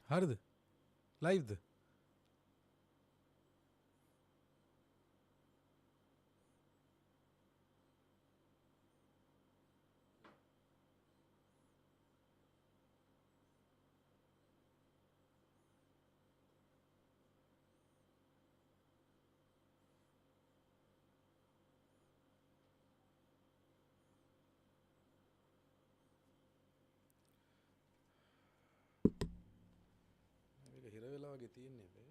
හරිද? ලයිව්ද? මේක හිර වෙලා වගේ තියෙන්නේ බේ.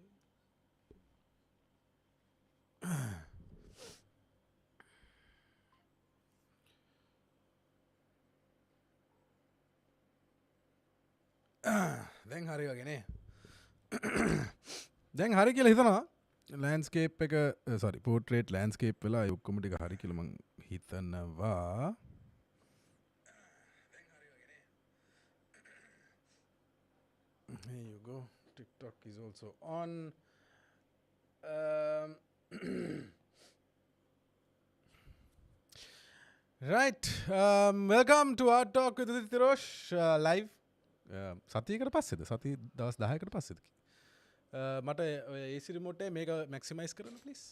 දැන් හරි වගේ නේ. දැන් හරි කියලා හිතනවා. ලෑන්ඩ්ස්කේප් එක සෝරි පෝර්ට්‍රේට් ලෑන්ඩ්ස්කේප් වෙලා ඒ ඔක්කොම ටික හරි කියලා මං හිතනවා. Here you go. TikTok is also on. Right. Welcome to our talk with Udit Tirosh live. සතියකට පස්සෙද? සතිය දවස් 10කට පස්සෙද? මට AC remote එක මේක maximize කරන්න please.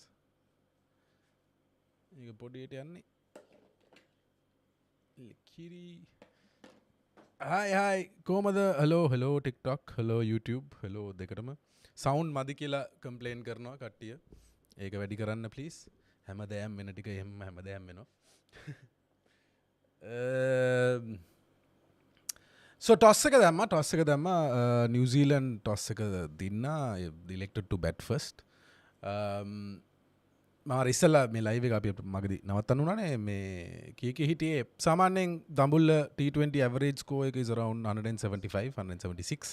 මේක පොඩියට යන්නේ. කිරි hi කොහමද? hello TikTok, hello YouTube, hello දෙකටම. sound මදි කියලා complain කරනවා කට්ටිය. ඒක වැඩි කරන්න please. හැමදාම වෙන ටික එහෙම හැමදාම වෙනවා. So toss එක දැම්මා New Zealand toss එක දින්නා elected to bat first. මාර ඉස්සලා මේ ලයිව් එක අපි මගදී නවත්තන්න උනානේ මේ කීකේ හිටියේ සාමාන්‍යයෙන් දඹුල්ල T20 average score එක is around 175 176.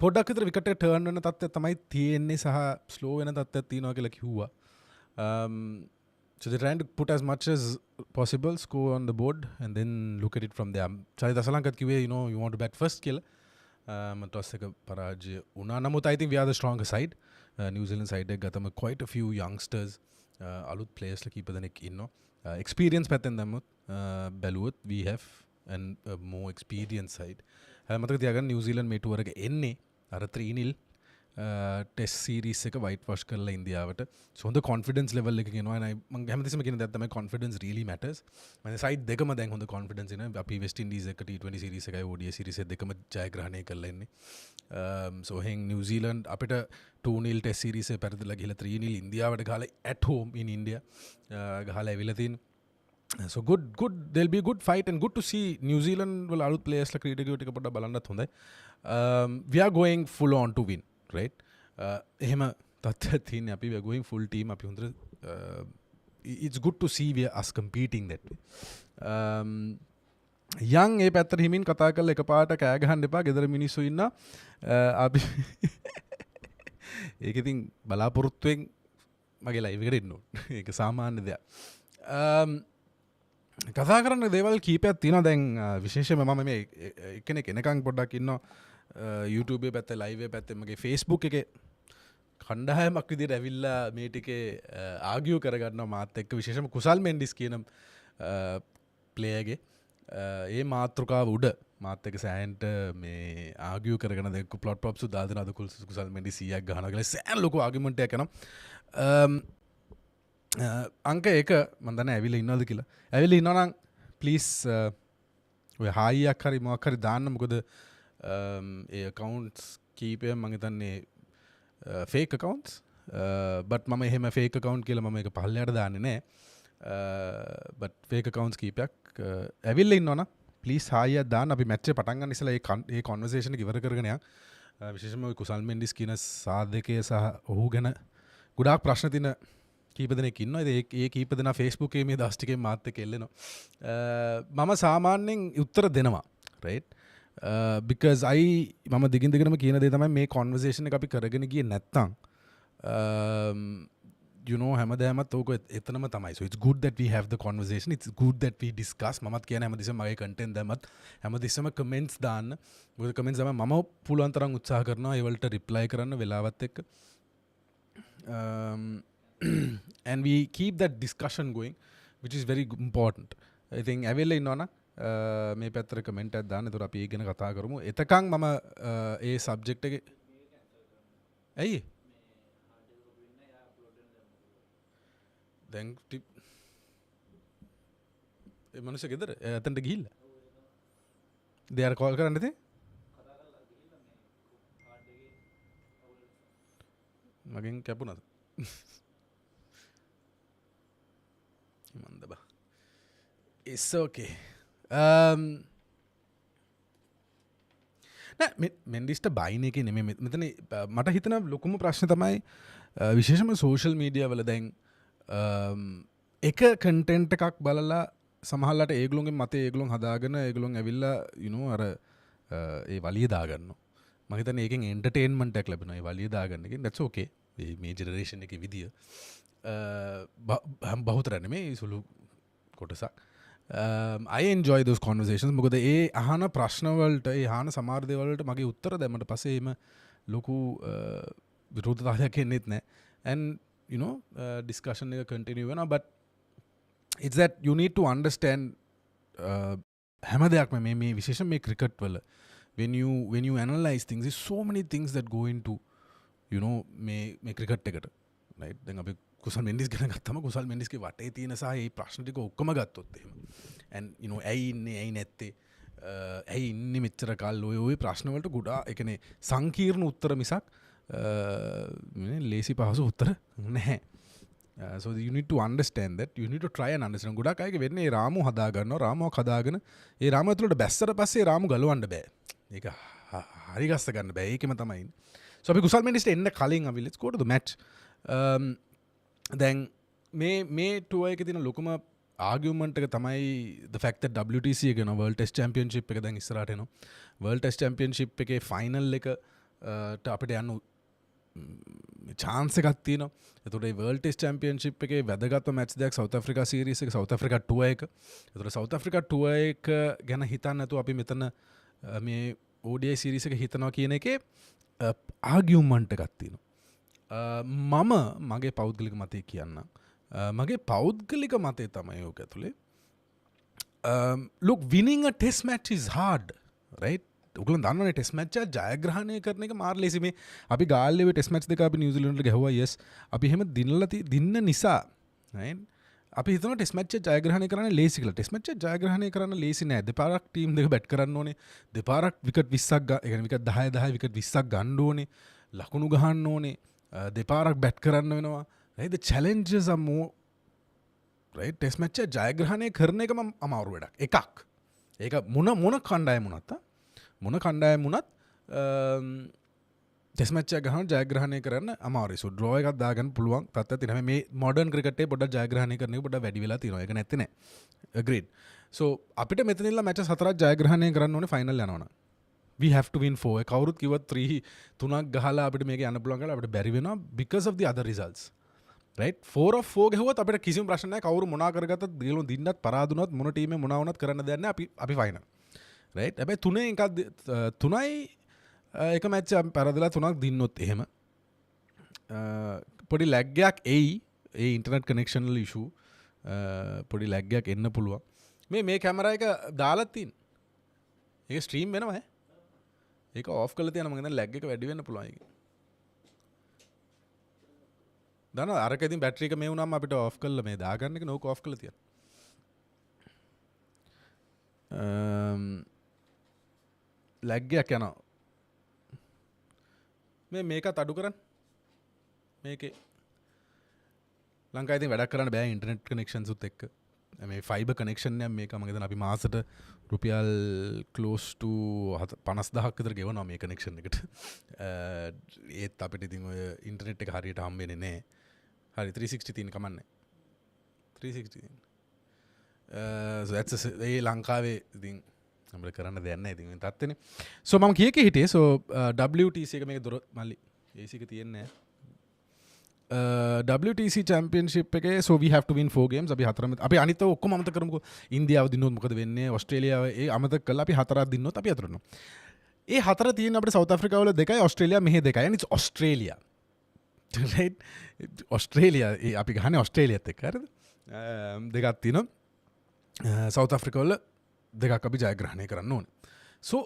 පොඩක් විතර විකට් එක ටර්න් වෙන තත්ත්වයක් තමයි තියෙන්නේ සහ ස්ලෝ වෙන තත්ත්වයක් තියෙනවා කියලා කිව්වා. So they're trying to put as much as possible, score on the board, and then look at it from there. Chari Dasalankat kiwe, you want to bat first kill. Toss එක පරාජය වුණා. නමුත් I think we are the stronger side. New Zealand side එක ගතම quite a few youngsters, අලුත් players ලා කීප දෙනෙක් ඉන්නවා. Experience පැත්තෙන් දැම්මොත් බැලුවොත් we have and a more experienced side. මතක තියාගන්න New Zealand මේ tour එක එන්නේ අර 3-0 ටෙස්ට් සීරීස් එක වයිට් වොෂ් කරලා ඉන්දියාවට. So හොඳ confidence level එකක එනවා. මම හැමතිස්සෙම කියන දේ තමයි confidence really matters. මම සයිඩ් දෙකම දැන් හොඳ confidence එනවා. අපි West Indies එක T20 series එකයි ODI series එක දෙකම ජයග්‍රහණය කරලා ඉන්නේ. So hen New Zealand අපිට 2-0 ටෙස්ට් සීරීස් එක පෙරදිලා ගිහලා 3-0 ඉන්දියාවට ගහලා at home in India ගහලා ඇවිල්ලා තියෙන. So good there'll be a good fight and good to see New Zealand වල අලුත් players ලා ක්‍රීඩකයෝ ටික පොඩ්ඩක් බලන්නත් හොඳයි. We are going full on to win. Right? එහෙම තත්ත්වයක් තියෙන්නේ අපි we are going full team අපි හොඳට it's good to see we are us competing that way. young ඒ පැත්තට හිමින් කතා කරලා එකපාරට කෑ ගහන්න එපා ගෙදර මිනිස්සු ඉන්නා අපි ඒක ඉතින් බලාපොරොත්තුෙන් මගේ ලයිව් එකට එන්න ඕන. ඒක සාමාන්‍ය දෙයක්. කතා කරන්න දේවල් කීපයක් තියෙනවා දැන් විශේෂයෙන්ම මම මේ එක්කෙනෙක් එනකන් පොඩ්ඩක් ඉන්නවා YouTube පැත්තේ ලයිව් පැත්තේ මගේ Facebook එකේ කණ්ඩායමක් විදිහට ඇවිල්ලා මේ ටිකේ ආගියු කරගන්නවා මාත් එක්ක විශේෂම කුසල් මෙන්ඩිස් කියන ප්ලේයර්ගේ ඒ මාතෘකාව උඩ මාත් එක්ක සෑහෙන්ට මේ ආගියු කරගෙන දැන් ප්ලොට් ප්‍රොප්ස් දාලා දෙන අද කුසල් මෙන්ඩිස් 100ක් ගහනවා කියලා සෑහෙන ලොකු ආගියුමන්ට් එකක් කරනවා. අංක එක මම දන්නේ ඇවිල්ලා ඉන්නවද කියලා. ඇවිල්ලා ඉන්නවා නම් ප්ලීස් ඔය හායියක් හරි මොකක් හරි දාන්න. මොකද ඒ accounts කීපය මම හිතන්නේ fake accounts but මම එහෙම fake account කියලා මම ඒක පහළට දාන්නේ නැහැ. but fake accounts කීපයක් ඇවිල්ලා ඉන්නවනම් please හායියක් දාන්න. අපි match එක පටන් ගන්න ඉස්සලා ඒ conversation එක ඉවර කරගෙන යන්න. විශේෂයෙන්ම ඔය කුසල් මෙන්ඩිස් කියන සාධකයේ සහ ඔහු ගැන ගොඩාක් ප්‍රශ්න තියෙන කීප දෙනෙක් ඉන්නවා. ඒ කීප දෙනා Facebook එකේ මේ දවස් ටිකේ මාත් එක්ක එල්ලෙනවා. මම සාමාන්‍යයෙන් උත්තර දෙනවා. right? Because මම දිගින් දිගටම කියන දේ තමයි මේ conversation එක අපි කරගෙන ගියේ නැත්තම් හැමදාමත් ඕක එතනම තමයි. So it's good that we have the conversation. It's good that we discuss. මමත් කියන්නේ හැමදෙස්සම මගේ content දැම්මත් හැමදෙස්සම comments දාන්න. මොකද comments දැම්ම මම පුළුවන් තරම් උත්සාහ කරනවා ඒ වලට reply කරන්න වෙලාවත් එක්ක. And we keep that discussion going, which is very important. I think ඇවිල්ලා ඉන්නවනම් මේ පැත්තට කමෙන්ට් එකක් දාන්න. ඒතර අපි ඒ ගැන කතා කරමු. එතකන් මම ඒ සබ්ජෙක්ට් එකේ ඇයි දැන් ඒ මනුස්සයා ගෙදර එතනට ගිහිල්ලා දෙයාට කෝල් කරන්න ඉතින් මගෙන් කැපුණාද මන්ද බා it's okay මෙන්ඩිස්ට බයින එක නෙම මෙතන මට හිතන ලොකුම ප්‍රශ්න තමයි විශේෂම සෝෂල් මීඩිය වල දැන් එක කටෙන්ට් එකක් බලලා සමහල්ලට ඒගලුන්ගේ මත ඒගලුන් හදාගෙන ඒගලුන් ඇවිල්ලා යුනෝ අර ඒ වලිය දාගන්න මහිතන ඒකෙන් එන්ටර්ටේන්මන්ට් ලැබෙන වලිය දාගන්නකින් දැට්ස් ඕකේ මේ ජෙනරේෂන් එක විදිය බහුතරන්න මේ සුළු කොටසක් I enjoy those conversations මොකද ඒ අහන ප්‍රශ්නවලට ඒ අහන සමාර්දවලට මගේ උත්තර දැමට පසේම ලොකු විරෝධතාවයක් එන්නෙත් නෑ and you know discussion එක continue වෙනවා but it's that you need to understand හැම දෙයක්ම මේ විශේෂයෙන් මේ ක්‍රිකට් වල when you analyze things there's so many things that go into you know මේ ක්‍රිකට් එකට right දැන් අපි කුසල් මෙන්ඩිස් ගැන ගත්තම කුසල් මෙන්ඩිස්ගේ වටේ තියෙන සහ ඒ ප්‍රශ්න ටික ඔක්කොම ගත්තොත් එහෙම and you know ඇයි ඉන්නේ ඇයි නැත්තේ ඇයි ඉන්නේ මෙච්චර කාල ඔය ප්‍රශ්න වලට ගොඩා ඒ කියන්නේ සංකීර්ණ උත්තර මිසක් ලේසි පහසු උත්තර නැහැ so you need to understand that you need to try and understand ගොඩක් අයගේ වෙන්නේ රාමු හදා ගන්නවා රාමුවක් හදාගෙන ඒ රාමුව ඇතුළට බැස්සට පස්සේ රාමු ගලවන්න බෑ ඒක හරි ගස්ස ගන්න බෑ ඒකෙම තමයි so අපි කුසල් මෙන්ඩිස්ට එන්න කලින් අපි let's go to the match දැන් මේ ටුවර් එකේ තියෙන ලොකුම ආගියුමන්ට් එක තමයි the fact that WTC එක න World Test Championship එක දැන් ඉස්සරහට එනවා World Test Championship එකේ ෆයිනල් එකට අපිට යන්න chance එකක් තියෙනවා. එතකොට මේ World Test Championship එකේ වැදගත්ම මැච් දෙකක් South Africa series එක South Africa tour එක. එතකොට South Africa tour එක ගැන හිතන්න නැතුව අපි මෙතන මේ ODI series එක හිතනවා කියන එකේ ආගියුමන්ට් එකක් තියෙනවා. මම මගේ පෞද්ගලික මතය කියන්න මගේ පෞද්ගලික මතය තමයි ඕක ඇතුළේ look winning a test match is hard right උගලන් දන්නවනේ ටෙස්ට් මැච් එක ජයග්‍රහණය කරන එක මාර ලේසි මේ අපි ගාල්ලේ ටෙස්ට් මැච් දෙක අපි නිව්සීලන්තට ගැහුවා yes අපි එහෙම දින්න නිසා right අපි හිතනවා ටෙස්ට් මැච් එක ජයග්‍රහණය කරන්න ලේසි කියලා ටෙස්ට් මැච් එක ජයග්‍රහණය කරන්න ලේසි නෑ දෙපාරක් ටීම් දෙක බැට් කරන්න ඕනේ දෙපාරක් විකට් 20ක් ඒ කියන්නේ විකට් 10 10 විකට් 20ක් ගන්න ඕනේ ලකුණු ගහන්න ඕනේ දෙපාරක් බැට් කරන්න වෙනවා right the challenges are more right test match එක ජයග්‍රහණය කරන එකම අමාරු වැඩක් එකක් ඒක මොන කණ්ඩායම වුණත් ටෙස්ට් මැච් එක ගහන ජයග්‍රහණය කරන්න අමාරුයි so draw එකක් දාගන්න පුළුවන් තත්ත්වයක් තියෙනවා මේ modern cricket එකේ පොඩ්ඩක් ජයග්‍රහණය කරන එක පොඩ්ඩක් වැඩි වෙලා තියෙනවා ඒක නැත්තේ නෑ agreed so අපිට මෙතන ඉඳලා මැචස් 4ක් ජයග්‍රහණය කරන්න ඕනේ ෆයිනල් යනවනම් we have to win 4 කවුරුත් කිව්වත් 3ක් ගහලා අපිට මේක යන්න පුළුවන් කියලා අපිට බැරි වෙනවා because of the other results right 4 of 4 ගහුවත් අපිට කිසිම ප්‍රශ්න නැහැ කවුරු මොනා කරගත්තත් දිනුන දින්නත් පරාදුනත් මොන ටීමේ මොනා වුණත් කරන්න දෙයක් නැහැ අපි ෆයිනල් right හැබැයි තුනයි එක මැච් එක පරදලා 3ක් දින්නොත් එහෙම පොඩි ලැග් එකක් එයි ඒ ඉන්ටර්නෙට් කනෙක්ෂන් වල ඉෂුව පොඩි ලැග් එකක් එන්න පුළුවන් මේ කැමරා එක දාලා තියෙන ඒක ස්ට්‍රීම් වෙනවා ඒක ඔෆ් කරලා තියන මම හිතන්නේ ලැග් එක වැඩි වෙන්න පුළුවන් ඒක දන්නවා අරක ඉතින් බැටරි එක මේ වුණාම අපිට ඔෆ් කරලා මේ දාගන්න එක නෝක ඔෆ් කරලා තියන්න ලැග් එකක් යනවා මේකත් අඩු කරන්න මේකේ ලංකාවේ ඉතින් වැඩක් කරන්න බෑ ඉන්ටර්නෙට් කනෙක්ෂන්ස් උත් එක්ක මේ ෆයිබර් කනෙක්ෂන් එක මේක මම හිතන අපි මාසෙට රුපියල් close to 50000ක් විතර ගෙවනවා මේ කනෙක්ෂන් එකට ඒත් අපිට ඉතින් ඔය ඉන්ටර්නෙට් එක හරියට හම්බෙන්නේ නැහැ හරි 360 තියෙන කමන්නේ 360 so that's ඒ ලංකාවේ ඉතින් අපිට කරන්න දෙයක් නැහැ ඉතින් මේ තත්ත්වනේ so මම කීයක හිටියේ so WTC එක මේක දොර මල්ලි AC එක තියෙන්නේ නැහැ WTC championship එකේ so we have to win 4 games අපි හතරම අපි අනිත් ඔක්කොම අමතක කරමුකෝ ඉන්දියාව දිනුවොත් මොකද වෙන්නේ ඕස්ට්‍රේලියාව ඒ අමතක කළා අපි හතරක් දිනුවොත් අපි අතරනවා ඒ හතර තියෙන අපිට සවුත් ආෆ්‍රිකාව වල දෙකයි ඕස්ට්‍රේලියා මෙහෙ දෙකයි and it's Australia right Australia අපි ගහන්නේ ඕස්ට්‍රේලියාත් එක්ක හරිද දෙකක් තියෙනවා සවුත් ආෆ්‍රිකාව වල දෙකක් අපි ජයග්‍රහණය කරන්න ඕනේ. So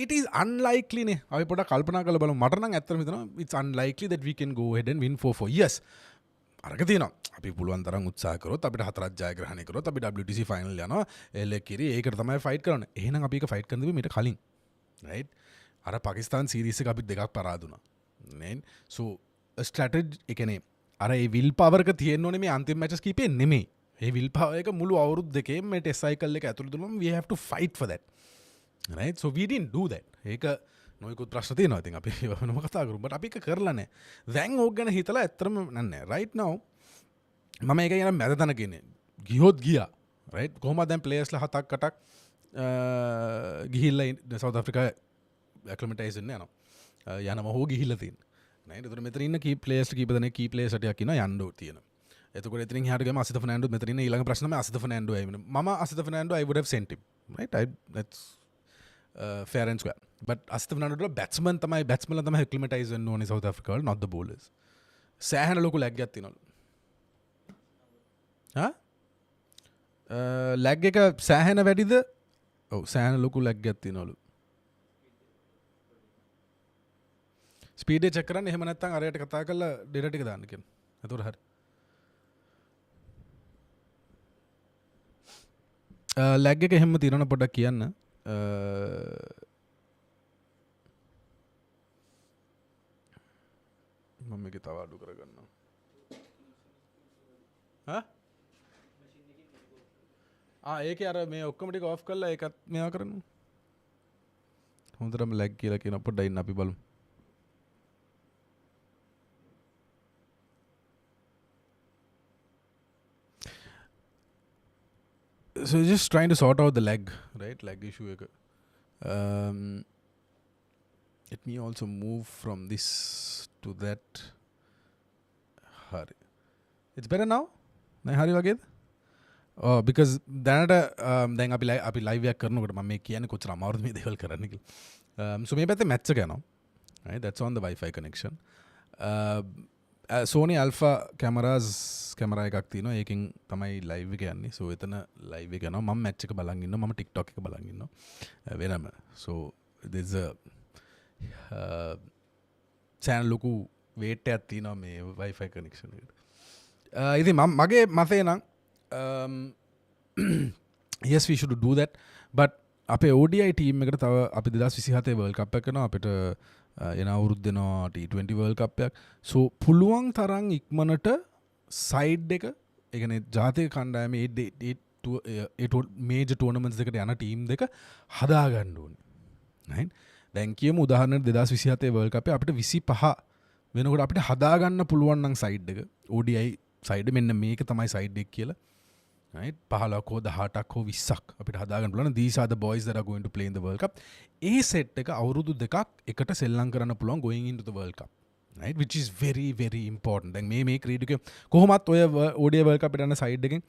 it is unlikely නේ අපි පොඩ්ඩක් කල්පනා කරලා බලමු. මට නම් ඇත්තටම හිතෙනවා it's unlikely that we can go ahead and win 4-4. Yes. අරක තියෙනවා. අපි පුළුවන් තරම් උත්සාහ කරොත් අපිට හතරක් ජයග්‍රහණය කරොත් අපි WTC ෆයිනල් යනවා. එල කිරි ඒකට තමයි ෆයිට් කරන්නේ. එහෙනම් අපි ඒක ෆයිට් කරන්න දෙන්නේ මීට කලින්. right? අර පාකිස්තාන් සීරීස් එක අපි දෙකක් පරාදුනා. right? So a strategy ඒ කියන්නේ අර ඒ විල් පවර් එක තියෙන්න ඕනේ මේ අන්තිම මැචස් කීපේ නෙමෙයි. ඒ විල් පවර් එක මුළු අවුරුදු දෙකේම මේ ටෙස්ට් සයිකල් එක ඇතුළත දුන්නම we have to fight for that. right? So we didn't do that. ඒක නොයෙකුත් ප්‍රශ්න තියෙනවා. ඉතින් අපි වෙනම කතා කරමු. but අපි ඒක කරලා නැහැ. දැන් ඕක ගැන හිතලා ඇත්තටම නෑ. right now මම ඒක යන මැද තැනක ඉන්නේ. ගියොත් ගියා. right? කොහොමද දැන් ප්ලේයර්ස්ලා 7-8ක් ගිහිල්ලා සවුත් අප්‍රිකාවේ ඇක්ලිමටයිස් වෙන්න යනවා. යනම හෝ ගිහිල්ලා තියෙනවා. right? ඒතර මෙතන ඉන්න කී ප්ලේයර්ස් කීප දෙනෙක් කී ප්ලේයර්ස් ටිකක් ඉන්නවා යන්න තියෙනවා. එතකොට එතනින් එහාට ගියාම අසිත ෆර්නැන්ඩෝ මෙතන ඉන්න ඊළඟ ප්‍රශ්න තමයි අසිත ෆර්නැන්ඩෝ ආයි. මම Asitha Fernando I would have sent him. right? That's fair and square. but Asitha Fernando batsman තමයි ඇක්ලිමටයිස් වෙන්න ඕනේ සවුත් අප්‍රිකාවල not the bowlers. සෑහෙන ලොකු ලැග් එකක් තියෙනවලු. ලැග් එක සෑහෙන වැඩිද? ඔව් සෑහෙන ලොකු ලැග් එකක් තියෙනවලු. ස්පීඩ් එක චෙක් කරන්න. එහෙම නැත්නම් අරයට කතා කරලා ඩේටා ටික දාන්න කියන. එතකොට හරි. ලැග් එක එහෙම තියෙනවනේ පොඩ්ඩක් කියන්න. මම මේක තව අඩු කරගන්නවා. ඒකේ අර මේ ඔක්කොම ටික ඔෆ් කරලා ඒකත් මේවා කරනවා. හොඳටම ලැග් කියලා කියන පොඩ්ඩක් ඉන්න අපි බලමු. So just trying to sort out the lag, right? Lag issue. Let me also move from this to that. Hari. It's better now? Nahi hari waged? Oh, because දැනට දැන් අපි live එකක් කරනකොට මම මේ කියන්නේ කොච්චර අමාරුද මේ දේවල් කරන්න කියලා. So මේ පැත්තේ match එක යනවා. Right? That's on the Wi-Fi connection. Sony Alpha cameras camera එකක් තියෙනවා. ඒකෙන් තමයි live එක යන්නේ. So එතන live එක යනවා. මම match එක බලන් ඉන්නවා. මම TikTok එක බලන් ඉන්නවා. වෙනම. So there's a channel ලොකු weight එකක් තියෙනවා මේ Wi-Fi connection එකට. ඉතින් මගේ මතේ නම් yes we should do that, but අපේ ODI team එකට තව අපි 2027 World Cup එක කරනවා. අපිට එන අවුරුද්ද දෙනවා T20 World Cup එකක්. So පුළුවන් තරම් ඉක්මනට side එක ඒ කියන්නේ ජාතික කණ්ඩායමේ ඒ major tournaments දෙකට යන team දෙක හදා ගන්න ඕනේ. right? දැන් කියමු උදාහරණයක් 2027 World Cup එකේ අපිට 25 වෙනකොට අපිට හදා ගන්න පුළුවන් නම් side එක ODI side මෙන්න මේක තමයි side එක කියලා. right? 15ක් හෝ 18ක් හෝ 20ක් අපිට හදා ගන්න පුළුවන්. These are the boys that are going to play in the World Cup. A set එක අවුරුදු දෙකක් එකට සෙල්ලම් කරන්න පුළුවන් going into the World Cup. right? Which is very very important. දැන් මේ ක්‍රීඩකයෝ කොහොමත් ඔය ODI World Cup එකට යන side එකෙන්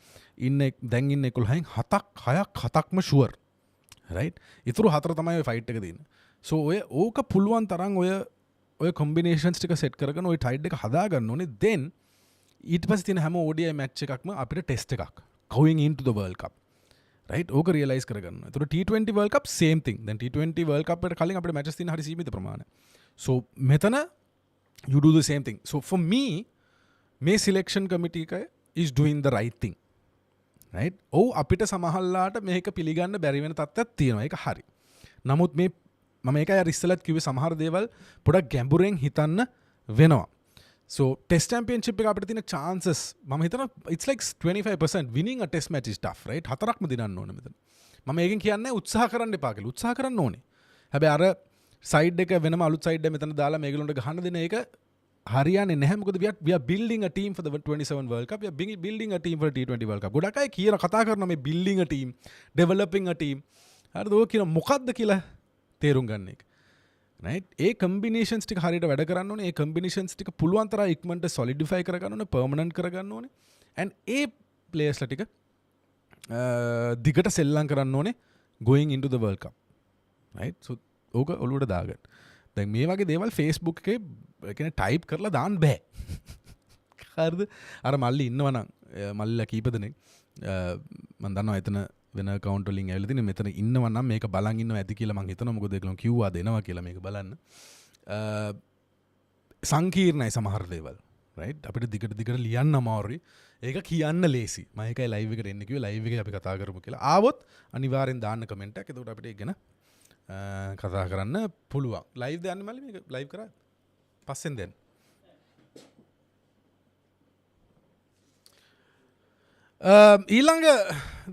ඉන්න දැන් ඉන්න 11න් 7ක්ම sure. right? ඊතුරු 4 තමයි ඔය fight එක දෙන්නේ. so ඕක පුළුවන් තරම් ඔය combinations ටික set කරගෙන ඔය tide එක හදා ගන්න ඕනේ. then ඊට පස්සේ තියෙන හැම ODI match එකක්ම අපිට test එකක් going into the World Cup. right? ඕක realize කරගන්න. ඒතකොට T20 World Cup same thing. දැන් T20 World Cup එකට කලින් අපිට matches තියෙන හරි සීමිත ප්‍රමාණය. so මෙතන you do the same thing. So for me මේ selection committee එක is doing the right thing. right? අපිට සමහරලාට මේක පිළිගන්න බැරි වෙන තත්ත්වයක් තියෙනවා. ඒක හරි. නමුත් මම ඒකයි අර ඉස්සෙල්ලත් කිව්වේ සමහර දේවල් පොඩක් ගැඹුරෙන් හිතන්න වෙනවා. so test championship එක අපිට තියෙන chances මම හිතනවා it's like 25% winning a test match is tough. right? 4ක්ම දිනන්න ඕනේ මෙතන. මම ඒකෙන් කියන්නේ උත්සාහ කරන්න එපා කියලා. උත්සාහ කරන්න ඕනේ. හැබැයි අර side එක වෙනම අලුත් side එක මෙතන දාලා මේගොල්ලන්ට ගහන්න දෙන එක හරියන්නේ නැහැ. මොකද we are building a team for the 27 World Cup. We are building a team for the T20 World Cup. ගොඩක් අය කතා කරනවා මේ building a team, developing a team. හරිද? ඔය කියන මොකද්ද කියලා තේරුම් ගන්න එක. right? ඒ combinations ටික හරියට වැඩ කරන්න ඕනේ. ඒ combinations ටික පුළුවන් තරම් ඉක්මනට solidify කරගන්න ඕනේ, permanent කරගන්න ඕනේ. and ඒ players ලා ටික දිගට සෙල්ලම් කරන්න ඕනේ going into the World Cup. right? so ඕක ඔලුවට දාගන්න. දැන් මේ වගේ දේවල් Facebook එකේ කියන්නේ type කරලා දාන්න බෑ. හරිද? අර මල්ලි ඉන්නවනම් මල්ලිලා කීප දෙනෙක් මම දන්නවා එතන වෙන account වලින් ඇවිල්ලා තියෙන මෙතන ඉන්නවා නම් මේක බලන් ඉන්නවා ඇති කියලා මම හිතනවා මොකද ඒගොල්ලෝ කිව්වා දෙනවා කියලා මේක බලන්න සංකීර්ණයි සමහර දේවල් right අපිට දිගට ලියන්න අමාරුයි ඒක කියන්න ලේසි මම ඒකයි ලයිව් එකට එන්න කිව්වේ ලයිව් එකේ අපි කතා කරමු කියලා ආවොත් අනිවාර්යෙන් දාන්න කමෙන්ට් එකක් එතකොට අපිට ඒක ගැන කතා කරන්න පුළුවන් ලයිව් දාන්න මල්ලි මේක ලයිව් කරා පස්සෙන් දෙන්න ඊළඟ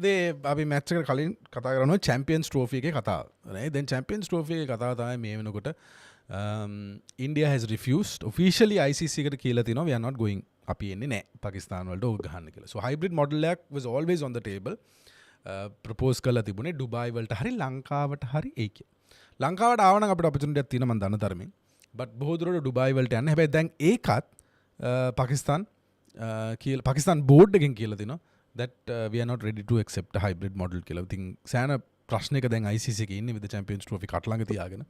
දේ අපි මැච් එකට කලින් කතා කරනවා චැම්පියන්ස් ට්‍රෝෆි එකේ කතාව right දැන් චැම්පියන්ස් ට්‍රෝෆි එකේ කතාව තමයි මේ වෙනකොට India has refused officially ICC එකට කියලා තිනවා we are not going අපි එන්නේ නැහැ පාකිස්තාන වලට ඕක ගහන්න කියලා so hybrid model එකක් was always on the table propose කරලා තිබුණේ ඩුබායි වලට හරි ලංකාවට හරි ඒක ලංකාවට ආව නම් අපිට opportunity එකක් තියෙනවා මම දන්න තරමින් but බොහෝ දුරට ඩුබායි වලට යන්න හැබැයි දැන් ඒකත් පාකිස්තාන් බෝඩ් එකෙන් කියලා තිනවා that we are not ready to accept a hybrid model කියලා. ඉතින් සෑන ප්‍රශ්නයක දැන් ICC එකේ ඉන්නේ with the Champions Trophy කට ළඟ තියාගෙන.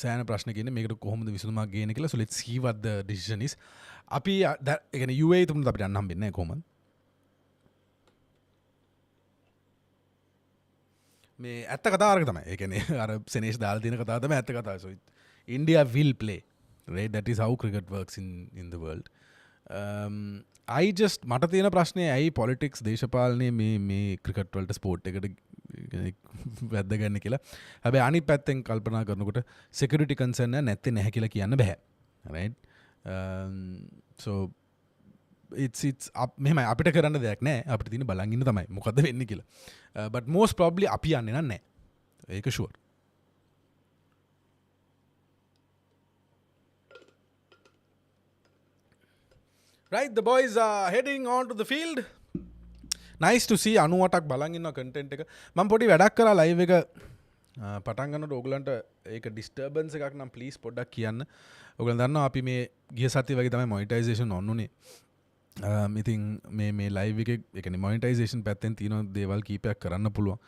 සෑන ප්‍රශ්නයක ඉන්නේ මේකට කොහොමද විසඳුමක් ගේන්නේ කියලා. So let's see what the decision is. අපි ඒ කියන්නේ UAE තුමුත් අපිට යන්න හම්බෙන්නේ නැහැ කොහොමද? මේ ඇත්ත කතාව අරක තමයි. ඒ කියන්නේ අර සෙනේෂ් දාලා තියෙන කතාව තමයි ඇත්ත කතාව. So India will play. Right? That is how cricket works in the world. I just මට තියෙන ප්‍රශ්නේ ඇයි පොලිටික්ස් දේශපාලනය මේ ක්‍රිකට් වලට ස්පෝර්ට් එකට වැද්දගන්න කියලා. හැබැයි අනිත් පැත්තෙන් කල්පනා කරනකොට security concern නැත්තේ නැහැ කියලා කියන්න බෑ. right so it's මෙහෙමයි අපිට කරන්න දෙයක් නැහැ. අපිට තියෙන බලන් ඉන්න තමයි මොකද්ද වෙන්නේ කියලා. but most probably අපි යන්නේ නැහැ. ඒක sure. Right, the boys are heading on to the field. Nice to see 98ක් බලන් ඉන්න content එක. මම පොඩි වැඩක් කරා live එක පටන් ගන්නකොට ඕගලන්ට ඒක disturbance එකක් නම් please පොඩ්ඩක් කියන්න. ඕගලන් දන්නවා අපි මේ ගිය සතිය වගේ තමයි monetization on උනේ. ඉතින් මේ live එකේ ඒ කියන්නේ monetization පැත්තෙන් තියෙන දේවල් කීපයක් කරන්න පුළුවන්.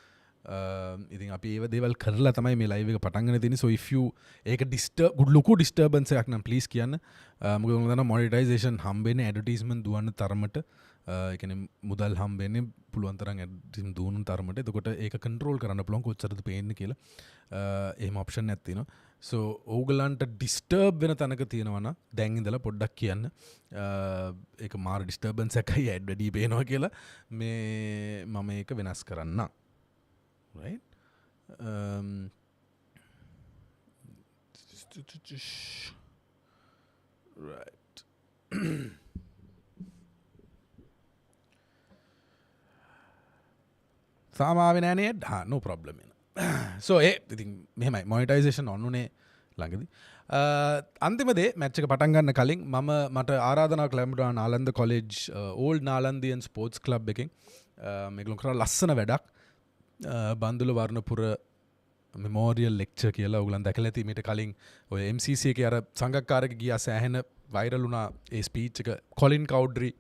ඉතින් අපි ඒව දේවල් කරලා තමයි මේ live එක පටන් ගන්න තියෙන්නේ. So if you ඒක ලොකු disturbance එකක් නම් please කියන්න. මොකද මම දන්නවා monetization හම්බෙන්නේ advertisement දුවන්න තරමට ඒ කියන්නේ මුදල් හම්බෙන්නේ පුළුවන් තරම් advertisement දුවන තරමට. එතකොට ඒක control කරන්න පුළුවන් කොච්චරද පේන්නේ කියලා. එහෙම option එකක් තියෙනවා. So ඕගලන්ට disturb වෙන තැනක තියෙනවා නම් දැන් ඉඳලා පොඩ්ඩක් කියන්න. ඒක මාර disturbance එකයි ad වැඩි පේනවා කියලා මේ මම ඒක වෙනස් කරන්නම්. Right? Right. සාමාවෙන නේද? no problem. So ඉතින් මෙහෙමයි monetization on උනේ ළඟදී. අන්තිම දේ මැච් එක පටන් ගන්න කලින් මට ආරාධනාවක් ලැබුණා Nalanda college old Nalandian sports club එකෙන් මේගොල්ලෝ කරා ලස්සන වැඩක් බන්දුල වර්ණපුර මෙමෝරියල් ලෙක්චර් කියලා ඔයගොල්ලන් දැකලා ඇති මීට කලින් ඔය MCC එකේ අර සංගක්කාරක ගියා සෑහෙන වයිරල් වුණා ඒ ස්පීච් එක කොලින් කවුඩ්රි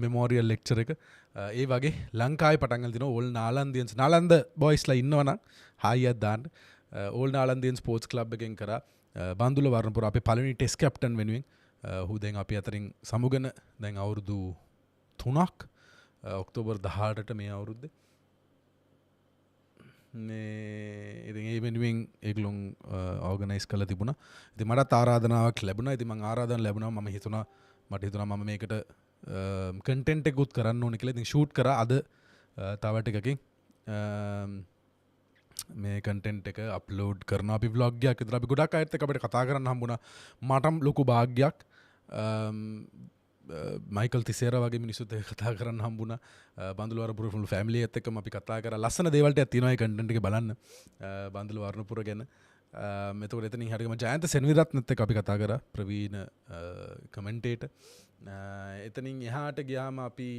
මෙමෝරියල් ලෙක්චර් එක ඒ වගේ ලංකාවේ පටන් ගන්න දිනවා ඕල් නාලන්දියන්ස් නාලන්ද බොයිස්ලා ඉන්නවනම් හායියක් දාන්න ඕල් නාලන්දියන් ස්පෝර්ට්ස් ක්ලබ් එකෙන් කරා බන්දුල වර්ණපුර අපේ පළවෙනි ටෙස්ට් කැප්ටන් වෙනුවෙන් හු දැන් අපි අතරින් සමුගෙන දැන් අවුරුදු 3ක් ඔක්තෝබර් 18ට මේ අවුරුද්දේ ඉතින් ඒ වෙනුවෙන් ඒගොල්ලොන් ඕගනයිස් කරලා තිබුණා. ඉතින් මටත් ආරාධනාවක් ලැබුණා. ඉතින් මම ආරාධන ලැබුණා මම හිතුණා මම මේකට කන්ටෙන්ට් එකකුත් කරන්න ඕනේ කියලා. ඉතින් ෂූට් කරා අද තව ටිකකින් මේ කන්ටෙන්ට් එක අප්ලෝඩ් කරනවා. අපි vlog එකක් විතර අපි ගොඩක් අයත් එක්ක අපිට කතා කරන්න හම්බුණා. මටම ලොකු භාග්යක්. මයිකල් තිසේර වගේ මිනිස්සුත් එක්ක කතා කරන්න හම්බුණා. බන්දුල වර්ණපුර ෆුල් ෆැමිලි එකත් එක්කම අපි කතා කරා. ලස්සන දේවල් ටිකක් තියෙනවා ඒ කන්ටෙන්ට් එකේ බලන්න. බන්දුල වර්ණපුර ගැන. එතකොට එතනින් හරියම ජයන්ත සෙන්විරත්නත් එක්ක අපි කතා කරා. ප්‍රවීණ කමෙන්ටේටර්. එතනින් එහාට ගියාම අපි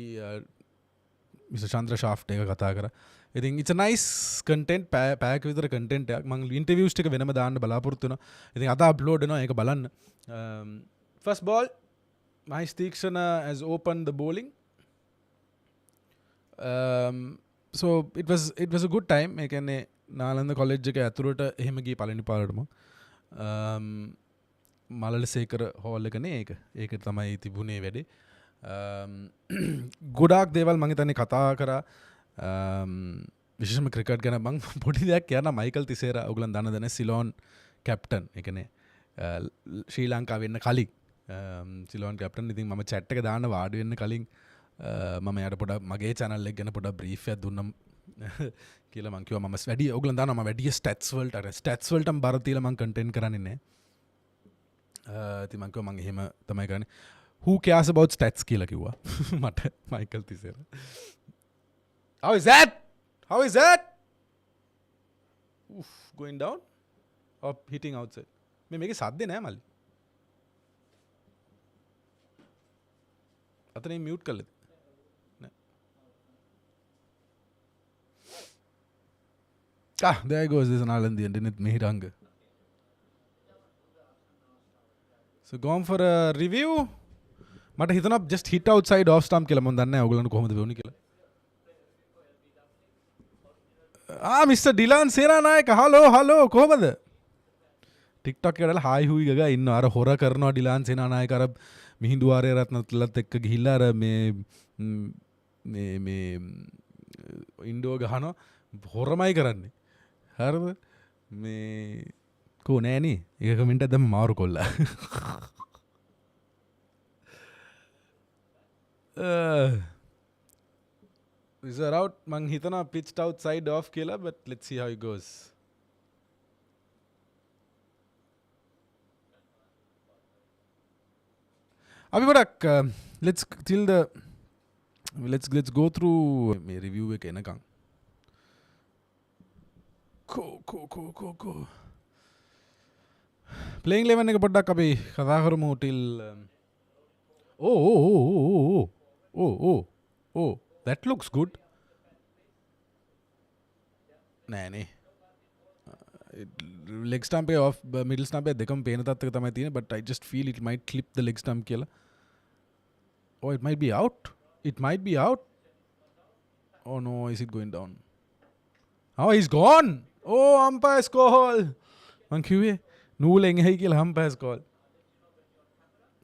මිස්ටර් චන්ද්‍ර ෂාෆ්ට් එක කතා කරා. ඉතින් it's a nice content පැයක විතර content එකක්. මම interviews ටික වෙනම දාන්න බලාපොරොත්තු වෙනවා. ඉතින් අද upload වෙනවා ඒක බලන්න. First ball Mahesh Theekshana has opened the bowling. So it was a good time. ඒ කියන්නේ නාලන්ද කොලෙජ් එක ඇතුළට එහෙම ගිය පළවෙනි පාරටම මලලසේකර හෝල් එකනේ ඒක. ඒක තමයි තිබුණේ වැඩේ. ගොඩාක් දේවල් මම හිතන්නේ කතා කරා. විශේෂම ක්‍රිකට් ගැන මං පොඩි දෙයක් කියන්න මයිකල් තිසේර ඔයගලන් දන්න සිලෝන් කැප්ටන් එකනේ ශ්‍රී ලංකාව වෙන්න කලින් සිලෝන් කැප්ටන් ඉතින් මම චැට් එක දාන්න වාඩි වෙන්න කලින් මම යට පොඩ මගේ channel එක ගැන පොඩ brief එකක් දුන්නම් කියලා මං කිව්වා මම වැඩි ඔයගලන් දන්නවා මම වැඩි stats වලටම බර තියලා මං content කරන්නේ නැහැ ඉතින් මං කිව්වා මං එහෙම තමයි කරන්නේ who cares about stats කියලා කිව්වා මට Michael තිසේර how is that Oof, going down or hitting outside මේකේ සද්දේ නෑ මල්ලි අතනින් මියුට් කරලා there goes this Nalandi and Dinit Mehiranga. So going for a review. මට හිතනවා just hit outside off stump කියලා මම දන්නේ නැහැ ඔයගොල්ලන්ට කොහොමද වෙන්නේ කියලා. Mr. Dilan Seranayaka hello කොහොමද? TikTok එකේ හායි හුයි ගගා ඉන්නවා අර හොර කරනවා ඩිලාන් සේනානායක අර මිහිඳු ආර්ය රත්නත්ලත් එක්ක ගිහිල්ලා අර මේ ඉන්ඩෝ ගහනවා හොරමයි කරන්නේ. හරිද මේ කෝ නෑනේ එක කමෙන්ට් එකක් දැම්ම මාරු කොල්ලා is out මං හිතනවා pitched outside off කියලා but let's see how it goes අපි පොඩක් let's go through මේ review එක එනකම් Cool. Playing 11 එක පොඩ්ඩක් අපි කතා කරමු till oh that looks good නෑනේ leg stump එක off middle stump එක දෙකම පේන තත්ත්වයක තමයි තියෙන්නේ but I just feel it might clip the leg stump කියලා oh it might be out oh no is it going down oh he's gone oh umpire's call man kiwe නූලෙන් එහි කියලා umpire's call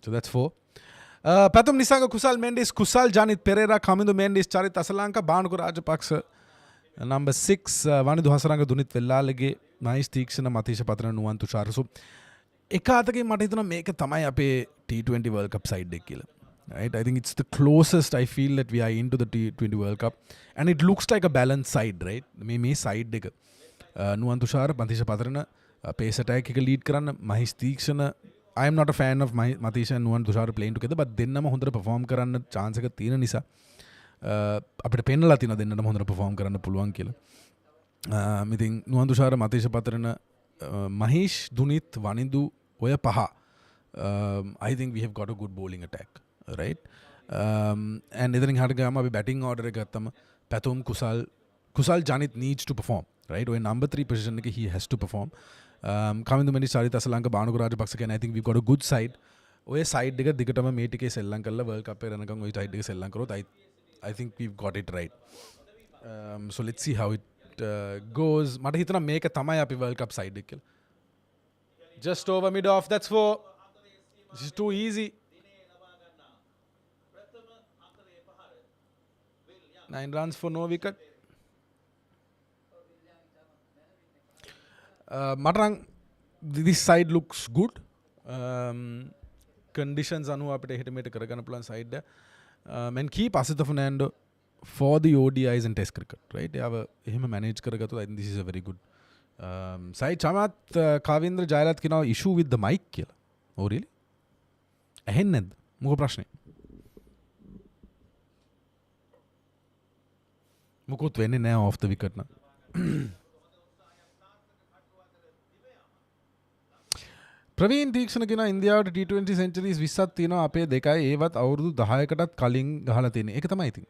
so that's 4 pathum nisanga kusal mendis kusal janit pereira kamindu mendis charit asalanka banuku rajapaksa number 6 Wanindu Hasaranga දුනිත් වෙල්ලාලගේ nice තීක්ෂණ මතීෂ පතන නුවන් Thushara so එක අතකින් මට හිතෙනවා මේක තමයි අපේ T20 World Cup side එක කියලා right I think it's the closest I feel that we are into the T20 World Cup and it looks like a balanced side right මේ side එක නුවන් තුෂාර මතීෂ පතරන pace attack එක lead කරන්න මහිෂ් තීක්ෂණ I am not a fan of මතීෂ and Nuwan Thushara playing together but දෙන්නම හොඳට perform කරන්න chance එක තියෙන නිසා අපිට පෙන්නලා තියෙන දෙන්නටම හොඳට perform කරන්න පුළුවන් කියලා ඉතින් නුවන් තුෂාර මතීෂ පතරන මහිෂ් දුනිත් වනිදු ඔය පහ I think we have got a good bowling attack right and එතනින් හරියට ගාම අපි batting order එක ගත්තම පැතුම් කුසල් Janith needs to perform right ඔය number 3 position එක he has to perform කමින්දු මෙනි චරිත අසලංක බානුක රාජපක්ෂ කියන I think we've got a good side ඔය side එක දිගටම මේ ටිකේ සෙල්ලම් කරලා world cup එක යනකම් ඔය side එක සෙල්ලම් කරොත් I think we've got it right so let's see how it goes මට හිතනවා මේක තමයි අපි world cup side එක කියලා just over mid off that's 4 this is too easy 9 runs for no wicket මටනම් this side looks good conditions අනුව අපිට එහෙට මෙහෙට කරගන්න පුළුවන් side එක and keep Asitha Fernando for the ODIs and test cricket right එයාව එහෙම manage කරගත්තොත් I think this is a very good side Chamath කාවින්ද්‍ර Jayalath කියනවා issue with the mic කියලා oh really ඇහෙන්නේ නැද්ද මොකද ප්‍රශ්නේ මොකුත් වෙන්නේ නැහැ off the wicket නම් ප්‍රවීන් තීක්ෂණ කියන ඉන්දියාවට T20 centuries 20ක් තියෙනවා අපේ දෙකයි ඒවත් අවුරුදු 10කටත් කලින් ගහලා තියෙන්නේ. ඒක තමයි ඉතින්.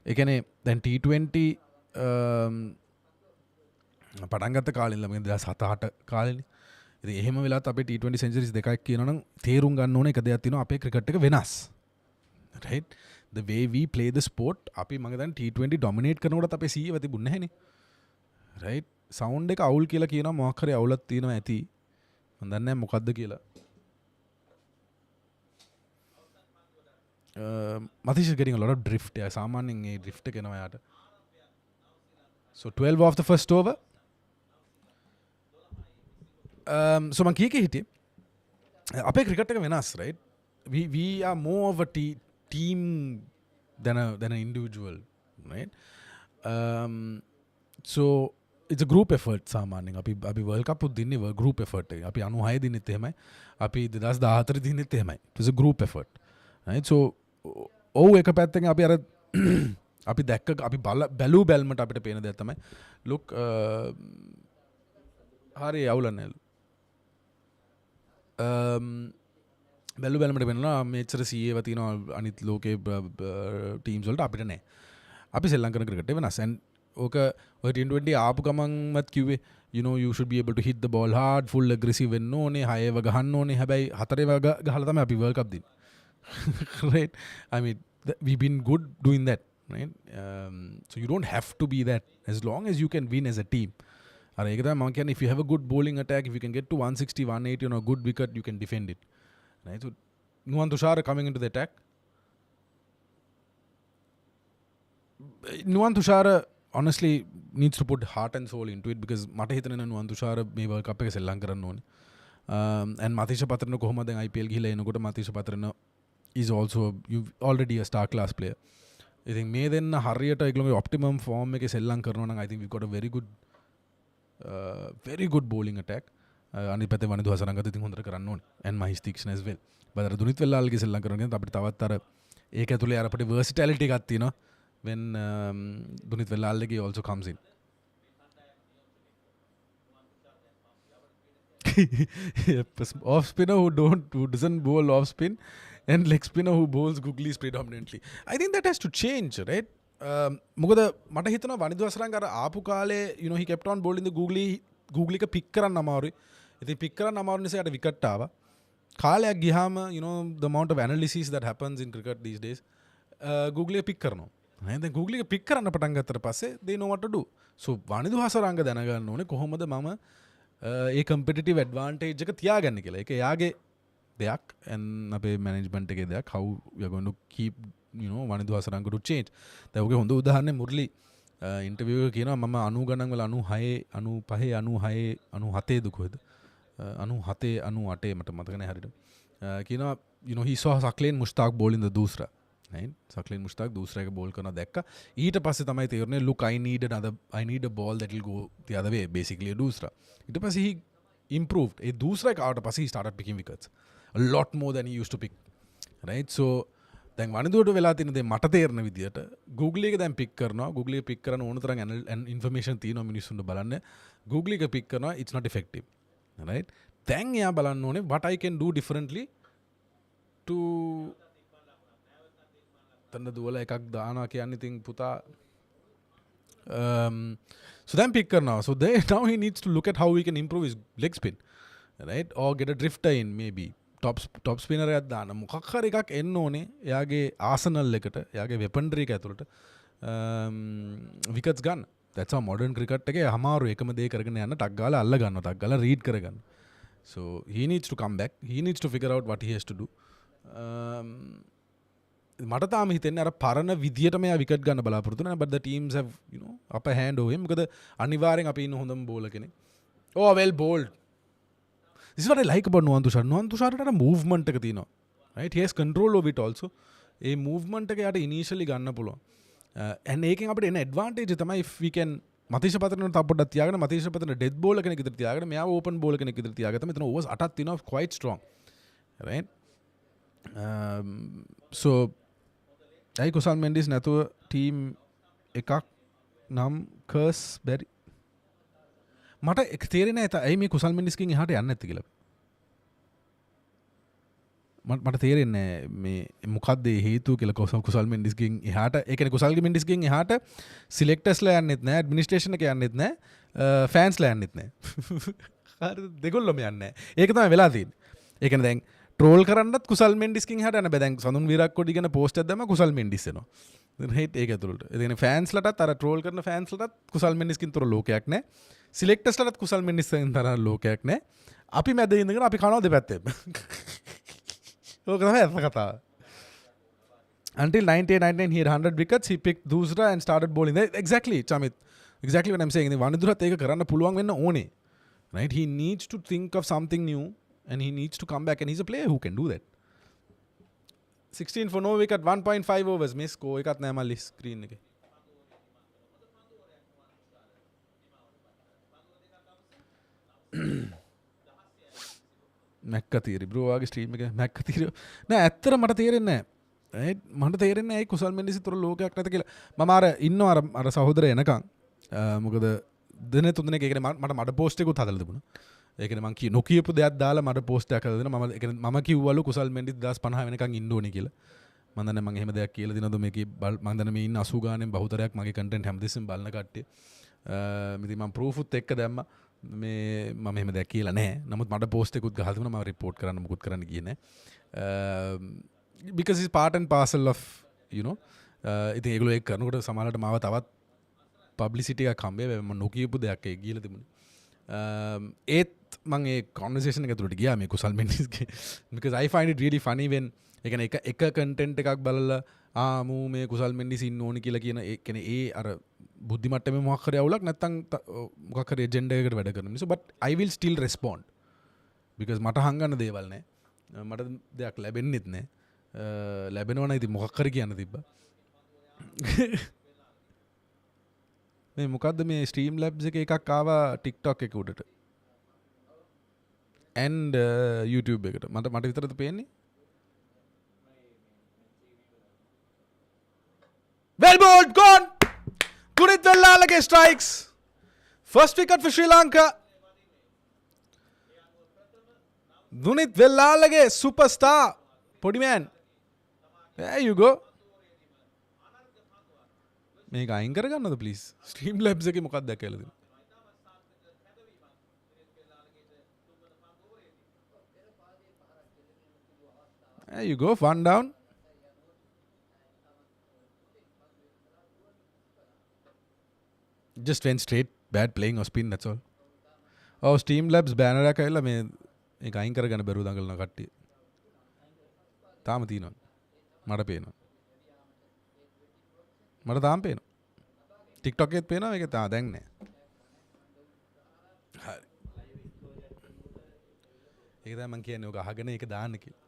ඒ කියන්නේ දැන් T20 පටන් ගත්ත කාලේ ඉඳලා මේ 2007 කාලේනේ. ඉතින් එහෙම වෙලාවත් අපේ T20 centuries දෙකක් කියනවනම් තේරුම් ගන්න ඕනේ එක දෙයක් තියෙනවා අපේ ක්‍රිකට් එක වෙනස්. right? The way we play the sport අපි මම දැන් T20 dominate කරනකොටත් අපේ සීයව තිබුණ නැහැනේ. right? sound එක අවුල් කියලා කියනවා මොකක් හරි අවුලක් තියෙනවා ඇති. මම දන්නේ නැහැ මොකද්ද කියලා. Matish is getting a lot of drift. Yeah, සාමාන්‍යයෙන් ඒ drift එක එනවා යාට. So 12 off the first over. So man kiye hite. Ape cricket එක වෙනස්, right? We are more of a team than an individual, right? So it's a group effort සාමාන්‍යයෙන් අපි world cup උත් දින්නේ group effort එක. අපි 96 දින්නෙත් එහෙමයි. අපි 2014 දින්නෙත් එහෙමයි. It's a group effort, right? So එක පැත්තකින් අපි අර අපි දැක්ක අපි බැලූ බැල්මට අපිට පේන දෙයක් තමයි look හරි අවුලන්නේ බැලු බැලමට වෙනවා මෙච්චර සීයව තියෙනවා අනිත් ලෝකේ ටීම්ස් වලට අපිට නැහැ. අපි ශ්‍රී ලංකන් ක්‍රිකට් එක වෙනස්. and ඕක ඔය T20 ආපු ගමන්වත් කිව්වේ you know you should be able to hit the ball hard, full aggressive වෙන්න ඕනේ, හයව ගහන්න ඕනේ. හැබැයි හතරේව ගහලා තමයි අපි world cup දින්නේ. Right? I mean we've been good doing that, right? So you don't have to be that as long as you can win as a team. අර ඒක තමයි මම කියන්නේ if you have a good bowling attack, if you can get to 160 180 on a good wicket, you can defend it, right? So Nuwan Tushar coming into the attack. Nuwan Tushar honestly needs to put heart and soul into it because මට හිතෙනවා Nuwan Tushar මේ World Cup එක සෙල්ලම් කරන්න ඕනේ. And Matisha Patrana කොහොමද දැන් IPL ගිහලා එනකොට Matisha Patrana is also already a star class player. I think මේ දෙන්න හරියට ඒගොල්ලෝගේ optimum form එකේ සෙල්ලම් කරනවා නම් I think we've got a very good bowling attack. අනිත් පැත්තේ වනිදු හසරංගත් ඉතින් හොඳට කරන්න ඕනේ. And Mahesh Theekshana as well. but අර දුනිත් වෙල්ලාල්ගේ සෙල්ලම් කරනවා අපිට තවත් අර ඒක ඇතුලේ අර අපිට versatility එකක් තියෙනවා when දුනිත් වෙල්ලාල්ගේ also comes in. Off spinner who doesn't bowl off spin and leg spinner who bowls googlies predominantly. I think that has to change, right? මොකද මට හිතනවා වනිදු හසරංග අර ආපු කාලේ you know he kept on bowling the googly එක pick කරන්න අමාරුයි. ඉතින් pick කරන්න අමාරු නිසා යට wicket ආවා. කාලයක් ගියාම you know the amount of analysis that happens in cricket these days googly එක pick කරනවා. දැන් googly එක pick කරන්න පටන් ගත්තට පස්සේ they know what to do. So Wanindu Hasaranga දැනගන්න ඕනේ කොහොමද මම ඒ competitive advantage එක තියාගන්නේ කියලා. ඒක එයාගේ දෙයක් and අපේ management එකේ දෙයක් how we are going to keep you know Wanindu Hasaranga to change. දැන් ඔගේ හොඳ උදාහරණයක් මුරලි ඉන්ටර්විව් එක කියනවා මම 90 ගණන් වල 96 95 96 97 දුකෝද 97 98 මට මතක නැහැ හරියට. කියනවා you know he saw Sakleen Mushtaq bowl in the dusra, right? Sakleen Mushtaq dusra එක bowl කරනවා දැක්කා. ඊට පස්සේ තමයි තේරුනේ look I need a ball that will go the other way, basically a dusra. ඊට පස්සේ he improved. ඒ dusra එක ආවට පස්සේ he started picking wickets a lot more than he used to pick, right? So දැන් වනිදුවට වෙලා තියෙන දේ මට තේරෙන විදියට Google එක දැන් pick කරනවා. Google එක pick කරන ඕන තරම් information තියෙනවා මිනිස්සුන්ට බලන්න. Google එක pick කරනවා it's not effective, right? දැන් එයා බලන්න ඕනේ what I can do differently to තන්න දුවල එකක් දානවා කියන්නේ ඉතින් පුතා so then pick කරනවා. So now he needs to look at how he can improve his leg spin, right? Or get a drifter in maybe. top spinner එකක් දාන්න මොකක් හරි එකක් එන්න ඕනේ එයාගේ ආසනල් එකට එයාගේ වෙපන්ඩරි එක ඇතුළට විකට්ස් ගන්න. that's how modern cricket එකේ අමාරු එකම දේ කරගෙන යන්න ටක් ගාලා අල්ල ගන්නවා ටක් ගාලා රීඩ් කරගන්න. so he needs to come back, he needs to figure out what he has to do. මට තාම හිතෙන්නේ අර පරණ විදියටම එයා විකට් ගන්න බලාපොරොත්තු වෙනවා. but the teams have you know upper hand over him. මොකද අනිවාර්යෙන් අපි ඉන්න හොඳම බෝලර් කෙනෙක්. oh well bowled. This is what I like about Nuwan Tushar. Nuwan Tushar ට movement එක තියෙනවා, right? He has control of it also. A movement එක යට initially ගන්න පුළුවන්. and ඒකෙන් අපිට එන advantage තමයි if we can මතීෂ පතරන තප්පොඩක් තියාගෙන මතීෂ පතරන death bowler කෙනෙක් ඉදිරියට තියාගෙන මෙයාව open bowler කෙනෙක් ඉදිරියට තියාගත්තා. මෙතන overs 8ක් තියෙනවා quite strong, right? so අයි කුසල් මෙන්ඩිස් නැතුව team එකක් නම් curse බැරි මට එක තේරෙන්නේ නැහැ ඇයි මේ කුසල් මෙන්ඩිස්ගෙන් එහාට යන්නේ නැත්තේ කියලා. මට තේරෙන්නේ මේ මොකක්ද හේතුව කියලා කුසල් මෙන්ඩිස්ගෙන් එහාට ඒ කියන්නේ කුසල් මෙන්ඩිස්ගෙන් එහාට සිලෙක්ටර්ස්ලා යන්නෙත් නැහැ, ඇඩ්මිනිස්ට්‍රේෂන් එක යන්නෙත් නැහැ, ෆෑන්ස්ලා යන්නෙත් නැහැ. හරිද? දෙගොල්ලොම යන්නේ නැහැ. ඒක තමයි වෙලා තියෙන්නේ. ඒ කියන්නේ දැන් ට්‍රෝල් කරන්නත් කුසල් මෙන්ඩිස්ගෙන් එහාට යන්න බෑ. දැන් සඳුන් විරාක්කොඩි ගැන පෝස්ට් එකක් දැම්ම කුසල් මෙන්ඩිස් එනවා. රයිට් ඒක ඇතුළට. ඒ කියන්නේ ෆෑන්ස්ලටත් අර ට්‍රෝල් කරන ෆෑන්ස්ලටත් කුසල් මෙන්ඩිස්කින් තොර ලෝකයක් නැහැ. සිලෙක්ටර්ස්ලටත් කුසල් මෙන්ඩිස්ගෙන් තරම් ලෝකයක් නැහැ. අපි මැද ඉඳගෙන අපි කනවා දෙපැත්තෙන්. ඕක තමයි අත කතාව. Until 1999 he had 100 wickets, he picked Dusra and started bowling. Exactly, Chamit. exactly what I'm saying. වනිදුරත් ඒක කරන්න පුළුවන් වෙන්න ඕනේ. Right? He needs to think of something new and he needs to come back and he's a player who can do that. 16 for no wicket, 1.5 overs. මේ score එකත් නෑ මල්ලි screen එකේ. මැක්කතීරි බ්‍රෝ වාගේ ස්ට්‍රීම් එක මැක්කතීරි නෑ ඇත්තට මට තේරෙන්නේ නෑ රයිට් මට තේරෙන්නේ ඇයි කුසල් මෙන්ඩිස් තොර ලෝකයක් නැත කියලා මම අර ඉන්නවා අර සහෝදරය එනකන් මොකද දින තුනෙක ඒ කියන්නේ මට මඩ පෝස්ට් එකකුත් හදලා තිබුණා ඒ කියන්නේ මං නොකියපු දෙයක් දාලා මඩ පෝස්ට් එකක් හදලා දෙනවා මම ඒ කියන්නේ මම කිව්වලු කුසල් මෙන්ඩිස් 2050 වෙනකන් ඉන්න ඕනේ කියලා මම දන්නේ මං එහෙම දෙයක් කියලා දිනවද මේකේ මං දන්නේ මේ ඉන්න 80 ගානෙන් බහුතරයක් මගේ කන්ටෙන්ට් හැමදෙස්සෙම බලන කට්ටිය ඉතින් මම ප්‍රූෆ්ත් එක්ක දැම්මා මේ මම එහෙම දෙයක් කියලා නැහැ. නමුත් මට පෝස්ට් එකකුත් ගහලා තිබුණා මම රිපෝට් කරන්න මුකුත් කරන්න ගියේ නැහැ. Because it's part and parcel of you know ඉතින් ඒගොල්ලෝ ඒක කරනකොට සමහරවිට මාව තවත් publicity එකක් හම්බෙයි මම නොකියපු දෙයක් ඒක ගිහලා තිබුණේ. ඒත් මම ඒ conversation එක ඇතුළට ගියා මේ කුසල් මෙන්ඩිස්ගේ because I find it really funny when ඒ කියන්නේ එක content එකක් බලලා මූ මේ කුසල් මෙන්ඩිස් ඉන්න ඕනි කියලා කියන ඒ කියන්නේ ඒ අර බුද්ධි මට්ටමේ මොකක් හරි අවුලක් නැත්තම් මොකක් හරි agenda එකකට වැඩ කරන නිසා but I will still respond because මට හංගන්න දේවල් නැහැ මට දෙයක් ලැබෙන්නෙත් නැහැ ලැබෙනවා නම් ඉතින් මොකක් හරි කියන්න තිබ්බා මේ මොකද්ද මේ ස්ට්‍රීම් ලැබ්ස් එකේ එකක් ආවා TikTok එක උඩට and YouTube එකට මට විතරද පේන්නේ well bowled gone Dunit Vellalage strikes. First wicket for Sri Lanka. Dunit Vellalage, superstar. Podi man. There you go. මේක අයින් කරගන්නද please? Streamlabs එකේ මොකක්ද දැකලා තියෙන්නේ? There you go, one down. Just went straight, bad playing or spin, that's all. Oh, Streamlabs banner එක ඇවිල්ලා මේ ඒක අයින් කරගන්න බැරුව දඟලන කට්ටිය. තාම තියෙනවා. මට පේනවා. මට තාම පේනවා. TikTok එකෙත් පේනවා මේක තාම දැන් නෑ. හරි. ඒක තමයි මම කියන්නේ ඔක අහගෙන ඒක දාන්න කියලා.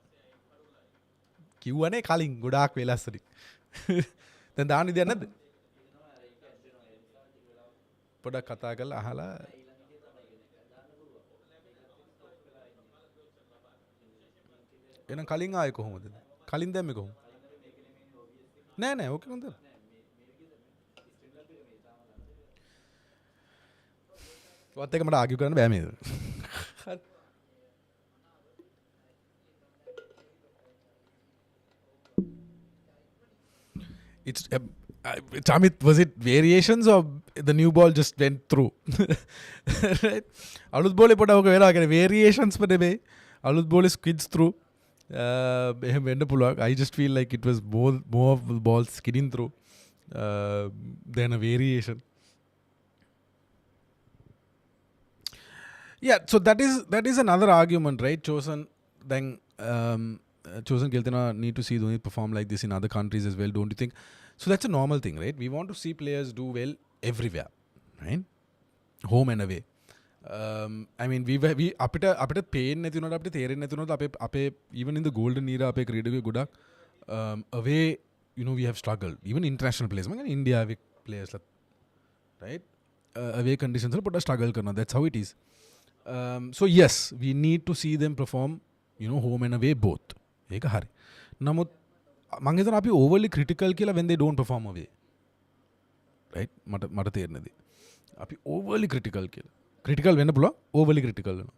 කිව්වනේ කලින් ගොඩාක් වෙලස්සට. දැන් දාන්න ඉතින් නැද්ද? පොඩක් කතා කරලා අහලා එහෙනම් කලින් ආයේ කොහොමද? කලින් දැම්මේ කොහොමද? නෑ ඕකේ හොඳයි. වත් එක මට ආගියු කරන්න බෑ මේක. It's Amit, was it variations or the new ball just went through? Right? Aluth ball pota oka wela kare variations pa nebe. Aluth ball skids through. එහෙම වෙන්න පුළුවන්. I just feel like it was more of the ball skidding through than a variation. Yeah, so that is another argument, right? Chosen Keltana need to see Dhoni perform like this in other countries as well, don't you think? So that's a normal thing, right? We want to see players do well everywhere, right? Home and away. I mean, we අපිට pain නැති වුණාට අපිට තේරෙන්නේ නැති වුණාට අපේ even in the golden era අපේ ක්‍රීඩකයෝ ගොඩක් away, you know, we have struggled. Even international players, මම කියන්නේ India away players, right? Away conditions වල පොඩ්ඩක් struggle කරනවා. That's how it is. So yes, we need to see them perform, you know, home and away both. ඒක හරි. නමුත් මං හිතනවා අපි overly critical කියලා when they don't perform away. Right? මට තේරෙන්නේ දේ. අපි overly critical කියලා. Critical වෙන්න පුළුවන්, overly critical වෙනවා.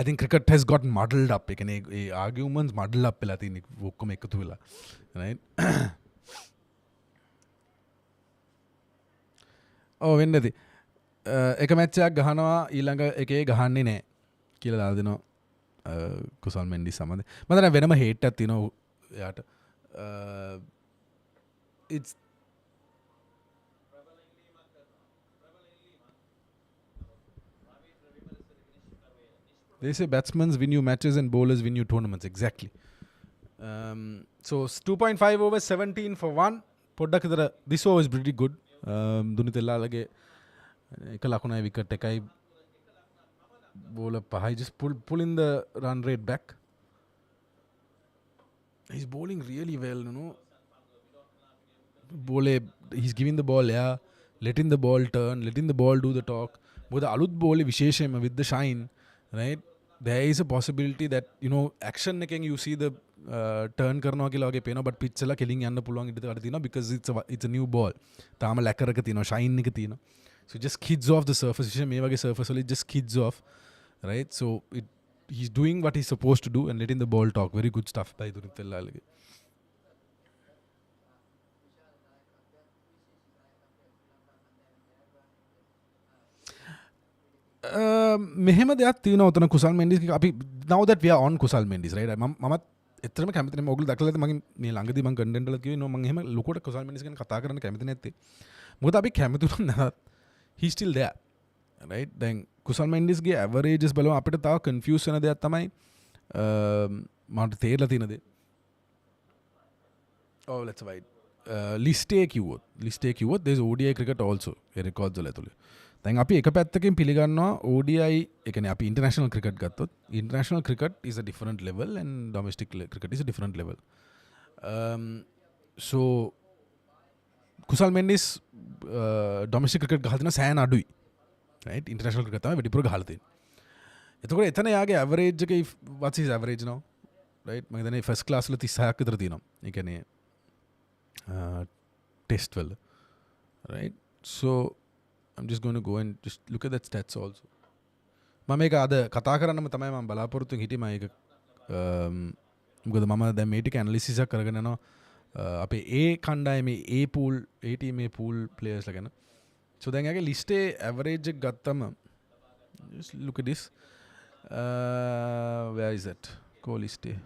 I think cricket has gotten muddled up. ඒ කියන්නේ ඒ arguments muddled up වෙලා තියෙන ඔක්කොම එකතු වෙලා. Right? වෙන්නදී. එක මැච් එකක් ගහනවා ඊළඟ එකේ ගහන්නේ නැහැ කියලා දාලා දෙනවා. කුසල් මෙන්ඩිස් සමඳ මතන වෙනම හේට් ඇත් තින යාට they say batsmen win you matches and bowlers win you tournaments. Exactly. So 2.5 overs, 17 for 1. This over is pretty good. දුනිතෙල්ලාලගේ එක ලකුණයි විකට් එකයි බෝල පහයි just pulling the run rate back. He's bowling really well, you know. He's giving the ball air, letting the ball turn, letting the ball do the talk. But the alud bowle vishesham with the shine, right? There is a possibility that, you know, action එකෙන් you see the turn කරනවා කියලා වගේ පේනවා, but pitch එක කෙලින් යන්න පුළුවන් ඉඩ තියෙනවා because it's a new ball. තාම ලැකර් එක තියෙනවා, shine එක තියෙනවා. So just skids off the surface. මේ වගේ surface වල just skids off, right? So he's doing what he's supposed to do and letting the ball talk. Very good stuff by දුනිතෙල්ලාලගේ. මෙහෙම දෙයක් තියෙනවා උතන කුසල් මෙන්ඩිස් අපි now that we are on කුසල් මෙන්ඩිස් right මමත් එතරම් කැමති නැහැ ඔයගොල්ලෝ දැකලා මම මේ ළඟදී මම කන්ටෙන්ට් වල කිව්වේ මම එහෙම ලොකුට කුසල් මෙන්ඩිස් ගැන කතා කරන්න කැමති නැත්තේ මොකද අපි කැමති නැත් he still there right දැන් කුසල් මෙන්ඩිස් ගේ averages බලමු අපිට තව confuse වෙන දෙයක් තමයි මට තේරලා තියෙන දේ oh let's wide listේ කිව්වොත් there is ODI cricket also A records වල ඇතුලේ දැන් අපි එක පැත්තකින් පිළිගන්නවා ODI ඒ කියන්නේ අපි international cricket ගත්තොත් international cricket is a different level and domestic cricket is a different level so කුසල් මෙන්ඩිස් domestic cricket ගහලා තියෙන සෑහෙන අඩුයි right international cricket තමයි වැඩිපුර ගහලා තියෙන්නේ එතකොට එතන යාගේ average එක what's his average now right මම හිතන්නේ first class වල 36ක් විතර තියෙනවා ඒ කියන්නේ test වල right so I'm just going to go and just look at that stats also. මම මේක අද කතා කරන්නම තමයි මම බලාපොරොත්තු හිටියේ මම ඒක මොකද මම දැන් මේ ටික ඇනලිසිස් එකක් කරගෙන යනවා අපේ A කණ්ඩායමේ A pool A team A pool players ලා ගැන. So දැන් යාගේ list එකේ average එක ගත්තම just look at this where is that call list A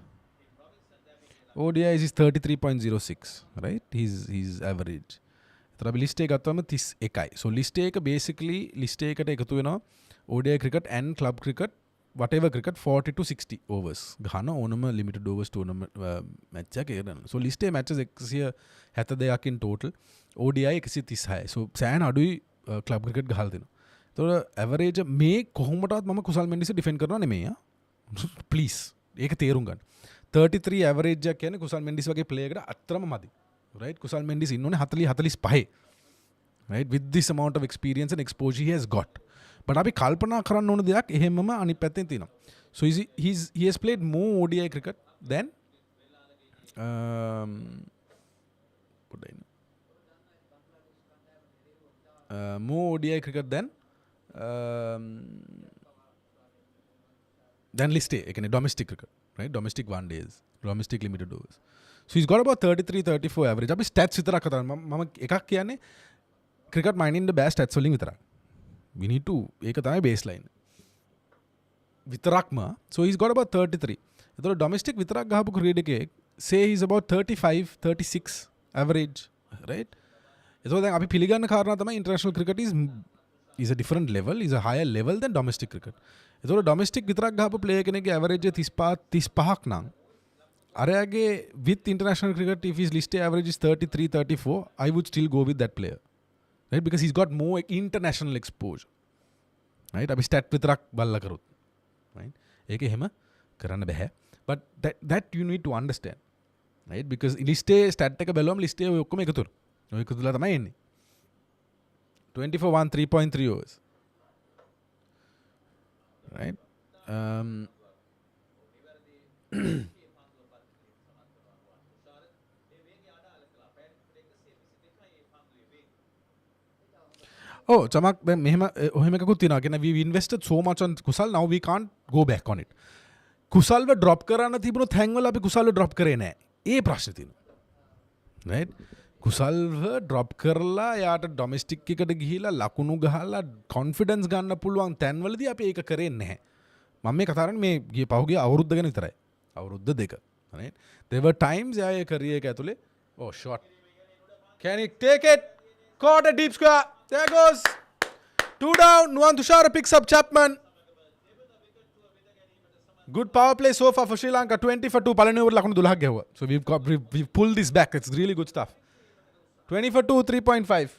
ODI is 33.06 right his average तर අපි ලිස්ට් එක ගත්තම 31යි. So ලිස්ට් එක basically ලිස්ට් එකට එකතු වෙනවා ODI cricket and club cricket whatever cricket 40 to 60 overs. ගහන ඕනම limited overs tournament match එකක් ඒරන. So ලිස්ට් එකේ matches 172ක් in total. ODI 136යි. So සෑහෙන අඩුයි club cricket ගහලා දෙනවා. ඒතකොට average මේ කොහොමදවත් මම කුසල් මෙන්ඩිස් ඩිෆෙන්ඩ් කරනවා නෙමෙයි please. ඒක තේරුම් ගන්න. 33 average එකක් කියන්නේ කුසල් මෙන්ඩිස් වගේ player එකට අත්‍තරම මදි. Right කුසල් Mendis ඉන්නෝනේ 45 right with this amount of experience and exposure he has got but අපි කල්පනා කරන්න ඕන දෙයක් එහෙමම අනිත් පැත්තෙන් තියෙනවා so he has played more ODI cricket than more ODI cricket than list A එකනේ domestic cricket right domestic one days domestic limited overs so he's got about 33-34 average අපි stats විතරක් කතා කරමු මම එකක් කියන්නේ cricket mining the best stats වලින් විතරක් we need to ඒක තමයි baseline විතරක්ම so he's got about 33 ඒතකොට domestic විතරක් ගහපු ක්‍රීඩකයෙක් say he's about 35-36 average right ඒතකොට දැන් අපි පිළිගන්න කාරණා තමයි international cricket is a different level is a higher level than domestic cricket ඒතකොට domestic විතරක් ගහපු player කෙනෙක්ගේ average 35ක් නම් අරයාගේ with international cricket if his list average is 33-34 I would still go with that player right because he's got more international exposure right අපි stat විතරක් බලලා කරොත් right ඒක එහෙම කරන්න බෑ but that you need to understand right because list stat එක බැලුවම list ඔය ඔක්කොම එකතුලා තමයි එන්නේ 24 1 3.3 overs right oh චමක් දැන් මෙහෙම ඔහෙම එකකුත් තියෙනවා කියන්නේ we invested so much on කුසල් now we can't go back on it කුසල්ව drop කරන්න තිබුණු තැන්වල අපි කුසල්ව drop කරේ නැහැ ඒ ප්‍රශ්නේ තියෙනවා right කුසල්ව drop කරලා යාට domestic එකට ගිහිලා ලකුණු ගහලා confidence ගන්න පුළුවන් තැන්වලදී අපි ඒක කරේ නැහැ මම මේ කතා කරන්නේ මේ පහුගිය අවුරුද්ද ගැන විතරයි අවුරුද්ද දෙක right there were times යායේ career එක ඇතුලේ oh shot can he take it caught a deep square there goes 2 down Nuwan Tushara picks up Chapman good power play so far for Sri Lanka 20 for 2 පළවෙනි over ලකුණු 12ක් ගැහුවා so we've pulled this back it's really good stuff 20 for 2 3.5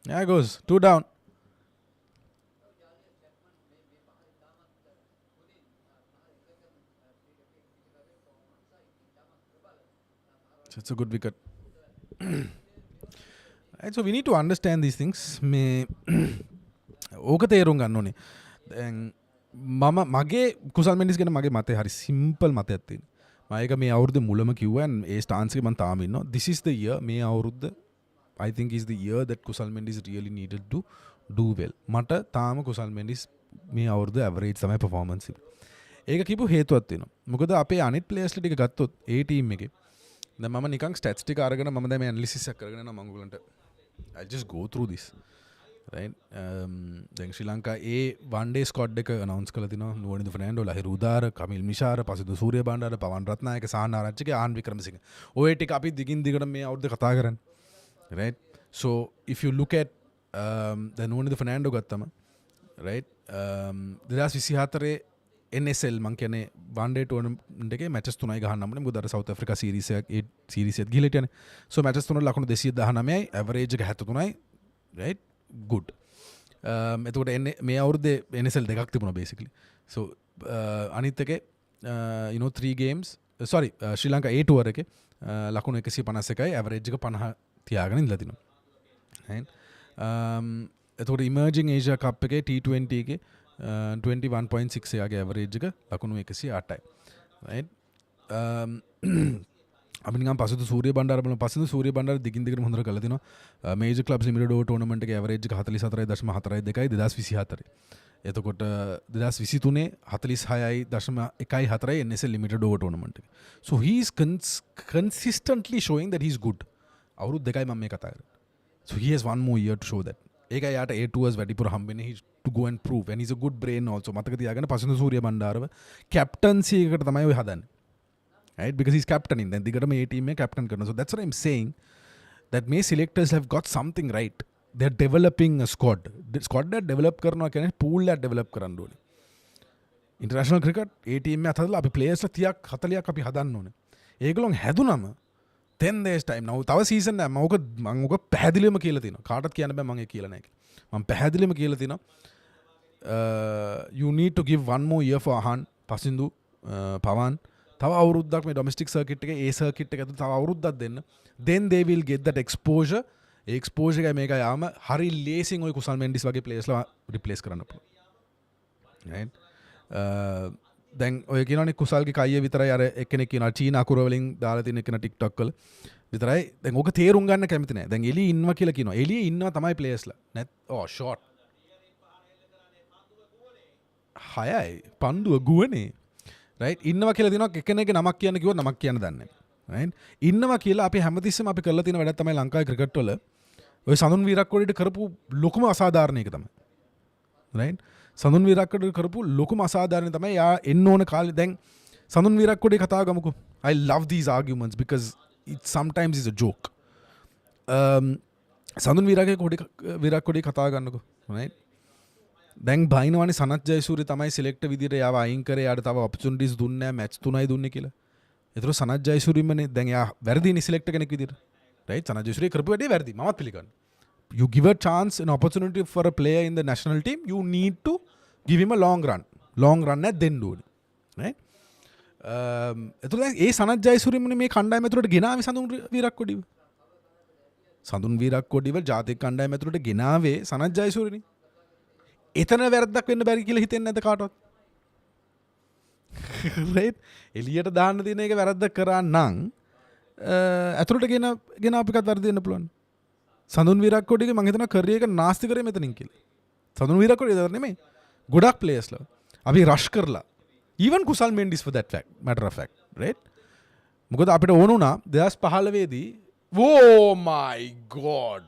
There goes 2 down. So it's a good wicket. Right, so we need to understand these things. මේ ඕක තේරුම් ගන්න ඕනේ. දැන් මම මගේ කුසල් මෙන්ඩිස් ගැන මගේ මතය හරි සිම්පල් මතයක් තියෙනවා. මම ඒක මේ අවුරුද්දේ මුලම කිව්වා and ඒ ස්ටාන්ස් එකේ මම තාම ඉන්නවා. This is the year මේ අවුරුද්ද I think is the year that කුසල් Mendis really needed to do well. මට තාම කුසල් මෙන්ඩිස් මේ අවුරුද්ද average තමයි performance එක. ඒක කිව්ව හේතුවක් තියෙනවා. මොකද අපේ අනිත් players ටික ගත්තොත් ඒ team එකේ දැන් මම නිකන් stats ටික අරගෙන මම දැන් මේ analysis එක කරගෙන යනවා මම ඔයගලන්ට I'll just go through this. Right? දැන් ශ්‍රී ලංකා ඒ one day squad එක announce කරලා තිනවා. නුවනිදු ෆර්නෑන්ඩෝ, ලහිරු උදාර, කමිල් මිෂාර, පසිදු සූරිය බණ්ඩාර, පවන් රත්නායක, සාහන ආරච්චික, ආන් වික්‍රමසිංහ. ඔය ටික අපි දිගින් දිගට මේ අවුරුද්ද කතා කරන්නේ. Right? So if you look at දැන් නුවනිදු ෆර්නෑන්ඩෝ ගත්තම right 2024 NSL මං කියන්නේ one day tournament එකේ matches 3යි ගහන්න හම්බුනේ. මොකද අර South Africa series එක ඒ series එකත් ගිහලා හිටියනේ. So matches 3 ලකුණු 219යි, average එක 73යි. Right? Good. එතකොට මේ අවුරුද්දේ NSL දෙකක් තිබුණා basically. So අනිත් එකේ you know 3 games sorry Sri Lanka A tour එකේ ලකුණු 151යි, average එක 50 තියාගෙන ඉඳලා තිනවා. right? එතකොට emerging Asia Cup එකේ T20 එකේ 21.6 යාගේ average එක ලකුණු 108යි. right? අපි නිකන් පසුදු සූරිය බණ්ඩාර බලමු. පසුදු සූරිය බණ්ඩාර දිගින් දිගටම හොඳට කරලා තිනවා. මේජර් ක්ලබ්ස් ලිමිටඩ් ඕවර් ටෝර්නමන්ට් එකේ average එක 44.42යි 2024. එතකොට 2023 46.14යි NSL ලිමිටඩ් ඕවර් ටෝර්නමන්ට් එකේ. So he is consistently showing that he is good. අවුරුදු දෙකයි මම මේ කතා කරන්නේ. So he has one more year to show that. ඒකයි යාට A tours වැඩිපුර හම්බෙන්නේ to go and prove and he's a good brain also. මතක තියාගන්න පසුදු සූරිය බණ්ඩාරව captaincy එකට තමයි ඔය හදන්නේ. Right? Because he's captaining. Then they got a team captain karna. So that's what I'm saying. That may selectors have got something right. They're developing a squad. The squad that develop karna can pool that develop karan dole. International cricket A team me athadala api players la 30ක් 40ක් අපි හදන්න ඕනේ. ඒගොල්ලන් හැදුනම 10 days time now තව season එක මම ඔක පැහැදිලිවම කියලා තියෙනවා. කාටවත් කියන්න බෑ මම ඒක කියලා නැහැ කියලා. මම පැහැදිලිවම කියලා තියෙනවා. You need to give one more year for Ahan, Pasindu, Pawan. තව අවුරුද්දක් මේ ඩොමෙස්ටික් සර්කිට් එකේ ඒ සර්කිට් එක ඇතුළේ තව අවුරුද්දක් දෙන්න. Then they will get that exposure. A exposure එකයි මේක යාම හරි ලේසින් ඔය කුසල් මෙන්ඩිස් වගේ players ලා replace කරන්න පුළුවන්. right? දැන් ඔය කියනවනේ කුසල්ගේ කයිය විතරයි අර එක්කෙනෙක් කියනවා චීන අකුර වලින් දාලා තියෙන එකන TikTok වල විතරයි. දැන් ඕක තේරුම් ගන්න කැමති නැහැ. දැන් එළියේ ඉන්නවා කියලා කියනවා. එළියේ ඉන්නවා තමයි players ලා. short. 6යි පන්දුව ගුවනේ. right? ඉන්නවා කියලා දිනක් එකෙනෙක්ගේ නමක් කියන්න කිව්වොත් නමක් කියන්න දන්නේ නැහැ. right? ඉන්නවා කියලා අපි හැමතිස්සෙම අපි කරලා තියෙන වැඩක් තමයි ලංකාවේ ක්‍රිකට් වල ඔය සඳුන් වීරක්කොඩියට කරපු ලොකුම අසාධාරණ එක තමයි. right? සඳුන් වීරක්කොඩියට කරපු ලොකුම අසාධාරණ තමයි යා එන්න ඕන කාලේ දැන් සඳුන් වීරක්කොඩිය කතාව ගමුකෝ. I love these arguments because it sometimes is a joke. සඳුන් වීරක්කොඩිය කතාව ගන්නකෝ. right? දැන් බයිනවනේ සනත් ජයසූරිය තමයි සිලෙක්ටර් විදියට යාව අයින් කරේ. යාට තව ඔපචුනිටිස් දුන්නේ නැහැ. මැච් 3යි දුන්නේ කියලා. ඒතර සනත් ජයසූරියමනේ දැන් යා වැරදිනේ සිලෙක්ටර් කෙනෙක් විදියට. right? සනත් ජයසූරිය කරපු වැඩේ වැරදි. මමත් පිළිගන්නවා. You give a chance an opportunity for a player in the national team, you need to give him a long run. Long run එක දෙන්න ඕනේ. right? ඒතර දැන් ඒ සනත් ජයසූරියමනේ මේ කණ්ඩායම ඇතුළට ගෙනාවේ සඳුන් වීරක්කොඩිව. සඳුන් වීරක්කොඩිව ජාතික කණ්ඩායම ඇතුළට ගෙනාවේ සනත් ජයසූරියනේ. එතන වැරද්දක් වෙන්න බැරි කියලා හිතෙන්නේ නැද්ද කාටවත්? right? එළියට දාන්න තියෙන එක වැරද්දක් කරා නම් ඇතුළට ගෙන අපිකත් වැරදි වෙන්න පුළුවන්. සඳුන් වීරක්කොඩිගේ මම හිතනවා කරියර් එක නාස්ති කරේ මෙතනින් කියලා. සඳුන් වීරක්කොඩිය දර නෙමෙයි. ගොඩක් players ලා අපි රෂ් කරලා. even කුසල් Mendis for that fact, matter of fact. right? මොකද අපිට ඕන වුණා 2015 දී oh my god.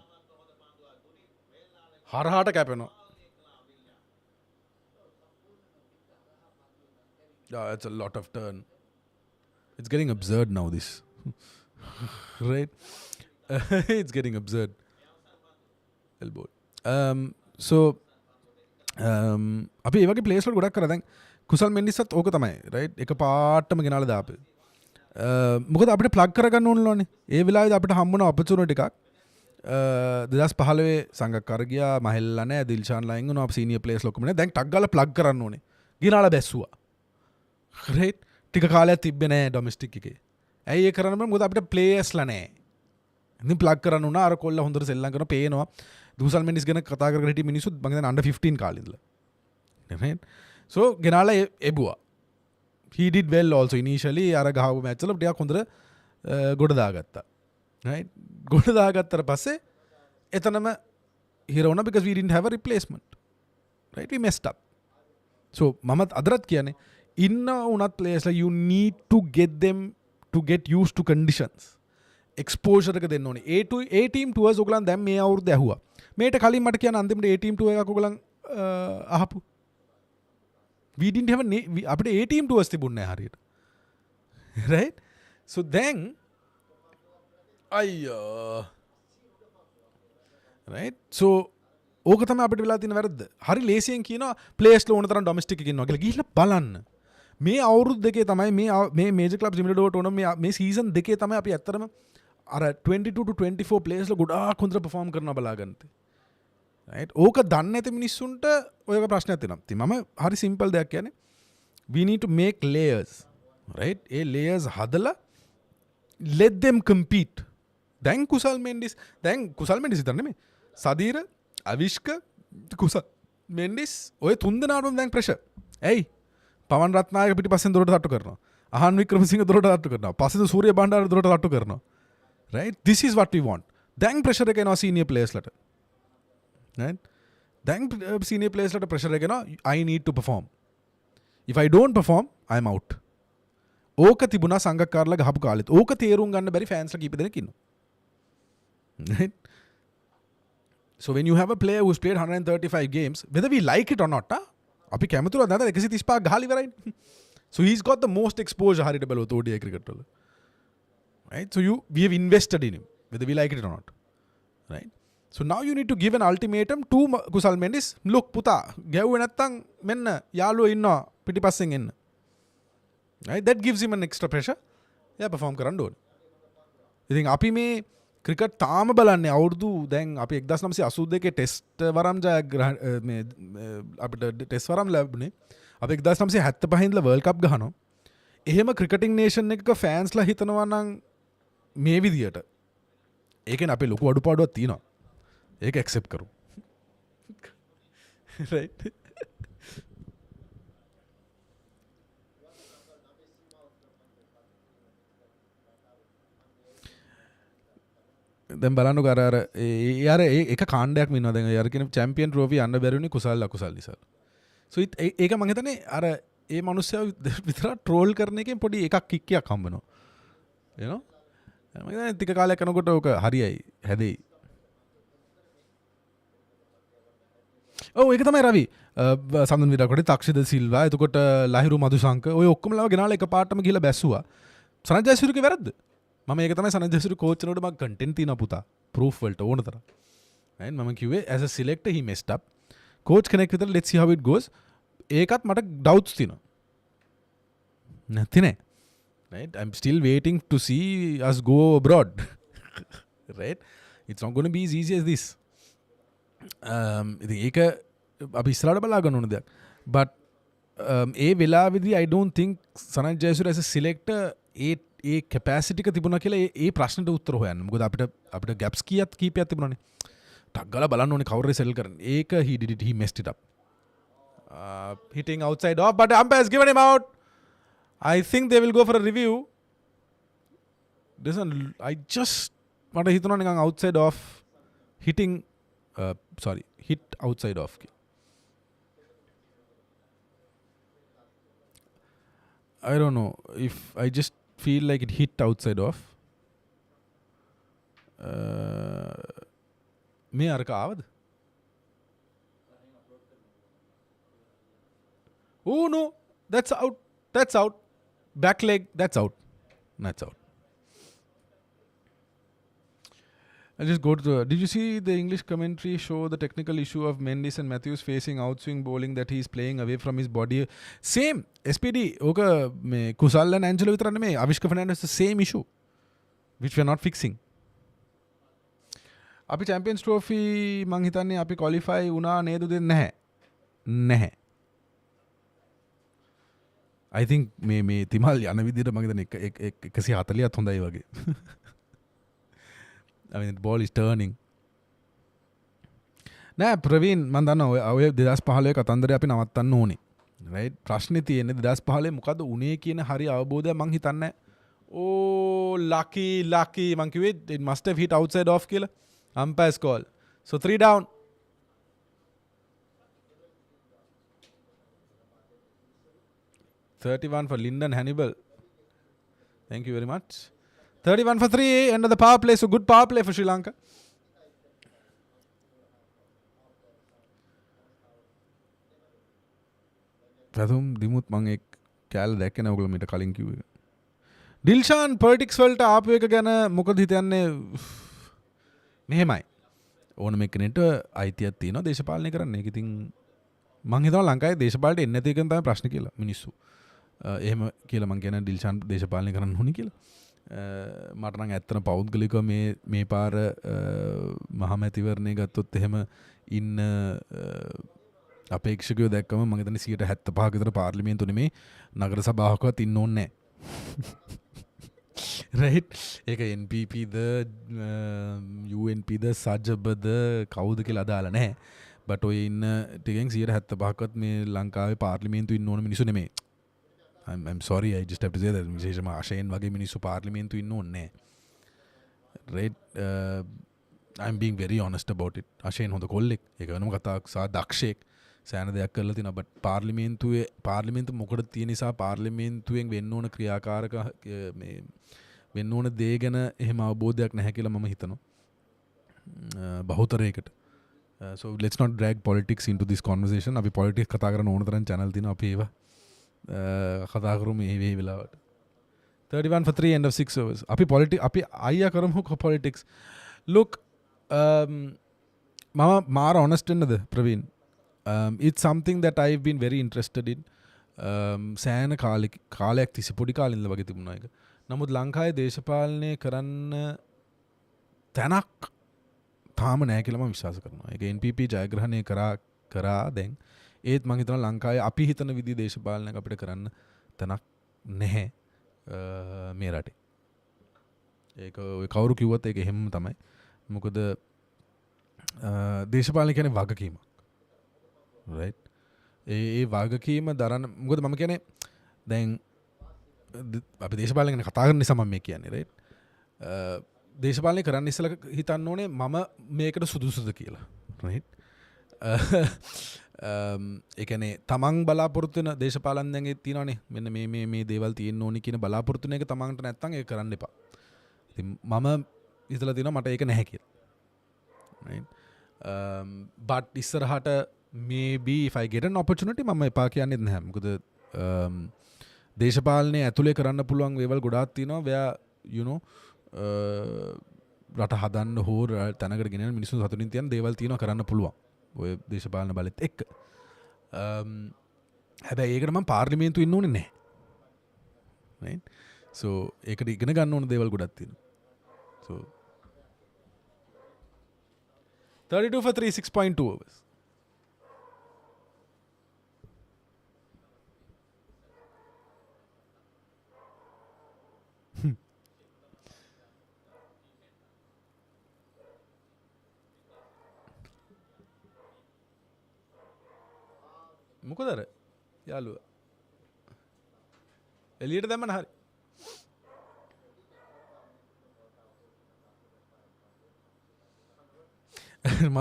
හරහාට කැපෙනවා. Yeah, it's a lot of turn. It's getting absurd now, this. right? It's getting absurd. Elbow. So, අපි ඒ වගේ ප්ලේස් වල ගොඩක් කරා. දැන් කුසල් මෙන්ඩිසත් ඕක තමයි රයිට් එක පාටම ගෙනාලා දාපේ. මොකද අපිට ප්ලග් කරගන්න ඕනලෝනේ. ඒ වෙලාවේදී අපිට හම්බුන ඔපචුනිටි එකක් 2015 සංගක්කාර ගියා මහෙල්ලා නැහැ දිල්ෂාන් ලයින් වුණා සීනියර් ප්ලේයර්ස් ලොකුම නැහැ. දැන් ටක් ගාලා ප්ලග් කරන්න ඕනේ. ගෙනාලා බැස්සුවා. රයිට් ටික කාලයක් තිබ්බේ නැහැ ඩොමෙස්ටික් එකේ. ඇයි ඒ කරන්න බෑ මොකද අපිට ප්ලේයර්ස්ලා නැහැ. ඉතින් ප්ලග් කරන්න උනා අර කොල්ල හොඳට සෙල්ලම් කරන පේනවා. දුසල් මෙන්ඩිස් ගැන කතා කරගෙන හිටිය මිනිස්සුත් මම හිතන්නේ අන්ඩර් 15 කාලේ ඉඳලා. right so ගෙනාලා එබුවා. he did well also initially අර ගහපු මැච් වල ටිකක් හොඳට ගොඩ දාගත්තා. right ගොඩ දාගත්තට පස්සේ එතනම හිර වුණා because we didn't have a replacement. right we messed up. so මමත් අදරත් කියන්නේ ඉන්න උනත් players like you need to get them to get used to conditions. exposure එක දෙන්න ඕනේ. A team tours ඔයගලන් දැන් මේ අවුරුද්ද ඇහුවා. මේට කලින් මට කියන්න අන්තිමට A team tour එකක් ඔයගලන් අහපු. we didn't have අපිට A team tours තිබුණේ නැහැ හරියට. right so then අයියෝ right so ඕක තමයි අපිට වෙලා තියෙන වැරද්ද. හරි ලේසියෙන් කියනවා ප්ලේයර්ස්ලා ඕන තරම් ඩොමෙස්ටික් එකේ ඉන්නවා කියලා. ගිහිල්ලා බලන්න. මේ අවුරුදු දෙකේ තමයි මේ මේජර් ක්ලබ්ස් ලිමිටඩ් ටෝර්නමන්ට් මේ සීසන් දෙකේ තමයි අපි ඇත්තටම අර 22 to 24 ප්ලේයර්ස්ලා ගොඩාක් හොඳට perform කරනවා බලාගන්න. right ඕක දන්නේ නැති මිනිස්සුන්ට ඔයක ප්‍රශ්නයක් තියෙනවා. ඉතින් මම හරි සිම්පල් දෙයක් කියන්නේ we need to make layers. right A layers හදලා let them compete. දැන් කුසල් මෙන්ඩිස් විතර නෙමෙයි. සදීර අවිෂ්ක කුසල් මෙන්ඩිස් ඔය තුන් දෙනාටම දැන් ප්‍රෙෂර්. ඇයි? පවන් රත්නායක පිටිපස්සෙන් දොරට තට්ටු කරනවා. අහන් වික්‍රමසිංහ දොරට තට්ටු කරනවා. පස්සේ සූර්ය බණ්ඩාර දොරට තට්ටු කරනවා. right this is what we want. දැන් ප්‍රෙෂර් එක එනවා සීනියර් ප්ලේයර්ස්ලට. right දැන් සීනියර් ප්ලේයර්ස්ලට ප්‍රෙෂර් එක එනවා I need to perform. if I don't perform I am out. ඕක තිබුණා සංගක්කාරලා ගහපු කාලෙත්. ඕක තේරුම් ගන්න බැරි ෆෑන්ස්ලා කීප දෙනෙක් ඉන්නවා. right so when you have a player who's played 135 games whether we like it or not අපි කැමතිද නැද්ද 135 ගහලා ඉවරයි. so he's got the most exposure හරියට බලුවොත් ODI cricket වල. right so we have invested in him whether we like it or not. right so now you need to give an ultimatum to කුසල් Mendis. look පුතා ගැව්වේ නැත්තම් මෙන්න යාළුවෝ ඉන්නවා පිටිපස්සෙන් එන්න. right that gives him an extra pressure. එයා perform කරන්න ඕනේ. ඉතින් අපි මේ ක්‍රිකට් තාම බලන්නේ අවුරුදු දැන් අපි 1982 ටෙස්ට් වරම් මේ අපිට ටෙස්ට් වරම් ලැබුණේ. අපි 1975 ඉඳලා වර්ල්ඩ් කප් ගහනවා. එහෙම ක්‍රිකටින් නේෂන් එකක ෆෑන්ස්ලා හිතනවා නම් මේ විදියට ඒ කියන්නේ අපේ ලොකු අඩුපාඩුවක් තියෙනවා. ඒක ඇක්සෙප්ට් කරු. right දැන් බලන්නකො අර ඒක කාණ්ඩයක් ඉන්නවා දැන් අර කියන චැම්පියන් ට්‍රොෆි යන්න බැරි වුණේ කුසල් අකුසල් නිසා. so ඒක මම හිතන්නේ අර ඒ මිනිස්සයා විතර ට්‍රෝල් කරන එකෙන් පොඩි එකක් කික්කයක් හම්බෙනවා. you know මම හිතන්නේ ටික කාලයක් යනකොට ඕක හරියයි හැදෙයි. ඔව් ඒක තමයි රවි සම්දන් විරාකොටි තක්ෂිද සිල්වා එතකොට ලහිරු මදුශංක ඔය ඔක්කොම ලාව ගෙනාලා එකපාරටම ගිහලා බැස්සුවා. සනත් ජයසූරියගේ වැරද්ද. මම ඒක තමයි සනත් ජයසූරිය කෝච් කෙනෙකුට මම කන්ටෙන්ට් තියනවා පුතා. ප්‍රූෆ් වලට ඕන තරම්. right මම කිව්වේ as a selector he messed up. Coach කෙනෙක් විතර let's see how it goes. ඒකත් මට doubts තියෙනවා. නැති නේ. right I'm still waiting to see us go abroad. right it's not going to be as easy as this. ඉතින් ඒක අපි ඉස්සරහට බලා ගන්න ඕන දෙයක්. but ඒ වෙලාවේදී I don't think Sanath Jayasuriya as a selector A capacity එක තිබුණා කියලා ඒ ප්‍රශ්නෙට උත්තර හොයන්න. මොකද අපිට gaps කීපයක් තිබුණානේ. ටක් ගාලා බලන්න ඕනේ කවුරු හරි සෙල් කරන්න. ඒක he did it, he messed it up. Hitting outside off but umpire has given him out. I think they will go for a review. I just මට හිතුණා නිකන් outside off hitting hit outside off. I don't know if I just feel like it hit outside off. මේ අරක ආවද? Oh no, that's out. Back leg, that's out. I just go to did you see the English commentary show the technical issue of Mendes and Matthews facing outswing bowling that he's playing away from his body? Same SPD. Okay, me Kusal and Angelo Vitrane me Avishka Fernandez the same issue, which we are not fixing. අපි Champions ට්‍රෝෆි මං හිතන්නේ අපි qualify වුණා නේද දෙන්නේ නැහැ. නැහැ. I think මේ තිමල් යන විදිහට මම හිතන්නේ 140ත් හොඳයි වගේ. I mean the ball is turning. නෑ ප්‍රවීන් මම දන්නවා ඔය 2015 කතන්දරේ අපි නවත්තන්න ඕනේ. right? ප්‍රශ්නේ තියෙන්නේ 2015 මොකද උනේ කියන හරි අවබෝධය මං හිතන්නේ. Oh lucky මං කිව්වේ it must have hit outside off කියලා. Umpire's call. So 3 down. $31 for Lyndon Hannibal. Thank you very much. 31 for 3. End of the power play. So good power play for Sri Lanka. Prathum Dimut මං එක් කැල දැක්කේ නැහැ ඔයගොල්ලෝ මීට කලින් කිව්වේ. Dilshan politics වලට ආපු එක ගැන මොකද හිතන්නේ? මෙහෙමයි. ඕනම කෙනෙක්ට අයිතියක් තියෙනවා දේශපාලනය කරන්න. ඒක ඉතින් මං හිතනවා ලංකාවේ දේශපාලනයට එන්නේ නැති එකෙන් තමයි ප්‍රශ්න කියලා මිනිස්සු. එහෙම කියලා මං කියන ඩිල්ෂාන් දේශපාලනය කරන්න ඕනි කියලා. මට නම් ඇත්තටම පෞද්ගලිකව මේ පාර මහමැතිවරණය ගත්තොත් එහෙම ඉන්න අපේක්ෂකයෝ දැක්කම මම හිතන්නේ 75ක විතර පාර්ලිමේන්තු නෙමේ නගර සභාවකවත් ඉන්න ඕනේ නැහැ. right? ඒක NPP ද UNP ද සජබ ද කවුද කියලා අදාළ නැහැ. බට් ඔය ඉන්න ටිකෙන් 75ක්වත් මේ ලංකාවේ පාර්ලිමේන්තු ඉන්න ඕන මිනිස්සු නෙමෙයි. I'm sorry, I just have to say that. විශේෂයෙන්ම ආශයෙන් වගේ මිනිස්සු පාර්ලිමේන්තු ඉන්න ඕනේ නැහැ. right? I'm being very honest about it. ආශයෙන් හොඳ කොල්ලෙක්. ඒක වෙනම කතාවක් සහ දක්ෂයෙක්. සෑහෙන දෙයක් කරලා තිනවා. බට් පාර්ලිමේන්තු මොකටද තියෙන නිසා පාර්ලිමේන්තුවෙන් වෙන්න ඕන ක්‍රියාකාරක මේ වෙන්න ඕන දේ ගැන එහෙම අවබෝධයක් නැහැ කියලා මම හිතනවා. බහුතරයකට. So let's not drag politics into this conversation. අපි politics කතා කරන ඕන තරම් channel තියෙනවා අපි ඒවා කතා කරමු මේ වෙලාවට. 31 for 3 end of 6 overs. අපි අයියා කරමු politics. Look මම මාර honest වෙන්නද Praveen? It's something that I've been very interested in. සෑහෙන කාලයක් තිස්සේ පොඩි කාලේ ඉඳලා වගේ තිබුණා ඒක. නමුත් ලංකාවේ දේශපාලනය කරන්න තැනක් තාම නැහැ කියලා මම විශ්වාස කරනවා. ඒක NPP ජයග්‍රහණය කරා දැන්. ඒත් මම හිතනවා ලංකාවේ අපි හිතන විදිහේ දේශපාලනයක් අපිට කරන්න තැනක් නැහැ මේ රටේ. ඒක ඔය කවුරු කිව්වත් ඒක එහෙම තමයි. මොකද දේශපාලනය කියන්නේ වගකීමක්. right? ඒ වගකීම දරන්න මොකද මම කියන්නේ දැන් අපි දේශපාලනය ගැන කතා කරන නිසා මම මේ කියන්නේ right? දේශපාලනය කරන්න ඉස්සෙල්ලා හිතන්න ඕනේ මම මේකට සුදුසුද කියලා right? ඒ කියන්නේ තමන් බලාපොරොත්තු වෙන දේශපාලනඥයන්ගේ තියෙනවානේ මෙන්න මේ දේවල් තියෙන්න ඕනි කියන බලාපොරොත්තු වෙන එක තමන්ට නැත්තම් ඒක කරන්න එපා. ඉතින් මම හිතලා තියෙනවා මට ඒක නැහැ කියලා. right? but ඉස්සරහට maybe if I get an opportunity මම එපා කියන්නේ නැහැ. මොකද දේශපාලනය ඇතුලේ කරන්න පුළුවන් දේවල් ගොඩාක් තියෙනවා. where you know රට හදන්න හෝ තැනකට ගෙනන මිනිස්සු සතුටින් තියන දේවල් තියෙනවා කරන්න පුළුවන්. ඔය දේශපාලන බලෙත් එක්ක. හැබැයි ඒකට මම පාර්ලිමේන්තු ඉන්න ඕනේ නැහැ. right? so ඒකට ඉගෙන ගන්න ඕන දේවල් ගොඩක් තියෙනවා. so 32 for 3 6.2 overs. මොකද අර යාළුවා එළියට දැම්මන හරි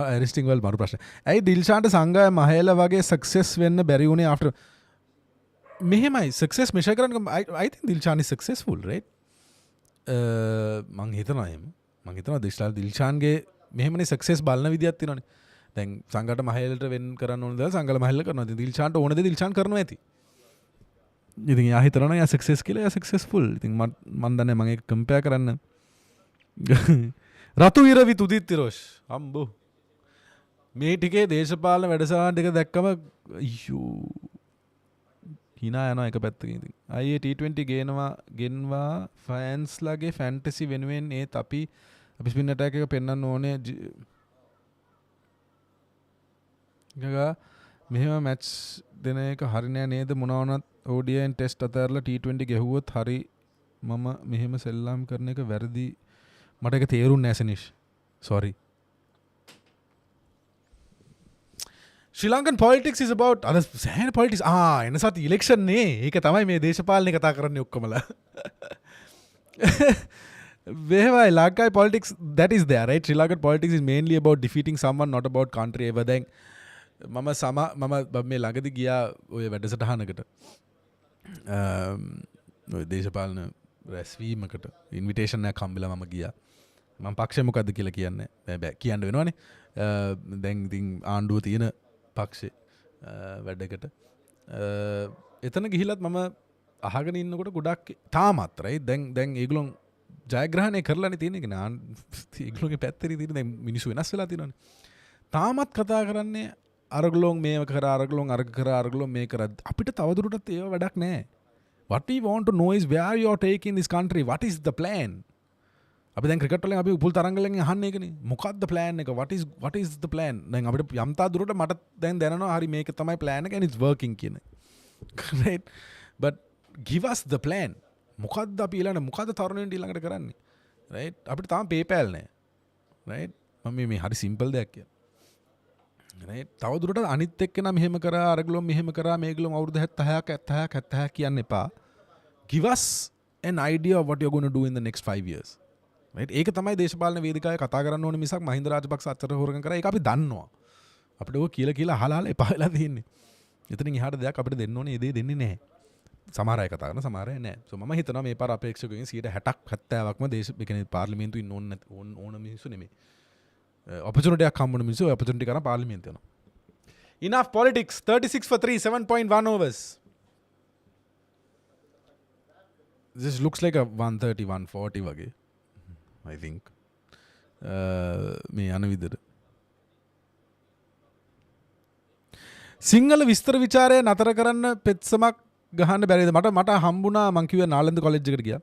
ඇරිස්ටිං වල් මරු ප්‍රශ්න. ඇයි ඩිල්ෂාන්ට සංගය මහේල වගේ සක්සෙස් වෙන්න බැරි වුණේ after මෙහෙමයි සක්සෙස් මෙෂර් කරන්න I think Dilshan is successful right? මං හිතනවා එහෙම. මං හිතනවා ඩිල්ෂාන්ගේ මෙහෙමනේ සක්සෙස් බලන විදියක් තියෙනවානේ. දැන් සංගට මහේලට වෙන් කරන්න ඕන දේ සංගල මහේල කරනවා. ඉතින් ඩිල්ෂාන්ට ඕන දේ ඩිල්ෂාන් කරනවා ඇති. ඉතින් යා හිතනවා යා සක්සස් කියලා යා සක්සස්ෆුල්. ඉතින් මන් දන්නේ මම ඒක කම්පෙයාර් කරන්න රතු ඉරවි තුදිත් තිරෝෂ් අම්බෝ මේ ටිකේ දේශපාලන වැඩසටහන් ටික දැක්කම අයියෝ hina යනවා එක පැත්තකින් ඉතින් අයියේ T20 ගෙන්වා ෆෑන්ස් ලගේ ෆැන්ටසි වෙනුවෙන් ඒත් අපි ස්පින් ඇටැක් එක පෙන්වන්න ඕනේ ගගා මෙහෙම මැච් දෙන එක හරි නෑ නේද මොනවා වුණත් ODI and ටෙස්ට් අතරලා T20 ගෙහුවොත් හරි මම මෙහෙම සෙල්ලම් කරන එක වැරදි මට ඒක තේරුන්නේ නෑ සනිෂ් sorry Sri Lankan politics is about අද සෑහෙන politics එන සති election නේ ඒක තමයි මේ දේශපාලනේ කතා කරන්නේ ඔක්කොමලා Where Lanka politics that is there right Sri Lankan politics is mainly about defeating someone not about country ever then මම මේ ළඟදි ගියා ඔය වැඩසටහනකට ඔය දේශපාලන රැස්වීමකට ඉන්විටේෂන් එකක් හම්බෙලා මම ගියා මම පක්ෂය මොකද්ද කියලා කියන්නේ බෑ කියන්න වෙනවනේ දැන් ඉතින් ආණ්ඩුව තියෙන පක්ෂේ වැඩකට එතන ගිහිලත් මම අහගෙන ඉන්නකොට ගොඩක් තාමත් right දැන් ඒගොල්ලෝ ජයග්‍රහණය කරලානේ තියෙන්නේ කියන ඒගොල්ලෝගේ පැත්තේ තියෙන දැන් මිනිස්සු වෙනස් වෙලා තියෙනවානේ තාමත් කතා කරන්නේ අරගලෝන් මේව කරා අරගලෝන් අරග කරා අරගලෝන් මේ කරා අපිට තවදුරටත් ඒව වැඩක් නැහැ what we want to know is where you are taking this country what is the plan අපි දැන් ක්‍රිකට් වලින් අපි උපුල් තරංගලෙන් අහන්නේ ඒකනේ මොකක්ද plan එක what is the plan දැන් අපිට යම්තා දුරට මට දැන් දැනනවා හරි මේක තමයි plan එක and it's working කියන right but give us the plan මොකක්ද අපි ඊළඟ මොකක්ද තරුණයන්ට ඊළඟට කරන්නේ right අපිට තාම PayPal නැහැ right මම මේ හරි simple දෙයක් කියන්නේ right තවදුරට අනිත් එක්කෙනා මෙහෙම කරා අරගලෝ මෙහෙම කරා මේගලෝ අවුරුදු 70ක් කියන්න එපා give us an idea of what you're going to do in the next 5 years right ඒක තමයි දේශපාලන වේදිකාවේ කතා කරන්න ඕනේ මිසක් මහින්ද රාජපක්ෂ අච්චර හොරගම් කරා ඒක අපි දන්නවා අපිට ඔය කියලා අහලා එපා වෙලා තියෙන්නේ එතනින් එහාට දෙයක් අපිට දෙන්න ඕනේ ඒ දේ දෙන්නේ නැහැ සමහර අය කතා කරන සමහර අය නැහැ so මම හිතනවා මේ පාර අපේක්ෂකයන් 60ක් 70ක්ම දේශ ඒ කියන්නේ පාර්ලිමේන්තුවේ ඉන්න ඕන මිනිස්සු නෙමෙයි opportunity එකක් හම්බුන මිනිස්සු opportunity කරන් පාර්ලිමේන්තුව යනවා enough politics 36 for 3 7.1 overs this looks like a 130 140 වගේ I think මේ යන විදිහට සිංහල විස්තර ਵਿਚාරය නතර කරන්න පෙත්සමක් ගහන්න බැරිද මට හම්බුණා මං කිව්වා නාලන්ද කොලෙජ් එකට ගියා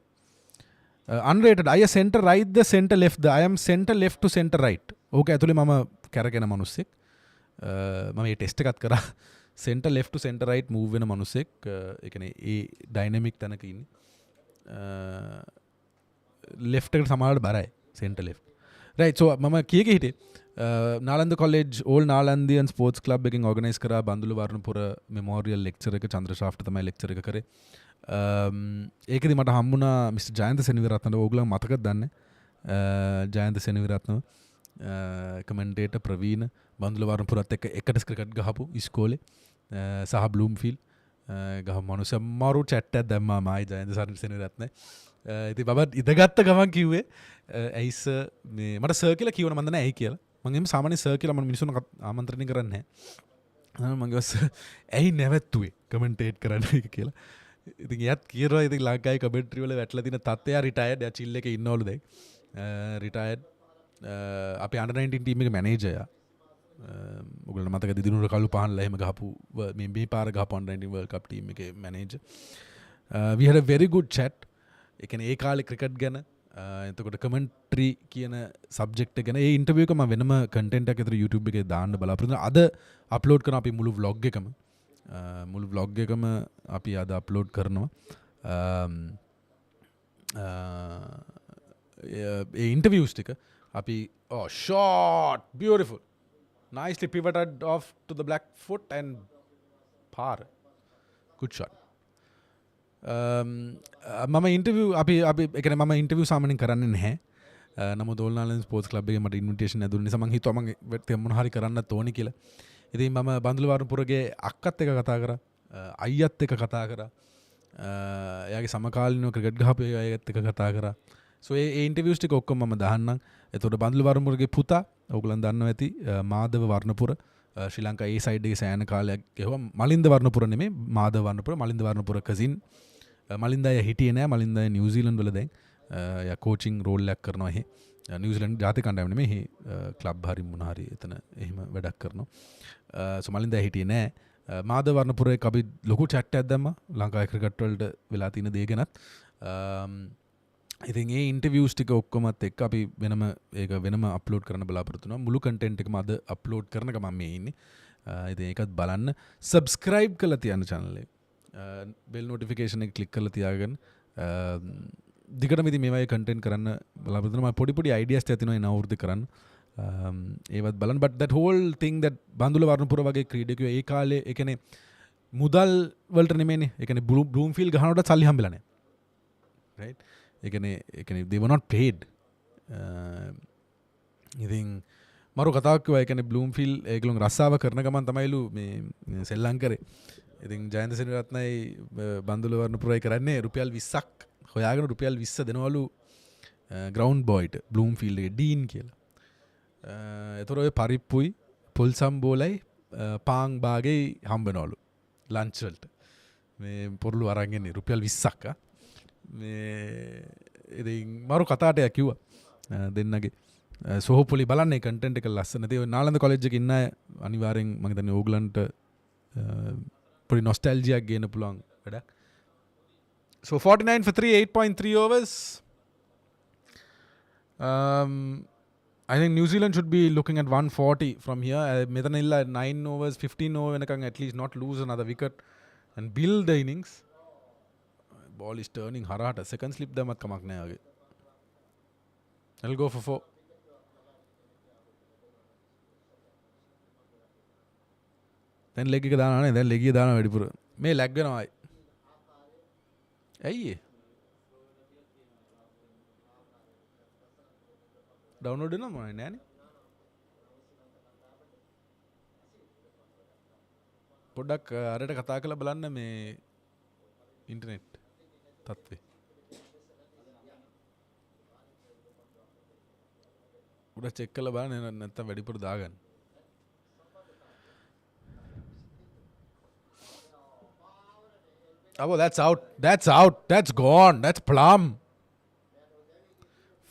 unrated I center right the center left the I am center left to center right ඕක ඇතුලේ මම කැරගෙන මිනිස්සෙක් මම මේ ටෙස්ට් එකත් කරා center left to center right move වෙන මිනිස්සෙක් ඒ කියන්නේ ඒ ඩයිනමික් තැනක ඉන්නේ left එකට සමානවට බරයි center left right so මම කීයක හිටියේ Nalanda college old Nalandian sports club එකකින් ඕගනයිස් කරා බන්දුල වර්ණපුර මෙමෝරියල් ලෙක්චර් එක චන්ද්‍රශාෆ්ට තමයි ලෙක්චර් එක කරේ ඒකෙදි මට හම්බුණා මිස්ටර් ජයන්ත සෙනවිරත්න ඕගොල්ලෝ මතකද දන්නේ ජයන්ත සෙනවිරත්න කමෙන්ටේටර් ප්‍රවීණ බන්දුල වර්ණපුරත් එකට ක්‍රිකට් ගහපු ඉස්කෝලේ සහ බ්ලූම්ෆීල්ඩ් ගහ මනුස්ස මාරු චැට් එකක් දැම්මා මායි ජයන්ත සෙනවිරත්න ඉතින් බබා ඉදගත්ත ගමන් කිව්වේ ඇයිස් මේ මට සර් කියලා කිව්වන මන්ද නැහැ ඇයි කියලා මම එම් සාමාන්‍ය සර් කියලා මම මිනිස්සුන් ආමන්ත්‍රණය කරන්නේ නැහැ මම කිව්වා සර් ඇයි නැවැත්තුවේ කමෙන්ටේට් කරන්න එක කියලා ඉතින් එයාත් කියනවා ඉතින් ලංකාවේ කමෙන්ටරි වල වැටලා තියෙන තත්ත්වය රිටයර්ඩ් එයා චිල් එකේ ඉන්නවලු දැන් රිටයර්ඩ් අපේ අnder 19 ටීම් එකේ මැනේජර් එයා ඔයගොල්ලෝ මතකද දිනුර කළු පහන්ලා එහෙම ගහපු මේ පාර ගහපු අnder 19 වර්ල්ඩ් කප් ටීම් එකේ manager we had a very good chat ඒ කියන්නේ ඒ කාලේ ක්‍රිකට් ගැන එතකොට කමෙන්ටරි කියන සබ්ජෙක්ට් එක ගැන ඒ ඉන්ටර්වියු එක මම වෙනම කන්ටෙන්ට් එකක් විතර YouTube එකේ දාන්න බලාපොරොත්තු වෙනවා. අද අප්ලෝඩ් කරන අපි මුළු vlog එකම අපි අද අප්ලෝඩ් කරනවා. ඒ ඉන්ටර්වියුස් ටික අපි short beautiful nicely pivoted off to the black foot and par good shot මම ඉන්ටර්වියු අපි එකන මම ඉන්ටර්වියු සාමාන්‍යයෙන් කරන්නේ නැහැ. නමුත් ඕල්නාලන් ස්පෝර්ට්ස් ක්ලබ් එකේ මට ඉන්විටේෂන් ඇදුණු නිසා මම හිතුවා මම මොන හරි කරන්නත් ඕනි කියලා. ඉතින් මම බන්දුල වර්ණපුරගේ අක්කත් එක්ක කතා කරා. අයියත් එක්ක කතා කරා. එයාගේ සමකාලීනව ක්‍රිකට් ගහපු අයත් එක්ක කතා කරා. so ඒ ඉන්ටර්වියුස් ටික ඔක්කොම මම දාන්නම්. එතකොට බන්දුල වර්ණපුරගේ පුතා ඔයගොල්ලන් දන්නවා ඇති මාධව වර්ණපුර ශ්‍රී ලංකා ඒ සයිඩ් එකේ සෑහෙන කාලයක් ගෙවුවා. මලින්ද වර්ණපුර නෙමෙයි මාධව වර්ණපුර මලින්ද වර්ණපුර කසින් මලින්ද අය හිටියේ නෑ මලින්ද අය නිව්සීලන්ඩ් වල දැන් එයා කෝචින් රෝල් එකක් කරනවා එහෙ නිවසිලන්ඩ් ජාති කණ්ඩායම නෙමෙයි ක්ලබ් හරි මොන හරි එතන එහෙම වැඩක් කරනවා. සෝ මලින්ද හිටියේ නෑ. මාද වර්ණපුරේ අපි ලොකු චැට් එකක් දැම්මා ලංකාවේ ක්‍රිකට් වලට වෙලා තියෙන දේ ගැනත්. ඉතින් ඒ ඉන්ටර්වියුස් ටික ඔක්කොමත් එක්ක අපි වෙනම ඒක වෙනම අප්ලෝඩ් කරන්න බලාපොරොත්තු වෙනවා. මුළු කන්ටෙන්ට් එකම අද අප්ලෝඩ් කරනක මම මේ ඉන්නේ. ඉතින් ඒකත් බලන්න. සබ්ස්ක්‍රයිබ් කරලා තියන්න channel එක. බෙල් නොටිෆිකේෂන් එක ක්ලික් කරලා තියාගන්න. දිගටම ඉතින් මේවයි කන්ටෙන්ට් කරන්න බලාපොරොත්තු වෙනවා. පොඩි පොඩි අයිඩියාස් තියෙනවා එන අවුරුද්ද කරන්න. ඒවත් බලන්න. but that whole thing that Bandula වර්ණපුර වගේ ක්‍රීඩකයෝ ඒ කාලේ ඒ කියන්නේ මුදල් වලට නෙමෙයිනේ. ඒ කියන්නේ බ්ලූම්ෆීල්ඩ් ගහනකොට සල්ලි හම්බෙලා නැහැ. right? ඒ කියන්නේ they were not paid. ඉතින් මරු කතාවක් කිව්වා. ඒ කියන්නේ බ්ලූම්ෆීල්ඩ් ඒගොල්ලෝ රස්සාව කරන ගමන් තමයිලු මේ සෙල්ලම් කරේ. ඉතින් ජයන්ත සෙනරත්නයි බන්දුල වර්ණපුරයි කරන්නේ රුපියල් 20ක් හොයාගෙන රුපියල් 20 දෙනවලු ග්‍රවුන්ඩ් බොයිට බ්ලූම්ෆීල්ඩ් එකේ ඩීන් කියලා. එතකොට ඔය පරිප්පුයි පොල් සම්බෝලයි පාන් බාගේ හම්බෙනවලු ලන්ච් වලට. මේ පොරළු අරන් එන්නේ රුපියල් 20ක් මේ ඉතින් මරු කතාවට කිව්වා දෙන්නගේ සෝහොපොලි බලන්නේ කන්ටෙන්ට් එක ලස්සන. ඒ නාලන්ද කොලෙජ් එකේ ඉන්න අය අනිවාර්යෙන් මම හිතන්නේ ඕගලන්ට පොඩි නොස්ටැල්ජියක් ගේන්න පුළුවන් වැඩක්. So 49 for 3, 8.3 overs. I think New Zealand should be looking at 140 from here. Metanilla 9 overs, 15 over when at least not lose another wicket and build the innings. Ball is turning harata. Second slip damat kamak nahi aage. I'll go for 4. Then leg එක දානවා නේ. දැන් leg එක දානවා වැඩිපුර. මේ leg වෙනවා. ඇයි ඩවුන්ලෝඩ් වෙනවද මොනේ නෑනේ. පොඩ්ඩක් අරට කතා කරලා බලන්න මේ ඉන්ටර්නෙට් තත්ත්වේ. උඩ චෙක් කරලා බලන්න නැත්නම් වැඩිපුර දාගන්න. Oh, that's out. That's out. That's gone. That's plum.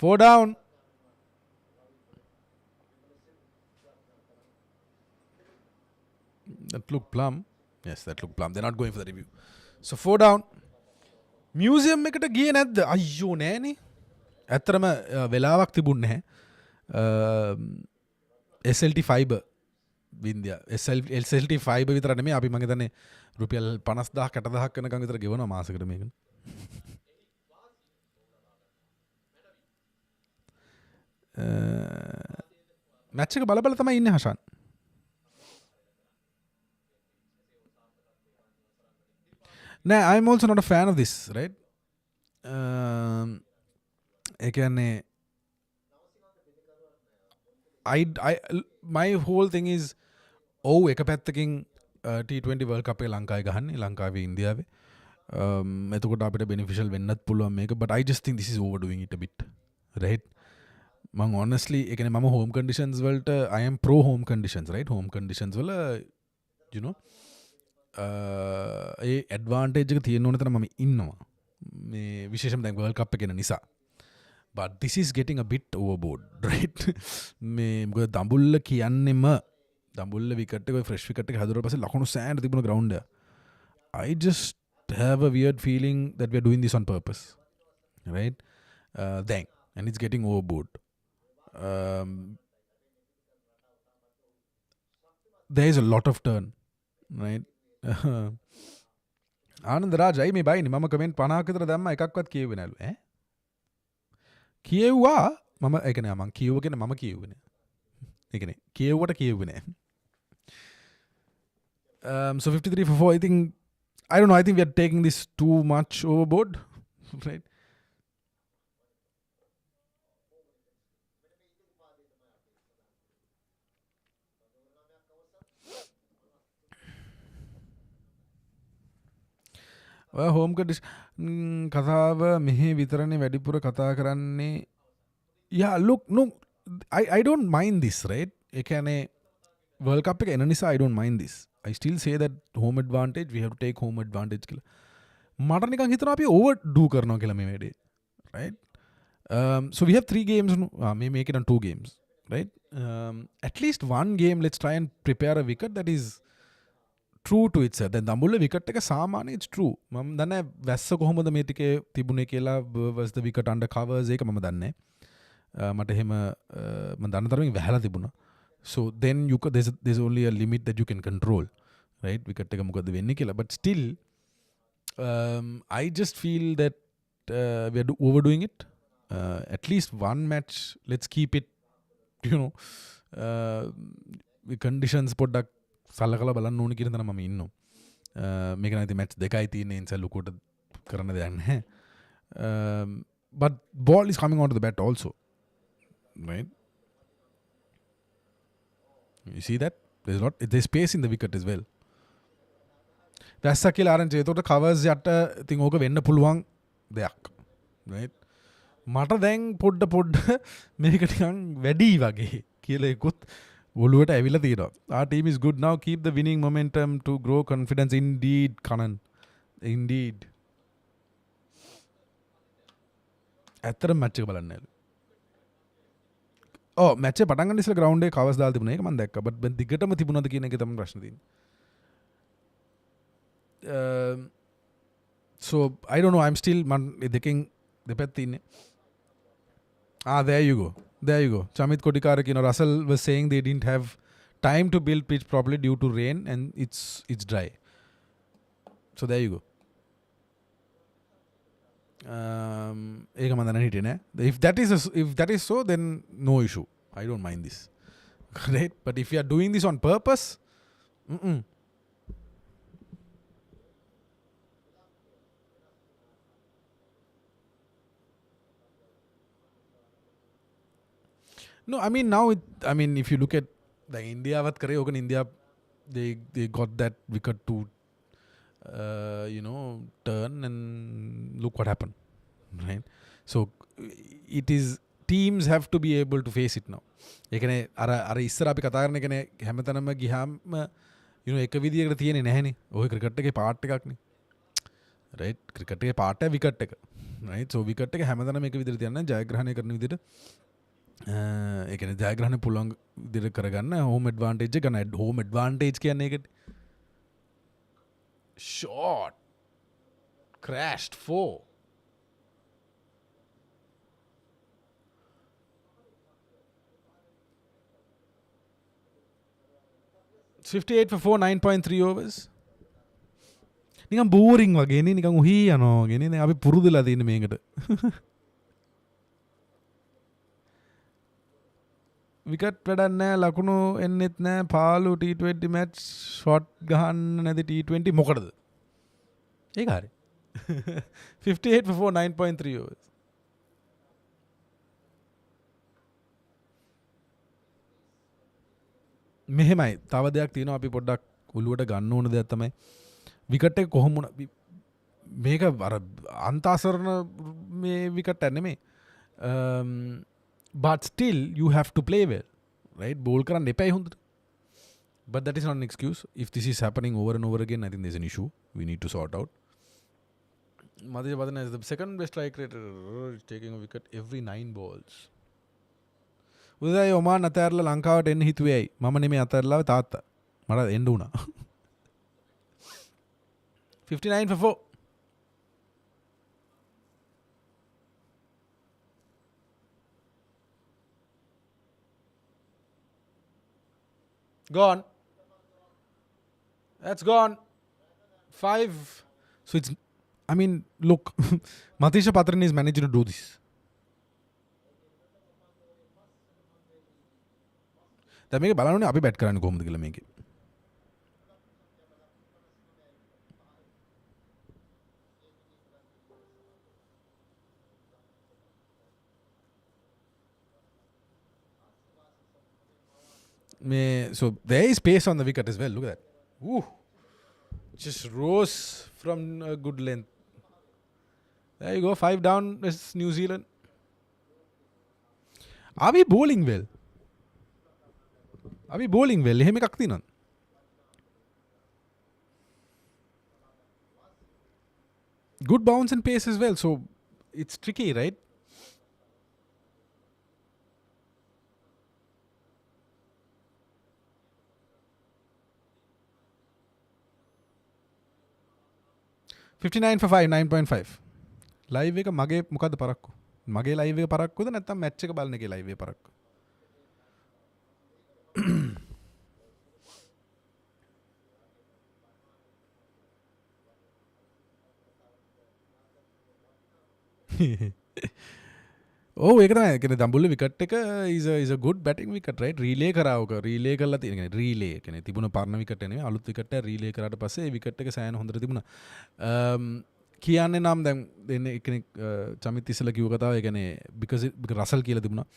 4 down. That looked plum. Yes, that looked plum. They're not going for the review. So 4 down. Museum එකට ගියේ නැද්ද? අයියෝ නෑනේ. ඇත්තටම වෙලාවක් තිබුණේ නැහැ. SLT fiber වින්දියා. SLT fiber විතර නෙමෙයි අපි මම හිතන්නේ රුපියල් 50000 60000 වෙනකන් විතර ගෙවනවා මාසෙකට මේක. මැච් එක බල බල තමයි ඉන්නේ හෂාන්. නෑ I'm also not a fan of this, right? ඒ කියන්නේ my whole thing is එක පැත්තකින් T20 World Cup එක ලංකාවේ ගහන්නේ ලංකාවේ ඉන්දියාවේ. එතකොට අපිට beneficial වෙන්නත් පුළුවන් මේක, but I just think this is overdoing it a bit, right? මම honestly ඒ කියන්නේ මම home conditions වලට I am pro home conditions, right? Home conditions වල you know ඒ advantage එක තියෙන ඕන තරම් මම ඉන්නවා මේ විශේෂයෙන්ම දැන් World Cup එක එන නිසා. But this is getting a bit overboard, right? මේ මොකද දඹුල්ල කියන්නෙම දඹුල්ල විකට් එක ෆ්‍රෙෂ් විකට් එක හදුවට පස්සේ ලකුණු සෑහෙන තිබුණ ග්‍රවුන්ඩ් එක. I just have a weird feeling that we are doing this on purpose, right? Then and it's getting overboard. There is a lot of turn, right? Ananda Raj අයි මේ බයිනේ මම කමෙන්ට් 50ක විතර දැම්මා එකක්වත් කියෙව්වේ නැලු ඈ කියෙව්වා මම ඒක නෑ මම කියෙව්වගෙන මම කියෙව්වේ නෑ ඒක නේ කියෙව්වට කියෙව්වේ නෑ so 53 for 4 I think I don't know I think we are taking this too much overboard right home condition කතාව මෙහි විතරනේ වැඩිපුර කතා කරන්නේ yeah look no I don't mind this right ඒ කියන්නේ World Cup එක එන නිසා I don't mind this I still say that home advantage we have to take home advantage කියලා මට නිකන් හිතනවා අපි over do කරනවා කියලා මේ වැඩේ right So we have 3 games. May make it on 2 games, right? At least one game, let's try and prepare a wicket that is true to itself. දැන් දඹුල්ල විකට් එක සාමාන්‍ය it's true. මම දන්නේ වැස්ස කොහොමද මේ ටිකේ තිබුණේ කියලා was the wicket under covers ඒක මම දන්නේ. මට එහෙම මම දන්න තරමින් වැහලා තිබුණා. So then there's only a limit that you can control, right? Wicket එක මොකද වෙන්නේ කියලා. But still I just feel that we are overdoing it. At least one match, let's keep it, you know, conditions පොඩ්ඩක් සල්ලකලා බලන්න ඕනේ කියන තැන මම ඉන්නවා. මේක නම් ඉතින් මැච් දෙකයි තියෙන්නේ ඒ නිසා ලොකුට කරන්න දෙයක් නැහැ. But ball is coming onto the bat also, right? You see that? There's space in the wicket as well. වැස්ස කියලා ආරංචි. ඒතකොට covers යට ඉතින් ඕක වෙන්න පුළුවන් දෙයක්, right? මට දැන් පොඩ්ඩ මේක නිකන් වැඩි වගේ කියලා එකකුත් ඔළුවට ඇවිල්ලා තියෙනවා. Our team is good now. Keep the winning momentum to grow confidence. Indeed, Kanan. Indeed. ඇත්තටම මැච් එක බලන්න ඇලු. මැච් එක පටන් ගන්න ඉස්සෙල්ලා ග්‍රවුන්ඩ් එකේ කවර්ස් දාලා තිබුණා. ඒක මම දැක්කා. බට් දිගටම තිබුණාද කියන එකේ තමයි ප්‍රශ්නේ තියෙන්නේ. So I don't know. I'm still දෙකෙන් දෙපැත්තේ ඉන්නේ. There you go. Chamit Kodikara, Russell was saying they didn't have time to build pitch properly due to rain and it's dry. So there you go. If that is so, then no issue. I don't mind this. Right? But if you are doing this on purpose, no, I mean now if you look at the India what kare hogan India they got that wicket to turn and look what happened, right? So it is teams have to be able to face it now. ඒ කියන්නේ අර ඉස්සර අපි කතා කරන එකනේ හැමතැනම ගියාම එක විදියකට තියෙන්නේ නැහැනේ. ඔය ක්‍රිකට් එකේ පාර්ට් එකක් නේ. right? ක්‍රිකට් එකේ පාර්ට් එක විකට් එක. right? So විකට් එක හැමතැනම එක විදියට තියන්න ජයග්‍රහණය කරන විදියට ඒ කියන්නේ ජයග්‍රහණය පුළුවන් විදියට කරගන්න home advantage එක ගන්න. home advantage කියන්නේ ඒකට shot crashed 4. It's 58 for 4, 9.3 overs. නිකන් බෝරිං වගේ නේ, නිකන් උහි යනවා වගේ නේ. අපි පුරුදුලා තියෙන මේකට. විකට් වැඩක් නැහැ, ලකුණු එන්නෙත් නැහැ, පාළු T20 මැච් ෂොට් ගහන්න නැති T20 මොකටද? ඒක හරි. 58 for 4, 9.3 overs. මෙහෙමයි. තව දෙයක් තියෙනවා අපි පොඩ්ඩක් ඔළුවට ගන්න ඕන දෙයක් තමයි විකට් එක කොහොම වුණා මේක අර අන්තාසරණ මේ විකට් එක නෙමෙයි. But still you have to play well, right? Bowl කරන්න එපයි හොඳට. But that is not an excuse. If this is happening over and over again, I think there's an issue we need to sort out. Madhya Badana is the second best strike rate, taking a wicket every 9 balls. උදේ ඔමාන් අතෑරලා ලංකාවට එන්න හිතුවේ ඇයි? මම නෙමෙයි අතෑරලා තාත්තා. මට එන්න උනා. 59 for 4. Gone. That's gone. 5. So it's, I mean, look, Matisha Patran is managing to do this. දැන් මේක බලන්න ඕනේ අපි බැට් කරන්නේ කොහොමද කියලා මේකේ. So there is space on the wicket as well. Look at that. Ooh. Just rose from a good length. There you go. 5 down is New Zealand. Are we bowling well? Are we bowling well? එහෙම එකක් තියෙනවද? Good bounce and pace as well. So it's tricky, right? 59 for 5, 9.5. Live එක මගේ මොකද්ද පරක්කු? මගේ live එක පරක්කුද නැත්නම් මැච් එක බලන එකේ ලයිව් එක පරක්කු? ඕ ඒක තමයි කියන්නේ දඹුල්ල විකට් එක is a good batting wicket right රීලේ කරාවක රීලේ කරලා තියෙන කියන්නේ රීලේ කියන්නේ තිබුණ පරණ විකට් නෙමෙයි අලුත් විකට් එක රීලේ කරාට පස්සේ ඒ විකට් එක සෑහෙන හොඳට තිබුණා කියන්නේ නම් දැන් දෙන්නේ කෙනෙක් චමිත් ඉස්සලා කිව්ව කතාව ඒ කියන්නේ because රසල් කියලා තිබුණා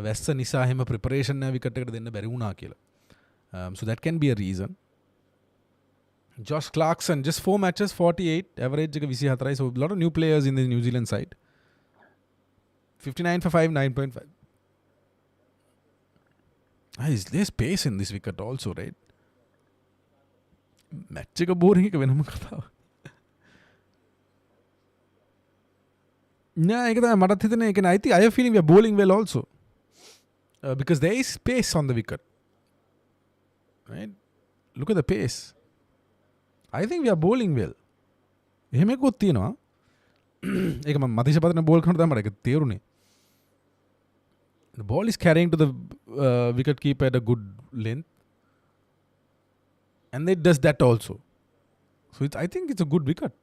වැස්ස නිසා හැම ප්‍රෙපරේෂන් එක විකට් එකට දෙන්න බැරි වුණා කියලා so that can be a reason Josh Clarkson just 4 matches 48 average එක 24යි so a lot of new players in the New Zealand side 59 for 5 9.5 there's pace in this wicket also right match එක boring එක වෙනම කතාවක් නෑ ඒක තමයි මටත් හිතෙන්නේ ඒක නයි I have feeling we are bowling well also because there is pace on the wicket right look at the pace I think we are bowling well එහෙම එකක් තියෙනවා ඒක මම මතිෂ පදන බෝල් කරන තමයි ඒක තේරුනේ the ball is carrying to the wicket keeper at a good length and it does that also so I think it's a good wicket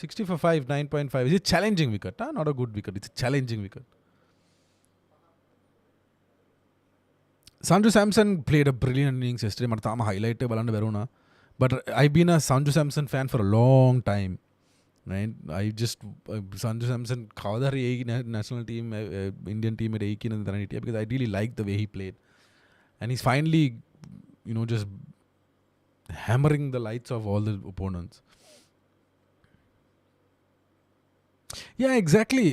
60 for 5 9.5 is a challenging wicket not a good wicket it's a challenging wicket Sanju Samson played a brilliant innings yesterday මට තාම highlight එක බලන්න බැරුණා but I've been a Sanju Samson fan for a long time right I just Sanju Samson කවදාරි A national team Indian team එකේ ඒ කියන දරන හිටියා because I really liked the way he played and he's finally just hammering the lights of all the opponents yeah exactly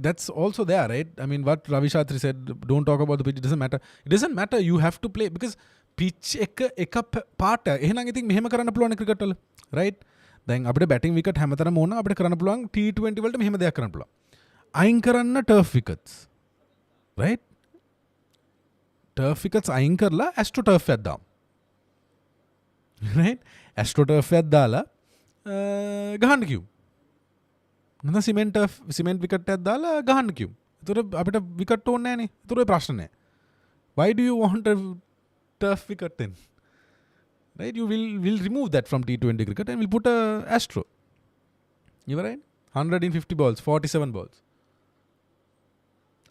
that's also there right I mean what Ravi Shastri said don't talk about the pitch it doesn't matter you have to play because pitch එක පාට එහෙනම් ඉතින් මෙහෙම කරන්න පුළුවන් cricket වල right දැන් අපිට බැටිං විකට් හැමතරම ඕන අපිට කරන්න පුළුවන් T20 වලට මෙහෙම දෙයක් කරන්න පුළුවන් අයින් කරන්න turf wickets right turf wickets අයින් කරලා ඇස්ට්‍රෝ ටර්ෆ් එකක් දාමු right ඇස්ට්‍රෝ ටර්ෆ් එකක් දාලා ගහන්න කිව් නැත්නම් සිමෙන්ට් විකට් එකක් දාලා ගහන්න කිව් ඒතර අපිට විකට් ඕනේ නැහනේ ඒතර ඔය ප්‍රශ්න නැහැ why do you want a turf wicket then right you will remove that from T20 cricket and we'll put a Astro you were right 150 balls 47 balls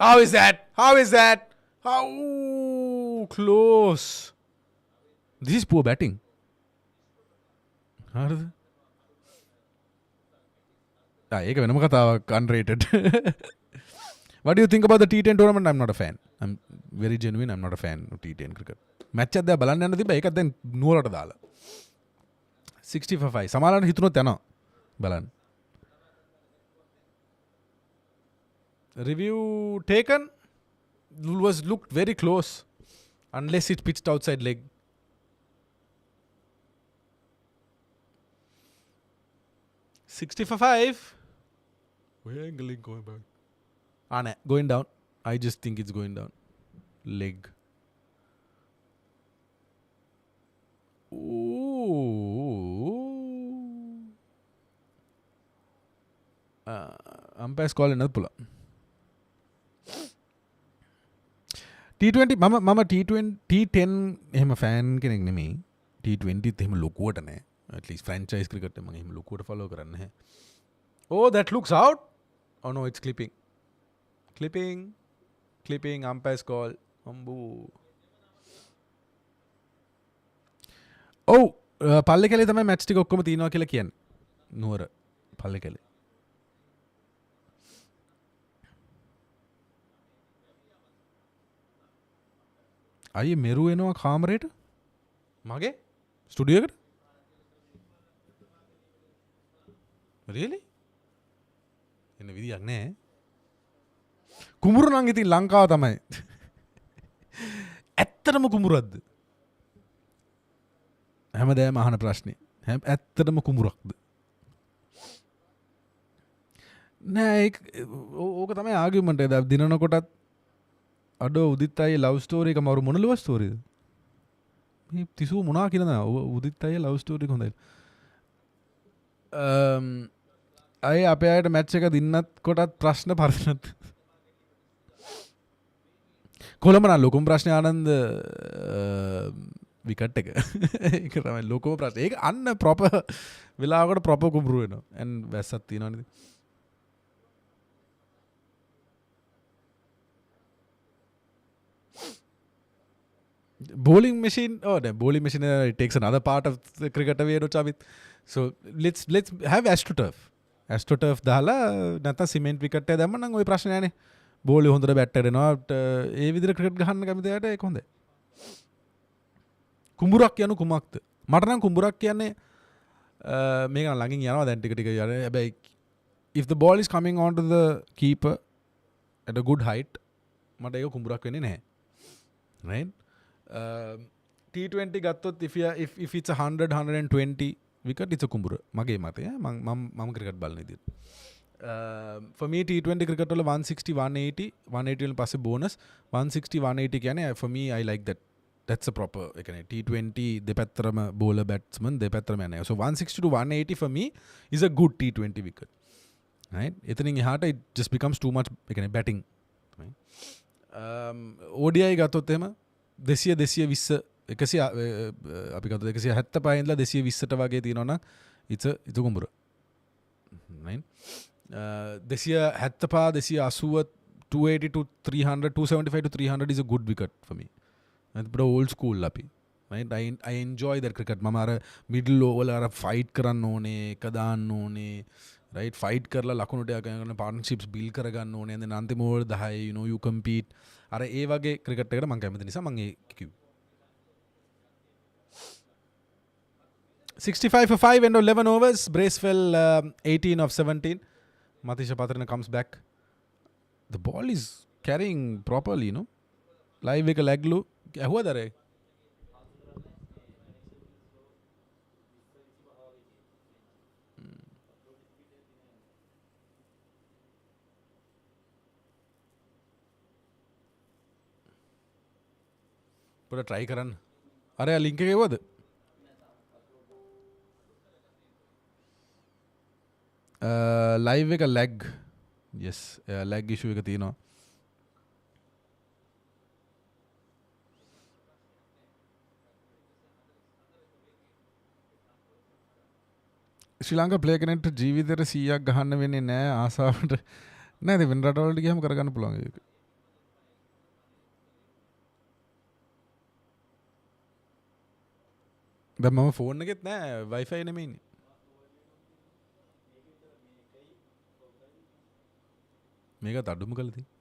how is that how close this is poor batting ඒක වෙනම කතාවක් unrated what do you think about the T10 tournament I'm not a fan I'm very genuine I'm not a fan of T10 cricket match එක දැන් බලන්න යන්න තිබ්බා ඒකත් දැන් නුවරට දාලා 60 for 5 සමාලන්න හිතුනොත් යනවා බලන්න review taken was looked very close unless it pitched outside leg $60 for 5 where angling going back no going down I just think it's going down leg umpires call another pull T20 මම T10 එහෙම fan කෙනෙක් නෙමෙයි T20 එහෙම ලොකුවට නෑ at least franchise cricket මම එහෙම ලොකුවට follow කරන්නේ නැහැ oh that looks out oh no it's clipping umpires call ambu oh පල්ලේ කැලේ තමයි මැච් ටික ඔක්කොම තියෙනවා කියලා කියන්නේ නුවර පල්ලේ කැලේ අයියේ මෙරු එනවා කාමරේට මගේ ස්ටුඩියෝ එකට really එන්න විදියක් නෑ කුඹුරු නම් ඉතින් ලංකාව තමයි ඇත්තටම කුඹුරක්ද හැමදාම අහන ප්‍රශ්නේ ඇත්තටම කුඹුරක්ද නෑ ඕක තමයි ආගියුමන්ට් එක දිනනකොටත් අඩෝ උදිත් අයියේ ලව් ස්ටෝරි එක මරු මොන ලව් ස්ටෝරිද මේ තිසු මොනවා කියනද උදිත් අයියේ ලව් ස්ටෝරි එක හොඳයි අය අපේ අයට මැච් එක දින්නත් කොටත් ප්‍රශ්න පරණත් කොළඹන ලොකුම් ප්‍රශ්න ආනන්ද විකට් එක ඒක තමයි ලොකෝ ප්‍රශ්න ඒක අන්න ප්‍රොප වෙලාකට ප්‍රොප කුඹරුවෙන and වැස්සත් තියෙනනද bowling machine bowling machine takes another part of the cricket away no chabit so let's have astroturf දාලා නැත්නම් සිමෙන්ට් විකට් එක දැම්ම නම් ওই ප්‍රශ්නේ නෑනේ බෝලේ හොඳට බැට් කරනවා ඒ විදිහට ක්‍රිකට් ගහන්න කැමති අයට ඒක හොඳයි කුඹුරක් යනු කුමක්ද මට නම් කුඹුරක් කියන්නේ මේක නම් ළඟින් යනවා දැන් ටික ටික යන හැබැයි if the ball is coming onto the keeper at a good height මට ඒක කුඹුරක් වෙන්නේ නැහැ right T20 ගත්තොත් if it's 100 120 wicket it's a kumbura මගේ මතය මම ක්‍රිකට් බලන විදිහට for me T20 cricket වල 160 180 180 වලින් පස්සේ bonus 160 180 කියන්නේ for me I like that's a proper ඒ කියන්නේ T20 දෙපැත්තරම bowler batsman දෙපැත්තරම යන්නේ so 160 to 180 for me is a good T20 wicket right එතනින් එහාට it just becomes too much ඒ කියන්නේ batting right ODI ගත්තොත් එහෙම 200 220 එකසිය අපි ගත්ත 175 ඉඳලා 220ට වගේ තියෙනවනම් it's කුඹුර right 275 280 280 to 300 275 to 300 is a good wicket for me it's pretty old school අපි right I enjoy that cricket මම අර middle over අර fight කරන්න ඕනේ එක දාන්න ඕනේ right fight කරලා ලකුණු ටික ගන්න partnerships build කරගන්න ඕනේ and then අන්තිම over 10 you know you compete අර ඒ වගේ ක්‍රිකට් එකට මම කැමති නිසා මම ඒ කිව්වේ 65 for 5 end of 11 overs Bracewell 18 of 17 Matisha Patrina comes back the ball is carrying properly you know live එක ලැග්ලු ඇහුවද අර පොඩ try කරන්න අර link එක එවුවද ලයිව් එක ලැග් yes ලැග් ඉෂුව එක තියෙනවා ශ්‍රී ලංකා ප්ලේ කෙනෙක්ට ජීවිතේට 100ක් ගහන්න වෙන්නේ නැහැ ආසාවට නේද වෙන රටවලට ගියම කරගන්න පුළුවන් ඒක දැන් මම ෆෝන් එකෙත් නැහැ Wi-Fi නෙමෙයි ඉන්නේ මේකත් අඩුම කළා තියෙන්නේ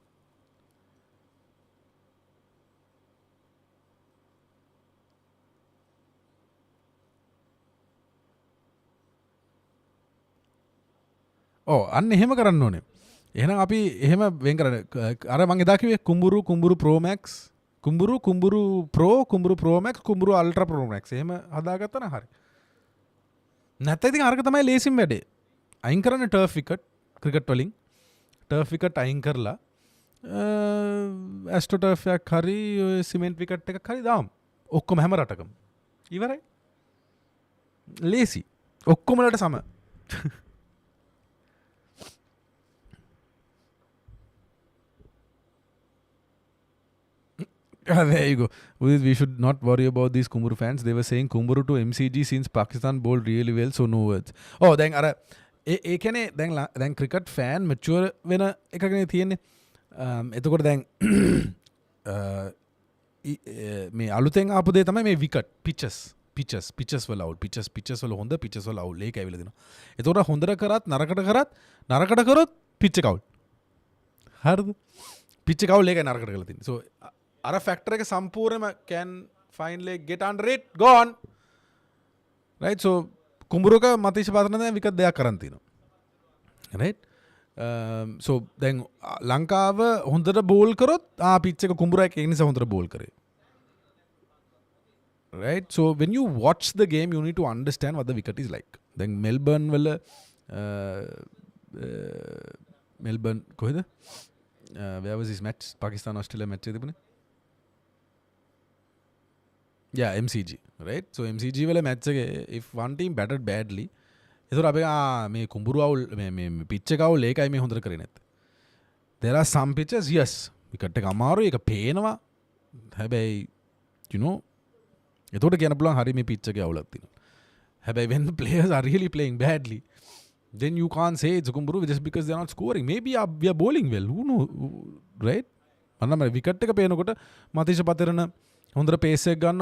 අන්න එහෙම කරන්න ඕනේ එහෙනම් අපි එහෙම වෙන් කරන්න අර මම එදා කිව්වේ කුඹුරු Pro Max කුඹුරු Pro Max කුඹුරු Ultra Pro Max එහෙම හදාගත්තා නම් හරි නැත්නම් ඉතින් අරක තමයි ලේසිම වැඩේ අයින් කරන්න ටර්ෆ් විකට් ක්‍රිකට් වලින් ටර්ෆ් විකට් අයින් කරලා ඇස්ට්‍රෝ ටර්ෆ් එකක් හරි සිමෙන්ට් විකට් එකක් හරි දාමු ඔක්කොම හැම රටකම ඉවරයි ලේසි ඔක්කොම වලට සම there you go. We should not worry about these Kumburu fans. They were saying Kumburu to MCG since Pakistan bowled really well, so no words. දැන් අර ඒ කියන්නේ දැන් ක්‍රිකට් ෆෑන් මැචුවර් වෙන එකකනේ තියෙන්නේ. එතකොට දැන් මේ අලුතෙන් ආපු දේ තමයි මේ විකට් පිචස් වල අවුල් පිචස් වල හොඳ පිචස් වල අවුල් ඒක ඇවිල්ලා දෙනවා. එතකොට හොඳට කරත් නරකට කරොත් පිච් එක අවුල්. හරිද? පිච් එක අවුල් ඒකයි නරකට කරලා තියෙන්නේ. So අර ෆැක්ටර් එක සම්පූර්ණයෙන්ම can finally get under it gone right so කුඹුරක මතීෂ පාත්‍රන දැන් විකට් දෙයක් කරන් තිනවා right so දැන් ලංකාව හොඳට බෝල් කරොත් පිච් එක කුඹුරක ඒ නිසා හොඳට බෝල් කරේ right so when you watch the game you need to understand what the wicket is like දැන් මෙල්බර්න් වල මෙල්බර්න් කොහෙද where was this match Pakistan Australia match එක තිබුණේ Yeah, MCG, right? So MCG wala match if one team batted badly, එතකොට අපි මේ කුඹුරු අවුල් මේ පිච් එක අවුල් ඒකයි මේ හොඳට කරේ නැත්තේ. There are some pitches yes wicket එක අමාරුයි ඒක පේනවා. හැබැයි you know එතකොට කියන්න පුළුවන් හරි මේ පිච් එකේ අවුලක් තියෙනවා. හැබැයි when the players are really playing badly then you can't say it's Kumburu just because they're not scoring. Maybe we are bowling well. Who know, right? මම විකට් එක පේනකොට මතීෂ පතරන හොඳට පේස් එක ගන්න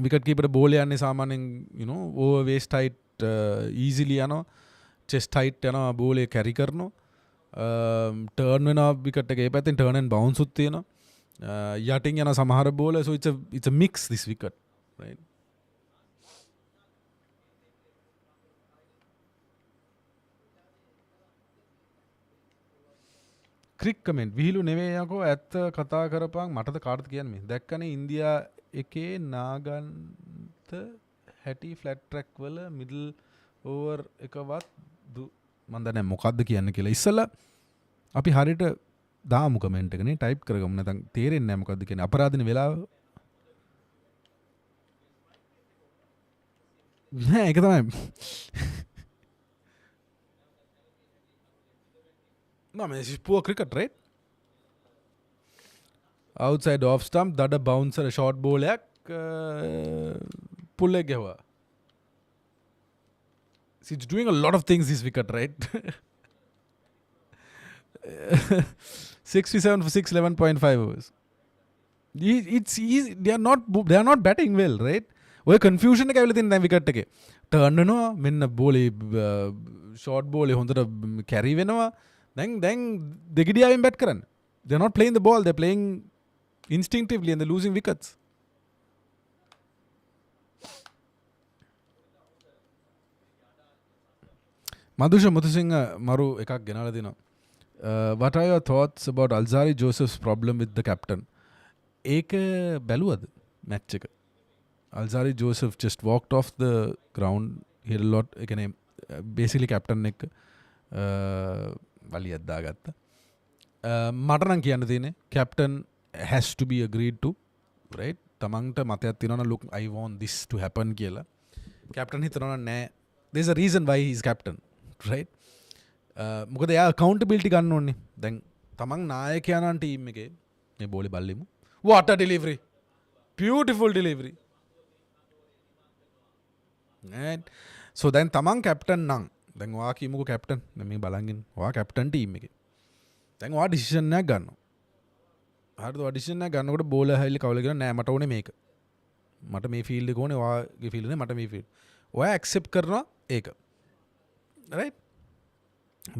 විකට් කීපර් බෝල් යන්නේ සාමාන්‍යයෙන් you know over waist height easily යනවා chest height යනවා බෝල් එක carry කරනවා turn වෙනවා විකට් එක ඒ පැත්තෙන් turn and bounce උත් තියෙනවා යටින් යන සමහර බෝල so it's a mix this wicket, right? Crick comment විහිළු නෙවෙයි යකෝ ඇත්ත කතා කරපන් මටද කාටද කියන්නේ මේ දැක්කනේ ඉන්දියා එකේ නාගන්ත හැටි ෆ්ලැට් ට්‍රැක් වල මිඩල් ඕවර් එකවත් මන් දන්නේ මොකද්ද කියන්න කියලා ඉස්සලා අපි හරියට දාමු කමෙන්ට් එකනේ ටයිප් කරගමු නැත්නම් තේරෙන්නේ නැහැ මොකද්ද කියන්නේ අපරාධනේ වෙලාව නෑ ඒක තමයි No, this is poor cricket, right? Outside off stump, dada bouncer, a short ball yak, pull leg gawa. See, it's doing a lot of things this wicket, right? 67 for 6, 11.5 overs. It's easy. They are not batting well, right? ඔය confusion එක ඇවිල්ලා තියෙන දැන් wicket එකේ. Turn වෙනවා මෙන්න බෝලේ short බෝලේ හොඳට කැරි වෙනවා. Then දෙගිඩියාවෙන් බැට් කරන්න. They're not playing the ball, they're playing instinctively and they're losing wickets. Madhusha Muthusingha maru එකක් ගෙනාලා දෙනවා. What are your thoughts about Alzari Joseph's problem with the captain? ඒක බැලුවද match එක? Alzari Joseph just walked off the ground. He had a lot ඒ කියන්නේ basically captain එක වලියක් දාගත්තා. මට නම් කියන්න තියෙන්නේ captain has to be agreed to, right? තමන්ට මතයක් තියෙනවා නම් look I want this to happen කියලා. captain හිතනවා නෑ there's a reason why he is captain, right? මොකද එයා accountability ගන්න ඕනේ. දැන් තමන් නායකයා නම් ටීම් එකේ මේ බෝලේ බල්ලෙමු. what a delivery, beautiful delivery, right? so දැන් තමන් captain නම් දැන් ඔයා කියමුකෝ කැප්ටන් දැන් මේ බලන්ගෙන ඔයා කැප්ටන් ටීම් එකේ දැන් ඔයා ඩිසිෂන් එකක් ගන්නවා හරිද ඔයා ඩිසිෂන් එකක් ගන්නකොට බෝලර් හැල්ලි කවල කියන නෑ මට ඕනේ මේක මට මේ ෆීල්ඩ් එක ඕනේ ඔයාගේ ෆීල්ඩ් නේ මට මේ ෆීල්ඩ් ඔයා ඇක්සෙප්ට් කරනවා ඒක රයිට්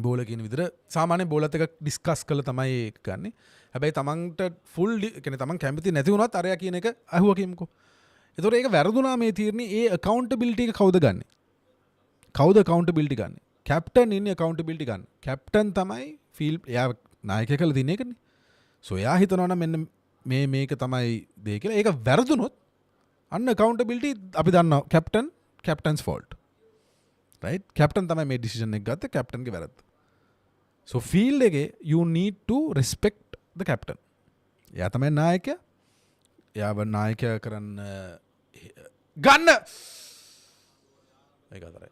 බෝලර් කියන විදිහට සාමාන්‍ය බෝලර්ත් එක ඩිස්කස් කරලා තමයි ඒක ගන්නෙ හැබැයි තමන්ට ෆුල් කියන්නේ තමන් කැමති නැති වුණත් අරයා කියන එක අහුවා කියමුකෝ ඒතකොට ඒක වැරදුනා මේ තීරණේ ඒ accountability එක කවුද ගන්නෙ කවුද accountability ගන්න? captain ඉන්නේ accountability ගන්න. captain තමයි field එයා නායකයා කියලා දින එකනේ. so එයා හිතනවා නම් මෙන්න මේක තමයි දෙය කියලා. ඒක වැරදුනොත් අන්න accountability අපි දන්නවා captain's fault. right? captain තමයි මේ decision එක ගත්තේ captain ගේ වැරද්ද. so field එකේ you need to respect the captain. එයා තමයි නායකයා. එයාව නායකයා කරන්න ගන්න ඒක අතරයි.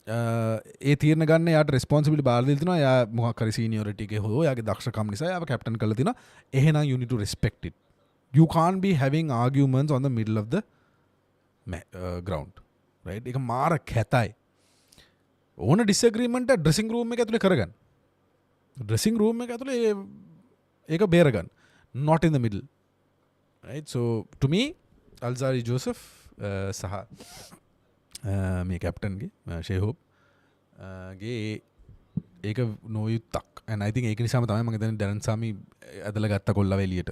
ඒ තීරණ ගන්න යාට රෙස්පොන්සිබිලිටි බාර දීලා තිනවා යා මොකක් හරි සීනියොරිටි එකේ හෝ යාගේ දක්ෂකම් නිසා යාව කැප්ටන් කරලා තිනවා එහෙනම් you need to respect it. you can't be having arguments on the middle of the ground, right? ඒක මාර කැතයි. ඕන disagreement එක dressing room එක ඇතුලේ කරගන්න. dressing room එක ඇතුලේ ඒක බේරගන්න. not in the middle, right? so to me Alzari Joseph සහ මේ කැප්ටන්ගේ ෂේහෝප් ගේ ඒක නොයුත්තක් and I think ඒක නිසාම තමයි මම හිතන්නේ ඩැරන් සාමි ඇදලා ගත්ත කොල්ලව එළියට.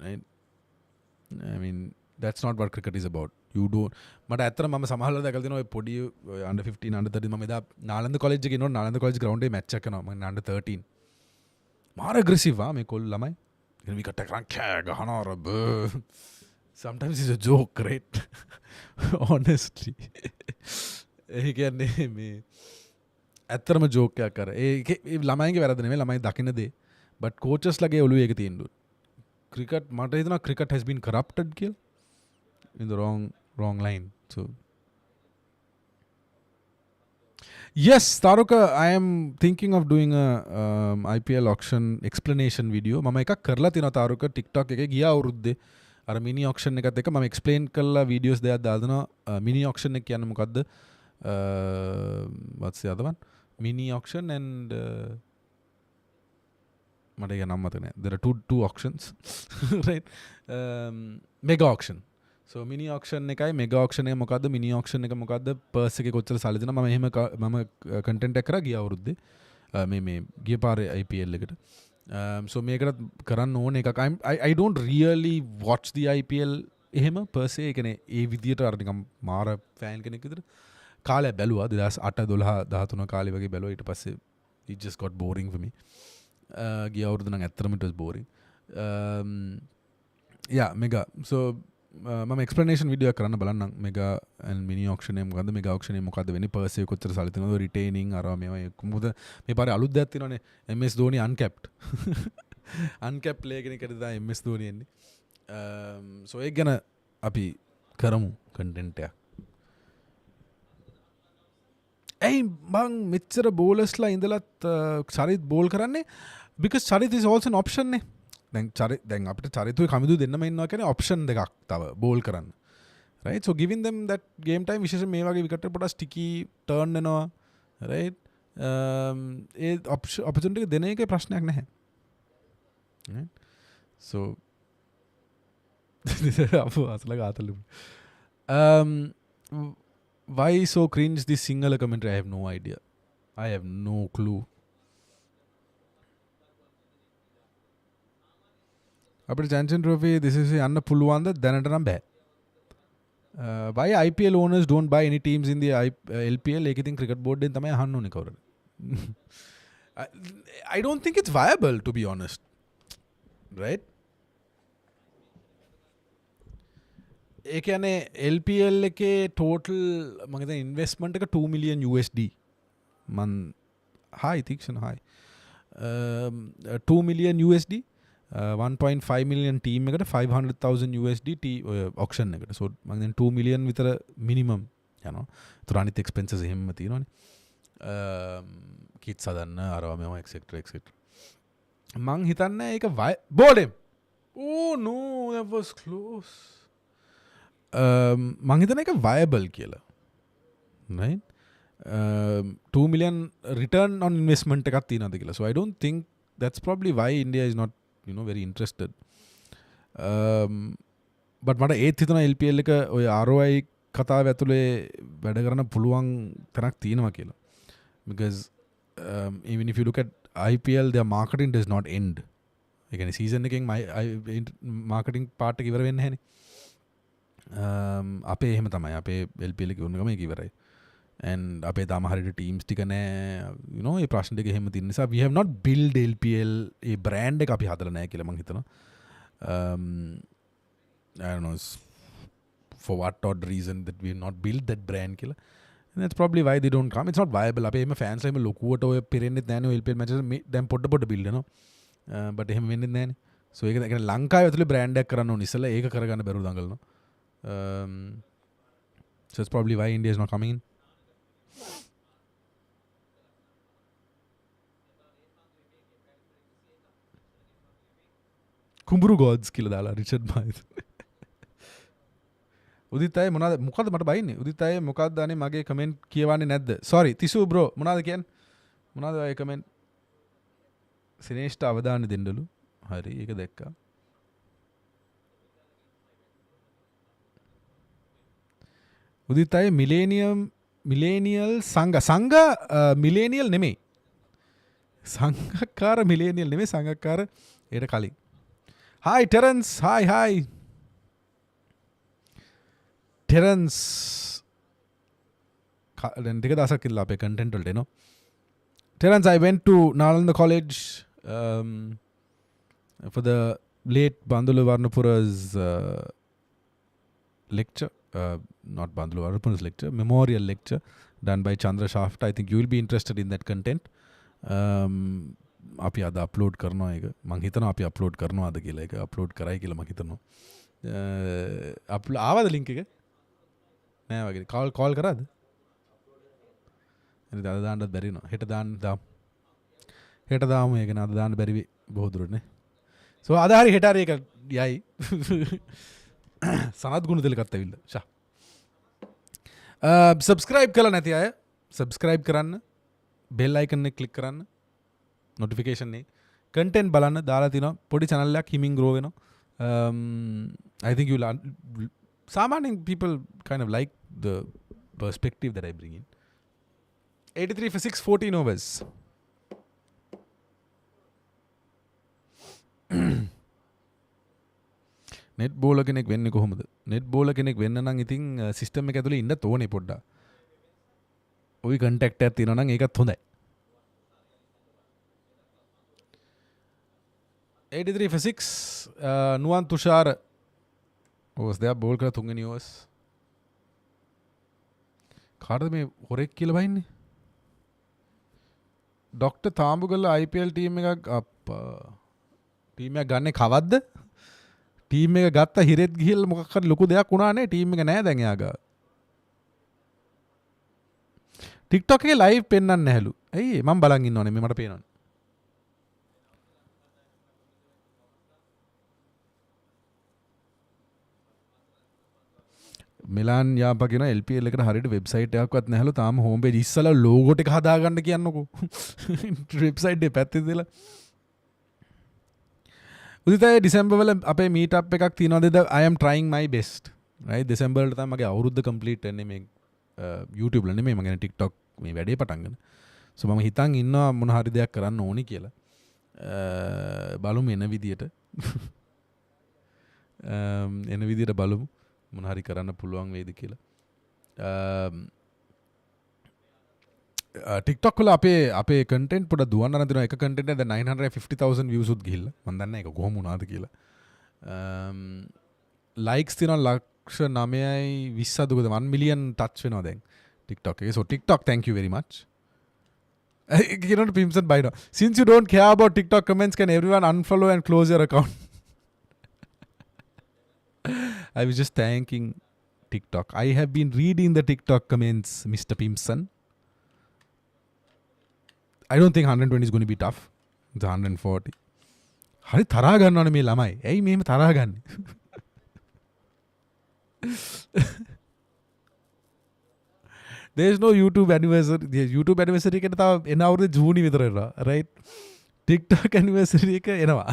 right? I mean that's not what cricket is about. you don't මට ඇත්තට මම සමහරවල් දැකලා තියෙනවා ඔය පොඩි under 15 under 13 මම එදා නාලන්ද කොලෙජ් එකේ ඉන්නකොට නාලන්ද කොලෙජ් ග්‍රවුන්ඩ් එකේ මැච් එකක් කරනවා මම under 13 මාර aggressive මේ කොල්ල ළමයි ඉතින් විකට් එක කරන් කෑ ගහනවා අර sometimes it's a joke, right? honestly ඒ කියන්නේ මේ ඇත්තටම ජෝක් එකක් කර ඒ ළමයින්ගේ වැරද්ද නෙමෙයි ළමයි දකින්න දේ but coaches ලගේ ඔළුවේ ඒක තියෙන්න ඕන cricket මට හිතෙනවා cricket has been corrupted කියලා in the wrong line. so Yes, Taruka, I am thinking of doing a IPL auction explanation video. මම එකක් කරලා තියෙනවා Taruka TikTok එකේ ගිය අවුරුද්දේ. අර mini auction එකත් එක්ක මම explain කළා videos දෙකක් දාලා දෙනවා. Mini auction එක කියන්නේ මොකද්ද? What's the other one? Mini auction and මට ඒක නම් මතක නෑ. There are two auctions. Right? Mega auction. So mini auction එකයි mega auction එක මොකද්ද? mini auction එක මොකද්ද? purse එකේ කොච්චර සල්ලි දෙනවද? මම එහෙම මම content එක කරා ගිය අවුරුද්දේ. මේ ගිය පාරේ IPL එකට. So මේකට කරන්න ඕන එකක්. I don't really watch the IPL එහෙම per se. ඒ කියන්නේ ඒ විදියට අර නිකම් මාර ෆෑන් කෙනෙක් විතර කාලයක් බැලුවා 2008 12 13 කාලේ වගේ බැලුවා. ඊට පස්සේ it just got boring for me. ගිය අවුරුද්ද නම් ඇත්තටම it was boring. Yeah, mega. So මම explanation video එකක් කරන්න බලන්නම් mega and mini auction එක මොකද්ද mega auction එක මොකද්ද වෙන්නේ per se කොච්චර සල්ලි තියෙනවද retaining අරවා මේවා මොකද මේ පාරේ අලුත් දෙයක් තියෙනවනේ MS ධෝනි uncapped uncapped play කෙනෙක්ට දා MS ධෝනි එන්නේ so ඒක ගැන අපි කරමු content එකක් ඇයි මං මෙච්චර bowlersලා ඉඳලත් චරිත් බෝල් කරන්නේ because Charith is also an option නේ දැන් අපිට චරිතුයි කමිදු දෙන්නම ඉන්නවා කියන්නේ ඔප්ෂන් දෙකක් තව බෝල් කරන්න. right? So giving them that game time විශේෂයෙන් මේ වගේ විකට් එක පොඩක් ස්ටිකි ටර්න් වෙනවා. right? ඒ opportunity එක දෙන එකේ ප්‍රශ්නයක් නැහැ. right? So අපෝ අසල ගාතලු. Why so cringe this Sinhala commentary? I have no idea. I have no clue. අපිට චැම්පියන් ට්‍රොෆි this is යන්න පුළුවන්ද දැනට නම් බෑ. Why IPL owners don't buy any teams in the LPL ඒක ඉතින් ක්‍රිකට් බෝඩ් එකෙන් තමයි අහන්න ඕනේ කවුරුද. I don't think it's viable to be honest. Right? ඒ කියන්නේ LPL එකේ total මම හිතන්නේ investment එක 2 million USD. මන් hi තීක්ෂණ hi. 2 million USD 1.5 million team එකට 500,000 USD auction එකට. So මම දැන් 2 million විතර minimum යනවා. ඒතර අනිත් expenses එහෙම තියෙනවනේ. kits හදන්න අරවා මේවා etc. මං හිතන්නේ ඒක බෝඩෙම්. Oh no, that was close. මං හිතන්නේ ඒක viable කියලා. Right? 2 million return on investment එකක් තියෙනවද කියලා. So I don't think that's probably why India is not very interested. But මට ඒත් හිතනවා LPL එක ඔය ROI කතාව ඇතුලේ වැඩ කරන්න පුළුවන් තැනක් තියෙනවා කියලා. Because even if you look at IPL, their marketing does not end. ඒ කියන්නේ season එකෙන් marketing part එක ඉවර වෙන්නේ නැහැනේ. අපේ එහෙම තමයි. අපේ LPL එක වුණ ගම ඒක ඉවරයි. And අපේ තාම හරියට teams ටික නැහැ. ඒ ප්‍රශ්න ටික එහෙම තියෙන නිසා we have not build LPL A brand එක අපි හදලා නැහැ කියලා මම හිතනවා. I don't know for what odd reason that we have not built that brand කියලා. And that's probably why they don't come. It's not viable. අපේ එහෙම fans එහෙම ලොකුවට ඔය පෙරෙන්නේ නැහැ LPL matches දැන් පොඩ build වෙනවා. but එහෙම වෙන්නේ නැහැනේ. so ඒක කියන්නේ ලංකාවේ ඇතුලේ brand එකක් කරන්න ඕන ඉස්සෙල්ලා ඒක කරගන්න බැරුව දඟලනවා. so it's probably why India is not coming in. කුඹුරු ගෝඩ්ස් කියලා දාලා රිචඩ් මායිස්. උදිත් අය මොකද මට බයින්නේ? උදිත් අය මොකක්ද අනේ මගේ කමෙන්ට් කියවන්නේ නැද්ද? sorry තිසු බ්‍රෝ මොනවද කියන්නේ? මොනවද ඔය කමෙන්ට්? සිනේෂ්ට අවධානය දෙන්නලු. හරි ඒක දැක්කා. උදිත් අය මිලේනියල් සංඝ මිලේනියල් නෙමෙයි. සංඝකාර මිලේනියල් නෙමෙයි සංඝකාර ඊට කලින්. hi Terence hi Terence දැන් ටික දවසක් ඉඳලා අපේ content වලට එනවා. Terence, I went to Nalanda College for the late Bandulu Varnapura's lecture. Not Bandulu Varnapura's lecture, memorial lecture done by Chandra Shaft. I think you will be interested in that content. අපි අද upload කරනවා එක මං හිතනවා අපි upload කරනවාද කියලා එක අප්ලෝඩ් කරයි කියලා මං හිතනවා. ආවද ලින්ක් එක? නෑ වගේ. කෝල් කරාද? එනද අද දාන්නත් බැරි වෙනවා. හෙට දාමු ඒක නේ. අද දාන්න බැරි වෙයි බොහෝ දුරට නේ. සෝ අද හරි හෙට හරි ඒක යයි. සනත් ගුණතිලකත් ඇවිල්ලා. ෂා. සබස්ක්‍රයිබ් කළා නැති අය සබස්ක්‍රයිබ් කරන්න. බෙල් අයිකන් එක ක්ලික් කරන්න. නොටිෆිකේෂන් එක. කන්ටෙන්ට් බලන්න දාලා තිනවා. පොඩි channel එකක් හිමින් grow වෙනවා. I think you'll සාමාන්‍යයෙන් people kind of like the perspective that I bring in. 83 for 6, 14 overs. net bowler කෙනෙක් වෙන්නේ කොහොමද? net bowler කෙනෙක් වෙන්න නම් ඉතින් සිස්ටම් එක ඇතුලේ ඉන්න තෝනේ පොඩ්ඩක්. ওই contact එකක් තියෙනවා නම් ඒකත් හොඳයි. 83 for 6, නුවන් තුෂාර overs දෙයක් බෝල් කරලා 3 වෙනි overs. කාටද මේ හොරෙක් කියලා බහින්නේ? ඩොක්ටර් තාඹුගල IPL ටීම් එකක් ටීම් එක ගන්නේ කවද්ද? ටීම් එක ගත්ත හිරෙත් ගිහිල්ලා මොකක් හරි ලොකු දෙයක් වුණා නේ. ටීම් එක නැහැ දැන් එයාගා. TikTok එකේ live පෙන්වන්නේ නැහැලු. ඇයි මම බලන් ඉන්නවනේ මේ මට පේනවනේ. මෙලාන් යාපා කියන LPL එකට හරියට වෙබ්සයිට් එකක්වත් නැහැලු. තාම හෝම් පේජ් ඉස්සලා ලෝගෝ ටික හදාගන්න කියන්නකෝ. වෙබ්සයිට් එක පැත්තේ දාලා. උදිතේ ඩිසෙම්බර් වල අපේ මීට් අප් එකක් තියෙනවද? I am trying my best. right December වලට තමයි මගේ අවුරුද්ද කම්ප්ලීට් වෙන්නේ මේ YouTube වල නෙමෙයි මම කියන්නේ TikTok මේ වැඩේ පටන් ගන්න. so මම හිතන් ඉන්නවා මොන හරි දෙයක් කරන්න ඕනි කියලා. බලමු එන විදියට. එන විදියට බලමු. මොන හරි කරන්න පුළුවන් වේද කියලා. TikTok වල අපේ content පොඩ දුවන්න නම් දෙනවා. එක content එක දැන් 950,000 views උත් ගිහිල්ලා. මම දන්නේ නැහැ ඒක කොහොම වුණාද කියලා. likes තියෙනවා ලක්ෂ 9.20 දුකද 1 million touch වෙනවා දැන් TikTok එකේ. so TikTok thank you very much. කියනොත් Pimson බයිනවා. since you don't care about TikTok comments can everyone unfollow and close your account? I was just thanking TikTok. I have been reading the TikTok comments, Mr. Pimson. I don't think 120 is going to be tough. It's 140. හරි තරහා ගන්නවනේ මේ ළමයි. ඇයි මෙහෙම තරහා ගන්නේ? There is no YouTube anniversary. YouTube anniversary එකට තව එන අවුරුදු ජූනි විතර වෙනවා. right? TikTok anniversary එක එනවා.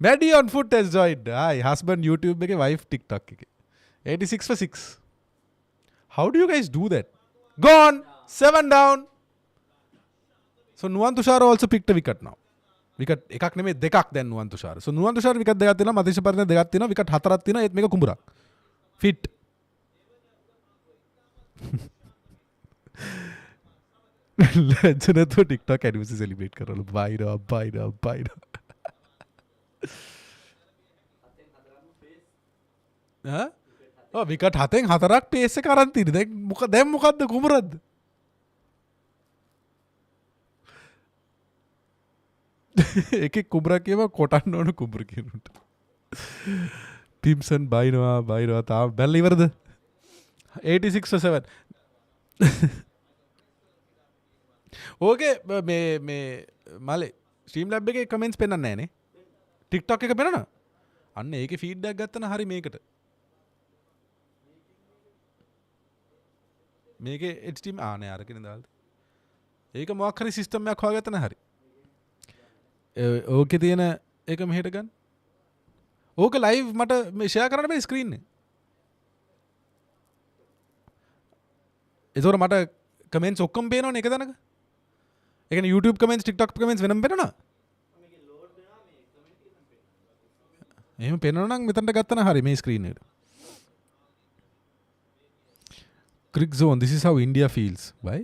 Maddie on foot has joined. Hi, husband YouTube එකේ wife TikTok එකේ. 86 for 6. How do you guys do that? Gone. 7 down. So Nuwan Tushar also picked a wicket now. Wicket එකක් නෙමෙයි දෙකක් දැන් Nuwan Tushar. So Nuwan Tushar wicket දෙකක් තියෙනවා. මතීෂ පරිණ දෙකක් තියෙනවා. wicket හතරක් තියෙනවා. ඒත් මේක කුඹුරක්. fit. ලැජ්ජ නැතුව TikTok anniversary celebrate කරවලු. බයිනවා. විකට 7න් 4ක් පේස් එක අරන් තියෙන්නේ. දැන් මොකද්ද කුඹරද්ද? එකෙක් කුඹරක් කියව කොටන්න ඕන කුඹර කියනට. පිම්සන් බයිනවා තාම බැලලා ඉවරද? 86 for 7. ඕකේ මේ මලේ ස්ට්‍රීම් ලැබ් එකේ කමෙන්ට්ස් පෙන්නන්නේ නැහැ නේ. TikTok එක පෙන්නනවා. අන්න ඒකේ ෆීඩ්බැක් ගත්තන හරි මේකට. මේකේ HTML නෑ අරගෙන දාලා. ඒක මොකක් හරි සිස්ටම් එකක් හොයාගත්තන හරි. ඕකේ තියෙන එක මෙහෙට ගන්න. ඕක ලයිව් මට මේ ෂෙයා කරන්න බෑ ස්ක්‍රීන් එක. ඒතකොට මට කමෙන්ට්ස් ඔක්කොම පේනවනේ එක තැනක. ඒ කියන්නේ YouTube කමෙන්ට්ස් TikTok කමෙන්ට්ස් වෙනම පේනවා. එහෙම පේනවා නම් මෙතනට ගත්තන හරි මේ ස්ක්‍රීන් එකට. Crick zone, this is how India feels. Why?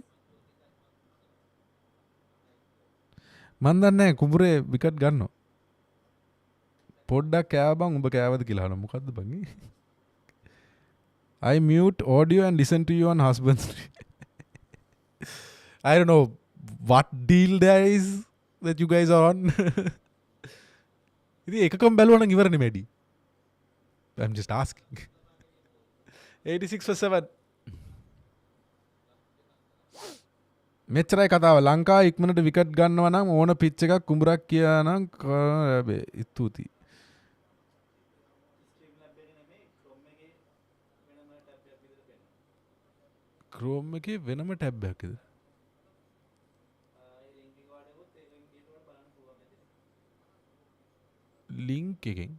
මන් දන්නේ කුඹුරේ විකට් ගන්නවා. පොඩ්ඩක් කෑවබන් උඹ කෑවද කියලා අහනවා. මොකද්ද බං? I mute audio and listen to you on husband's. I don't know what deal there is that you guys are on. ඉතින් එකකම බැලුවා නම් ඉවරනේ මැඩි. I'm just asking. 86 for 7. මෙච්චරයි කතාව. ලංකාව ඉක්මනට විකට් ගන්නවා නම් ඕන පිච් එකක් කුඹරක් කියා නම් ලැබේ. ස්තුතියි. ක්‍රෝම් එකේ වෙනම ටැබ් එකක්ද? ලින්ක් එකෙන්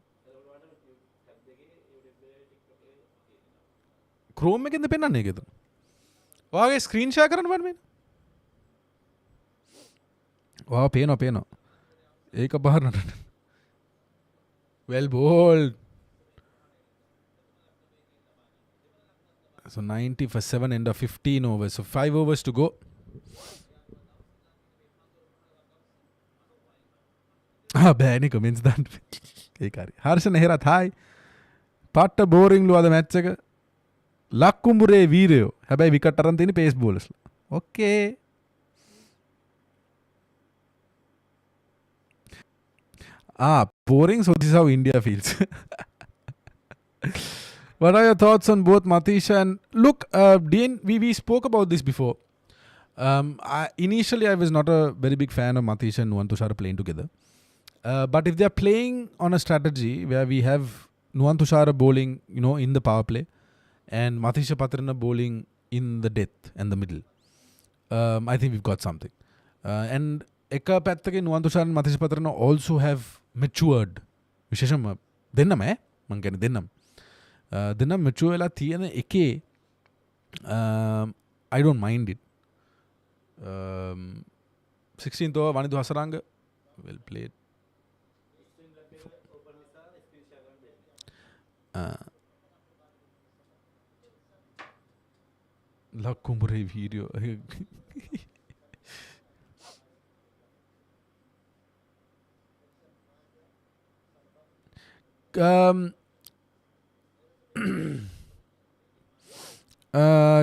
ක්‍රෝම් එකෙන්ද පෙන්වන්නේ ඒකද? ඔයාගේ ස්ක්‍රීන් ෂෙයා කරන්න බලන්න. වා පේනවා. ඒක බහරනට. Well bowled. So 90 for 7 end of 15 overs. So 5 overs to go. බෑනි කමෙන්ස් දාන්න. ඒක හරි. හර්ෂණ හෙරත් හායි. පට්ට බෝරිං ලු අද මැච් එක. ලක්කුඹුරේ වීරයෝ. හැබැයි විකට් අරන් තියෙන පේස් බෝලර්ස්ලා. Okay. Boring. So this is how India feels. What are your thoughts on both Matisha and look? Dean, we spoke about this before. Initially, I was not a very big fan of Matisha and Nuwan Tushar playing together. But if they are playing on a strategy where we have Nuwan Tushar bowling, in the power play, and Matisha Patrana bowling in the death and the middle, I think we've got something. And Eka Pattake, Nuwan Tushar and Matisha Patrana also have matured. විශේෂම දෙන්නම මං කියන්නේ දෙන්නම mature වෙලා තියෙන එකේ I don't mind it. 16th over Wanindu Hasaranga well played. ලක්කුඹුරේ video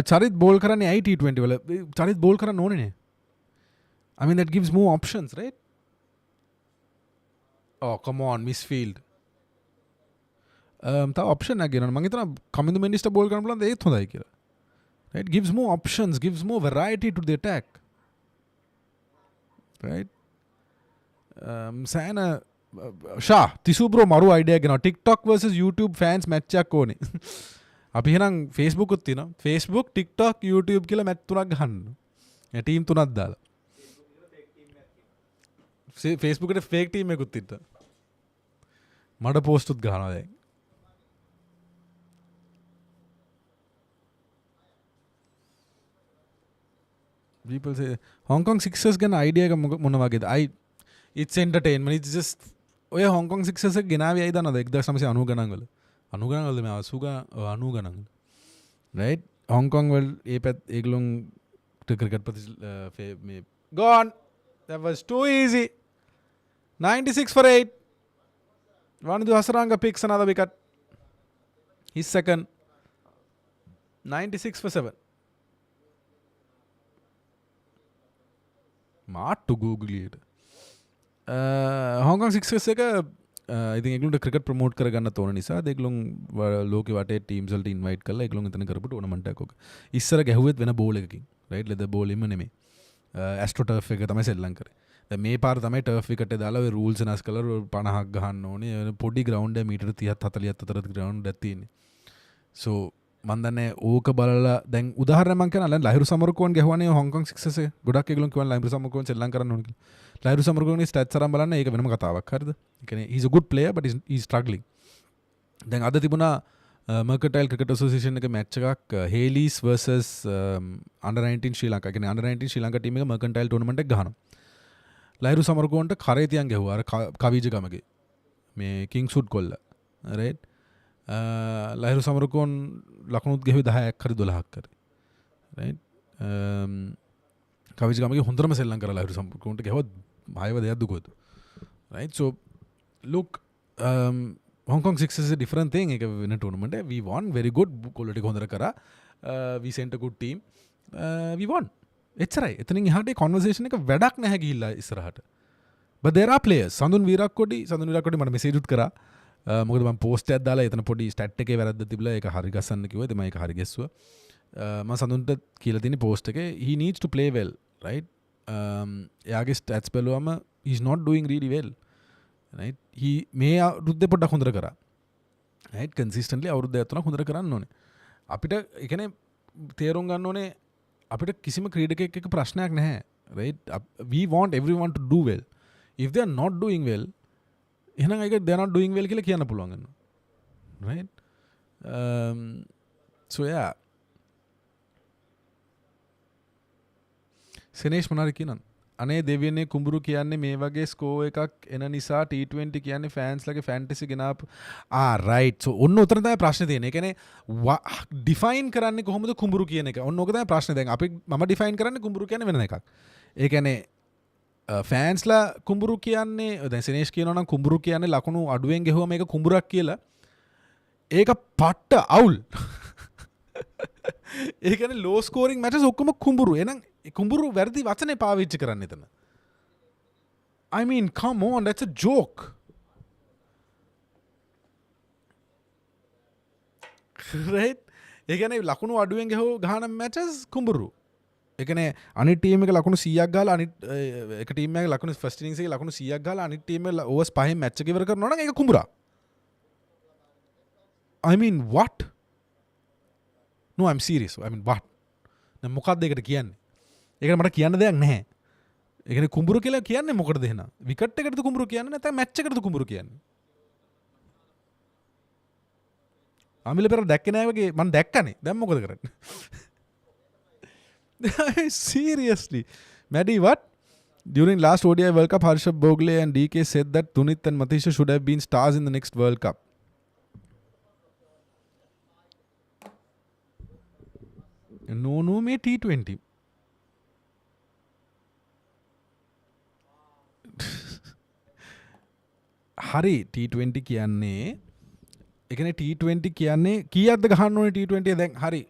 Charith ball කරන්නේ ඇයි T20 වල චරිත් බෝල් කරන්න ඕනේ නේ. I mean that gives more options, right? Oh come on, misfield. තව option එකක් ගෙනන මම හිතනවා කමින්දු මෙන්ඩිස්ට බෝල් කරන්න බලන්න ඒත් හොඳයි කියලා. Right? Gives more options, gives more variety to the attack. Right? සෑන ෂා තිසුබ්‍රෝ මරු idea ගෙනවා. TikTok versus YouTube fans match එකක් ඕනේ. අපි එහෙනම් Facebook උත් තියෙනවා. Facebook, TikTok, YouTube කියලා මැච් තුනක් ගහන්න. ටීම් තුනක් දාලා. Facebook එකට fake team එකකුත් තිත්තා. මඩ post උත් ගහනවා දැන්. People say Hong Kong Sixers ගැන idea එක මොන වගේද? It's entertainment. It's just ඔය Hong Kong Sixers එක ගෙනාවේ ඇයි දන්නවද 1990 ගණන් වල. 90 ගණන් වලද මේ 80 ගණන්. Right? Hong Kong වල ඒ පැත් ඒගොල්ලොන් ක්‍රිකට් ප්‍රති මේ gone. That was too easy. 96 for 8. Vanidu Hasaranga picks another wicket. His second. 96 for 7. Mart to Google it. Hong Kong Sixers එක I think ඒගොල්ලන්ට ක්‍රිකට් ප්‍රොමෝට් කරගන්න තෝරන නිසා ඒගොල්ලොන් ලෝකෙ වටේ ටීම්ස් වලට ඉන්වයිට් කරලා ඒගොල්ලොන් එතන කරපු ටෝර්නමන්ට් එකක් ඔක. ඉස්සර ගැහුවෙත් වෙන බෝල් එකකින්. රයිට් ලෙදර් බෝල් එම නෙමෙයි. ඇස්ට්‍රෝ ටර්ෆ් එක තමයි සෙල්ලම් කරේ. දැන් මේ පාර තමයි ටර්ෆ් විකට් එක දාලා ඔය රූල්ස් වෙනස් කරලා 50ක් ගහන්න ඕනේ. පොඩි ග්‍රවුන්ඩ් එක මීටර 30ක් 40ක් අතර ග්‍රවුන්ඩ් එකක් තියෙන්නේ. So මන් දන්නේ ඕක බලලා දැන් උදාහරණයක් මම කියනවා ලහිරු සමරකෝන් ගැහුවානේ හොංකොං සික්සර්ස් එක. ගොඩක් ඒගොල්ලෝ කියනවා ලහිරු සමරකෝන් සෙල්ලම් කරන්න ඕනේ කියලා. ලහිරු සමරකෝන්ගේ ස්ටැට්ස් අරන් බලන්න ඒක වෙනම කතාවක්. හරිද? ඒ කියන්නේ he's a good player but he's struggling. දැන් අද තිබුණා Mercantile Cricket Association එක මැච් එකක් Haleys versus under 19 ශ්‍රී ලංකා. කියන්නේ under 19 ශ්‍රී ලංකා ටීම් එක Mercantile tournament එක ගහනවා. ලහිරු සමරකෝන්ට කරේ තියන් ගැහුවා අර කවිජ ගමගේ. මේ කිංස්වුඩ් කොල්ල. right? ලහිරු සමරකෝන් ලකුණුත් ගෙහුවේ 10ක් හරි 12ක් හරි. right? කවිජ ගමගේ හොඳටම සෙල්ලම් කරලා ලහිරු සමරකෝන්ට ගැහුවා 6ව දෙයක් දුකෝද. right? So look Hong Kong Sixers is a different thing. Ek win a tournament. We won. Very good. Quality hondara kara. We sent a good team. We won. එච්චරයි. එතනින් එහාට conversation එක වැඩක් නැහැ ගිහිල්ලා ඉස්සරහට. But there are players. සඳුන් වීරක්කොඩි මට message උත් කරා. මොකද මම post එකක් දාලා එතන පොඩි stat එකේ වැරද්ද තිබිලා ඒක හරි ගස්සන්න කිව්වා. ඉතින් මම ඒක හරි ගැස්සුවා. මම සඳුන්ට කියලා තියෙන post එකේ he needs to play well right? එයාගේ stats බැලුවම he's not doing really well, right? he මේ අවුරුද්දේ පොඩ්ඩක් හොඳට කරා, right? consistently අවුරුද්ද 3ක් හොඳට කරන්න ඕනේ. අපිට ඒ කියන්නේ තේරුම් ගන්න ඕනේ අපිට කිසිම ක්‍රීඩකයෙක් එක්ක ප්‍රශ්නයක් නැහැ, right? We want everyone to do well. If they are not doing well, එහෙනම් ඒක they are not doing well කියලා කියන්න පුළුවන් වෙනවා, right? So yeah, සෙනේෂ් මොනාරි කියනන් අනේ දෙවියනේ කුඹුරු කියන්නේ මේ වගේ ස්කෝ එකක් එන නිසා T20 කියන්නේ ෆෑන්ස් ලගේ ෆැන්ටසි ගෙනාපු right. So ඔන්න උතන තමයි ප්‍රශ්නේ තියෙන්නේ. ඒ කියන්නේ ඩිෆයින් කරන්නේ කොහොමද කුඹුරු කියන එක. ඔන්න ඕක තමයි ප්‍රශ්නේ. දැන් අපි මම ඩිෆයින් කරන්නේ කුඹුරු කියන්නේ වෙන එකක්. ඒ කියන්නේ ෆෑන්ස්ලා කුඹුරු කියන්නේ දැන් සෙනේෂ් කියනවා නම් කුඹුරු කියන්නේ ලකුණු අඩුවෙන් ගෙහුවම මේක කුඹුරක් කියලා. ඒක පට්ට අවුල්. ඒ කියන්නේ ලෝ ස්කෝරින් මැචස් ඔක්කොම කුඹුරු. එහෙනම් කුඹුරු වැරදි වචනේ පාවිච්චි කරන්න එතන. I mean, come on, that's a joke. Right? ඒ කියන්නේ ලකුණු අඩුවෙන් ගහන මැචස් කුඹුරු. ඒ කියන්නේ අනිත් ටීම් එක ලකුණු 100ක් ගහලා අනිත් එක ටීම් එකේ ලකුණු ෆස්ට් ඉනින්ස් එකේ ලකුණු 100ක් ගහලා අනිත් ටීම් එක ඕවර්ස් 5න් මැච් එක ඉවර කරනවා නම් ඒක කුඹුරා. I mean, what? No, I'm serious. I mean, what? දැන් මොකක්ද ඒකට කියන්නේ? ඒකට මට කියන්න දෙයක් නැහැ. ඒ කියන්නේ කුඹුරු කියලා කියන්නේ මොකටද එහෙනම්? විකට් එකටද කුඹුරු කියන්නේ නැත්නම් මැච් එකටද කුඹුරු කියන්නේ? අමිල පෙර දැක්කේ නැහැ වගේ මම දැක්කනේ. දැන් මොකද කරන්නේ? Seriously. Maddie, what? During last ODI World Cup, Harshab Bogle and DK said that Tunit and Matisha should have been stars in the next World Cup. No, මේ T20. හරි T20 කියන්නේ ඒ කියන්නේ T20 කියන්නේ කීයක්ද ගහන්න ඕනේ T20 දැන් හරි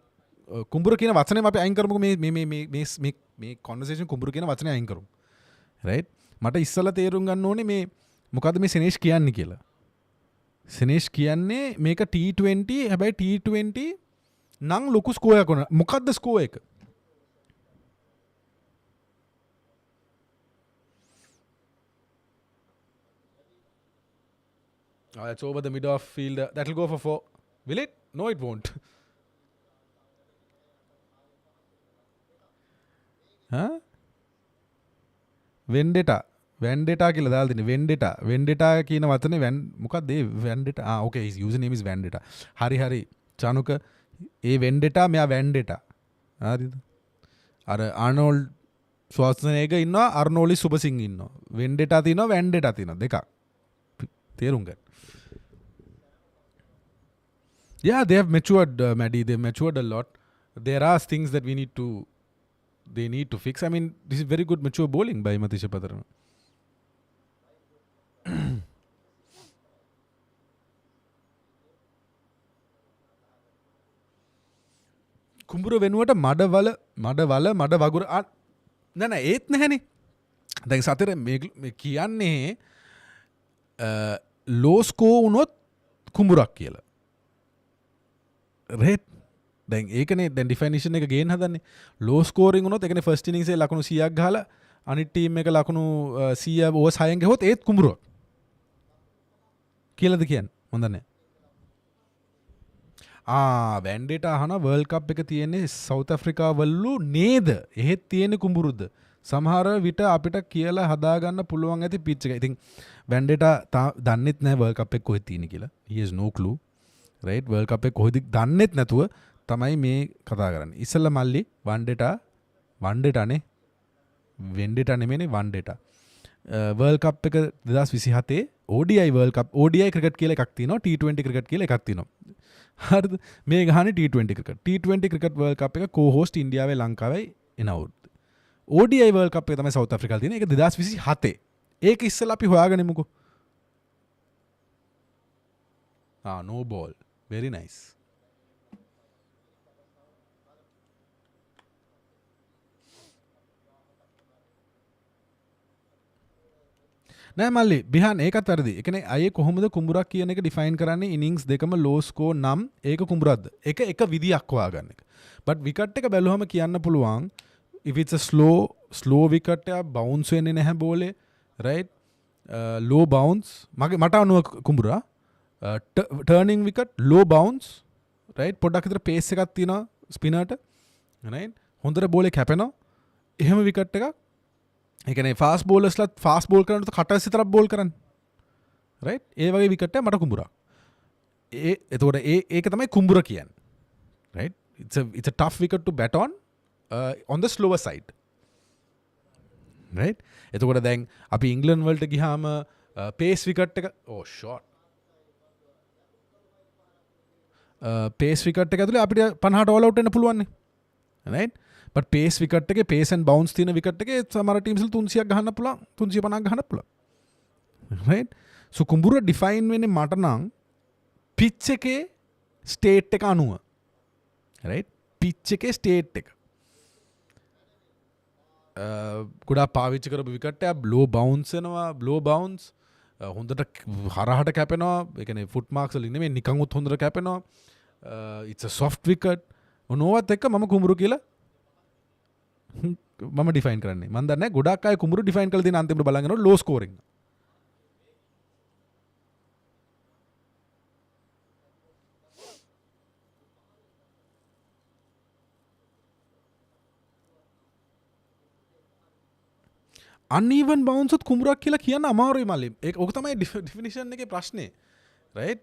කුඹුර කියන වචනේ අපි අයින් කරමුකෝ මේ conversation කුඹුර කියන වචනේ අයින් කරමු, right? මට ඉස්සලා තේරුම් ගන්න ඕනේ මේ මොකද්ද මේ සෙනේෂ් කියන්නේ කියලා. සෙනේෂ් කියන්නේ මේක T20 හැබැයි T20 නම් ලොකු ස්කෝර් එකක් වුණා. මොකද්ද ස්කෝර් එක? It's over the middle of field. That'll go for 4. Will it? No, it won't. Huh? Vendetta කියලා දාලා තිනේ. Vendetta කියන වචනේ මොකක්ද ඒ Vendetta? Okay, his username is Vendetta. හරි චානුක ඒ Vendetta මෙයා Vendetta. හරිද? අර ආනෝල්ඩ් ශ්වාස්නේගර් ඉන්නවා, අර්නෝලි සුබසිංහ ඉන්නවා. Vendetta තියෙනවා, Vendetta තියෙනවා දෙකක්. තේරුම් ගන්න. Yeah, they have matured, Maddie. They've matured a lot. There are things that they need to fix. I mean, this is very good mature bowling by Matisha Patarana. කුඹුර වෙනුවට මඩ වගුර නෑ ඒත් නැහැනේ. දැන් සතර මේ කියන්නේ ලෝ ස්කෝ වුණොත් කුඹුරක් කියලා. රේට් දැන් ඒකනේ දැන් ඩිෆිනිෂන් එක ගේන්න හදන්නේ. ලෝ ස්කෝරින් වුණොත් ඒ කියන්නේ ෆස්ට් ඉනින්ස් එකේ ලකුණු 100ක් ගහලා අනිත් ටීම් එක ලකුණු 100 ඕවර්ස් 6න් ගහුවොත් ඒත් කුඹුරක් කියලාද කියන්නේ? හොඳ නැහැ. Vendetta අහන වර්ල්ඩ් කප් එක තියෙන්නේ සවුත් ඇෆ්‍රිකා වලු නේද? එහෙත් තියෙන්නේ කුඹුරුද? සමහර විට අපිට කියලා හදාගන්න පුළුවන් ඇති පිච් එක. ඉතින් Vendetta දන්නෙත් නැහැ වර්ල්ඩ් කප් එක කොහෙද තියෙන්නේ කියලා. He has no clue. Right? World cup එක කොහෙද දන්නෙත් නැතුව තමයි මේ කතා කරන්නේ. ඉස්සෙල්ලා මල්ලි Vendetta නේ. Vendetta නෙමෙයිනේ Vendetta. වර්ල්ඩ් කප් එක 2027 ODI වර්ල්ඩ් කප් ODI ක්‍රිකට් කියලා එකක් තියෙනවා, T20 ක්‍රිකට් කියලා එකක් තියෙනවා. හරිද? මේ ගහන්නේ T20 cricket. T20 cricket world cup එක කෝ-හෝස්ට් ඉන්දියාවේ ලංකාවේ එන අවුරුද්ද. ODI වර්ල්ඩ් කප් එක තමයි සවුත් ඇෆ්‍රිකාවේ තියෙන්නේ. ඒක 2027. ඒක ඉස්සෙල්ලා අපි හොයාගනිමුකෝ. No ball. Very nice. නෑ මල්ලි බිහන් ඒකත් වැරදි. ඒ කියන්නේ අයේ කොහොමද කුඹුරක් කියන එක ඩිෆයින් කරන්නේ? ඉනින්ග්ස් දෙකම ලෝ ස්කෝර් නම් ඒක කුඹුරක්ද? එක විදියක් හොයාගන්න එක. බට් විකට් එක බැලුවම කියන්න පුළුවන් if it's a slow slow wicket එක බවුන්ස් වෙන්නේ නැහැ බෝලේ රයිට් ලෝ බවුන්ස් මට අනුව කුඹුරා ටර්නින් විකට් ලෝ බවුන්ස් රයිට් පොඩ්ඩක් විතර පේස් එකක් තියෙනවා ස්පිනර්ට රයිට් හොඳට බෝලේ කැපෙනවා එහෙම විකට් එකක් ඒ කියන්නේ ෆාස්ට් බෝලර්ස්ලාත් ෆාස්ට් බෝල් කරනකොට කටර්ස් විතරක් බෝල් කරන්නේ රයිට් ඒ වගේ විකට් එක මට කුඹුරා එතකොට ඒක තමයි කුඹුර කියන්නේ right it's a tough wicket to bat on the slower side right එතකොට දැන් අපි ඉංග්ලන්ඩ් වලට ගියාම pace wicket එක short pace wicket එක ඇතුලේ අපිට 50ට all out වෙන්න පුළුවන් නේ right but pace wicket එකේ pace and bounce තියෙන wicket එකේ සමහර teams වල 300ක් ගහන්න පුළුවන් 350ක් ගහන්න පුළුවන් right so කුඹුර define වෙන්නේ මට නම් pitch එකේ state එක අනුව right pitch එකේ state එක ගොඩාක් පාවිච්චි කරපු විකට් එක low bounce වෙනවා low bounce හොඳට හරහට කැපෙනවා ඒ කියන්නේ foot marks වලින් නෙමෙයි නිකන් උත් හොඳට කැපෙනවා it's a soft wicket ඔනෝවත් එක්ක මම කුඹුරු කියලා මම ඩිෆයින් කරන්නේ මම දන්නේ ගොඩාක් අය කුඹුරු ඩිෆයින් කරලා තියෙන අන්තිමට බලන් යනවා low scoring uneven bounce උත් කුඹුරක් කියලා කියන්න අමාරුයි මල්ලි. ඒක ඕක තමයි ඩෙෆිනිෂන් එකේ ප්‍රශ්නේ. right?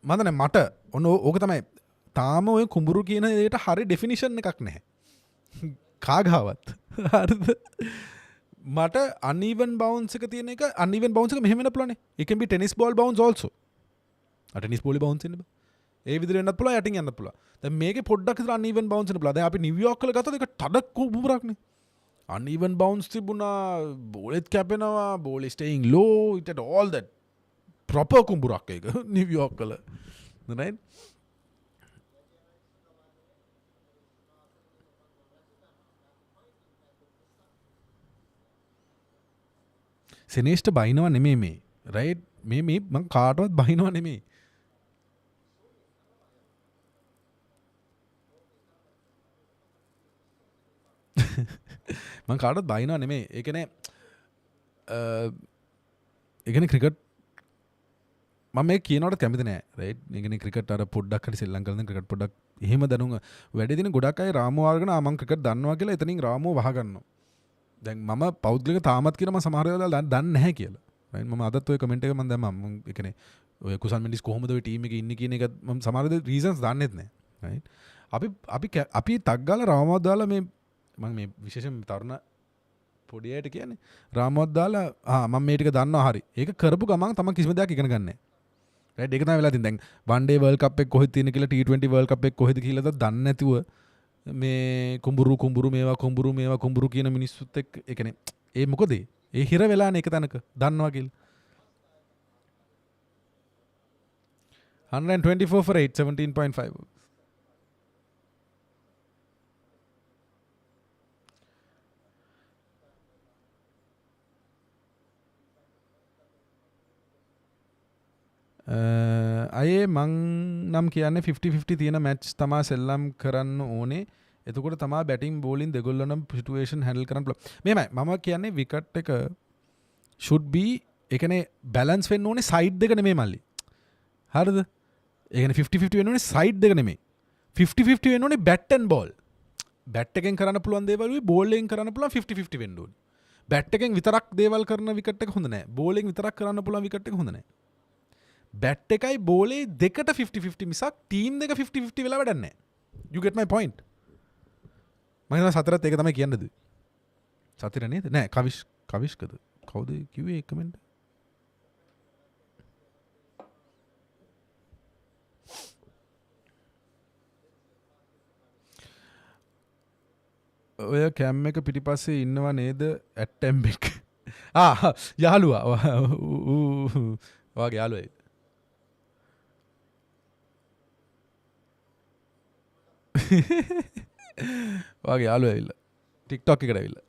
මම දන්නේ මට ඔන්න ඕක තමයි තාම ඔය කුඹුරු කියන දෙයට හරි ඩෙෆිනිෂන් එකක් නැහැ. කාගාවත්. හරිද? මට uneven bounce එක තියෙන එක uneven bounce එක මෙහෙම වෙන්න පුළුවන් නේ. It can be tennis ball bounce also. tennis ball bounce වෙන්න බෑ. ඒ විදිහට වෙන්නත් පුළුවන් යටින් යන්නත් පුළුවන්. දැන් මේකේ පොඩ්ඩක් විතර uneven bounce වෙන්න පුළුවන්. දැන් අපි නිව්යෝර්ක් වල ගත්තොත් ඒක තද කුඹුරක් නේ. uneven bounce තිබුණා බෝලෙත් කැපෙනවා බෝලේ staying low it had all that proper කුඹුරක් ඒක නිව්යෝර්ක් වල right සෙනේෂ්ට බයිනවා නෙමෙයි මේ right මේ මං කාටවත් බයිනවා නෙමෙයි මං කාටවත් බයිනවා නෙමෙයි ඒ කියන්නේ ක්‍රිකට් මම මේ කියනවට කැමති නෑ රයිට් ඒ කියන්නේ ක්‍රිකට් අර පොඩ්ඩක් හරි ශ්‍රී ලංකාවෙන් ක්‍රිකට් පොඩ්ඩක් එහෙම දැනුම වැඩි දින ගොඩක් අය රාමුව අරගෙන මම ක්‍රිකට් දන්නවා කියලා එතනින් රාමුව වහ ගන්නවා දැන් මම පෞද්ගලික තාමත් කියන මම සමහර වෙලාවල් දන්නේ නැහැ කියලා රයිට් මම අදත් ඔය කමෙන්ට් එක මම දැම්මා මම ඒ කියන්නේ ඔය කුසල් මෙන්ඩිස් කොහොමද ඔය ටීම් එකේ ඉන්නේ කියන එක මම සමහර රීසන්ස් දන්නෙත් නැහැ රයිට් අපි ටක් ගාලා රාමුවක් දාලා මේ මම මේ විශේෂයෙන් තරුණ පොඩි අයට කියන්නේ රාමුවක් දාලා මම මේ ටික දන්නවා හරි. ඒක කරපු ගමන් තමයි කිසිම දෙයක් ඉගෙන ගන්න නැහැ. රයිට් ඒක තමයි වෙලා තියෙන්නේ. දැන් one day world cup එක කොහෙද තියෙන කියලා T20 world cup එක කොහෙද කියලා දන්නේ නැතුව මේ කුඹුරු මේවා කියන මිනිස්සුත් එක්ක ඒ කියන්නේ ඒ මොකද ඒ හිර වෙලානේ එක තැනක දන්නවා කියලා. 124 for 8 17.5 අයේ මං නම් කියන්නේ 50-50 තියෙන මැච් තමා සෙල්ලම් කරන්න ඕනේ. එතකොට තමා බැටිං බෝලින් දෙගොල්ලොනම් සිටුේෂන් හැන්ඩල් කරන්න පුළුවන්. මෙහෙමයි මම කියන්නේ විකට් එක should be ඒ කියන්නේ බැලන්ස් වෙන්න ඕනේ සයිඩ් දෙක නෙමෙයි මල්ලි. හරිද? ඒ කියන්නේ 50-50 වෙන්න ඕනේ සයිඩ් දෙක නෙමෙයි. 50-50 වෙන්න ඕනේ බැට් ඇන්ඩ් බෝල්. බැට් එකෙන් කරන්න පුළුවන් දේවල් උයි බෝල් එකෙන් කරන්න පුළුවන් 50-50 වෙන්න ඕනේ. බැට් එකෙන් විතරක් දේවල් කරන විකට් එක හොඳ නැහැ. බෝල් එකෙන් විතරක් කරන්න පුළුවන් විකට් එක හොඳ නැහැ. බැට් එකයි බෝලේ දෙකට 50-50 මිසක් ටීම් දෙක 50-50 වෙලා වැඩක් නැහැ. You get my point. මම හිතනවා සතරත් ඒක තමයි කියන්නද? සතර නේද? නෑ කවිෂ්කද? කවුද කිව්වේ කමෙන්ට්? ඔය කැම් එක පිටිපස්සේ ඉන්නවා නේද? ඇට්ටැම්බෙක්. යාළුවා. ඔයාගේ යාළුවා. වගේ යාළුවා ඇවිල්ලා TikTok එකට ඇවිල්ලා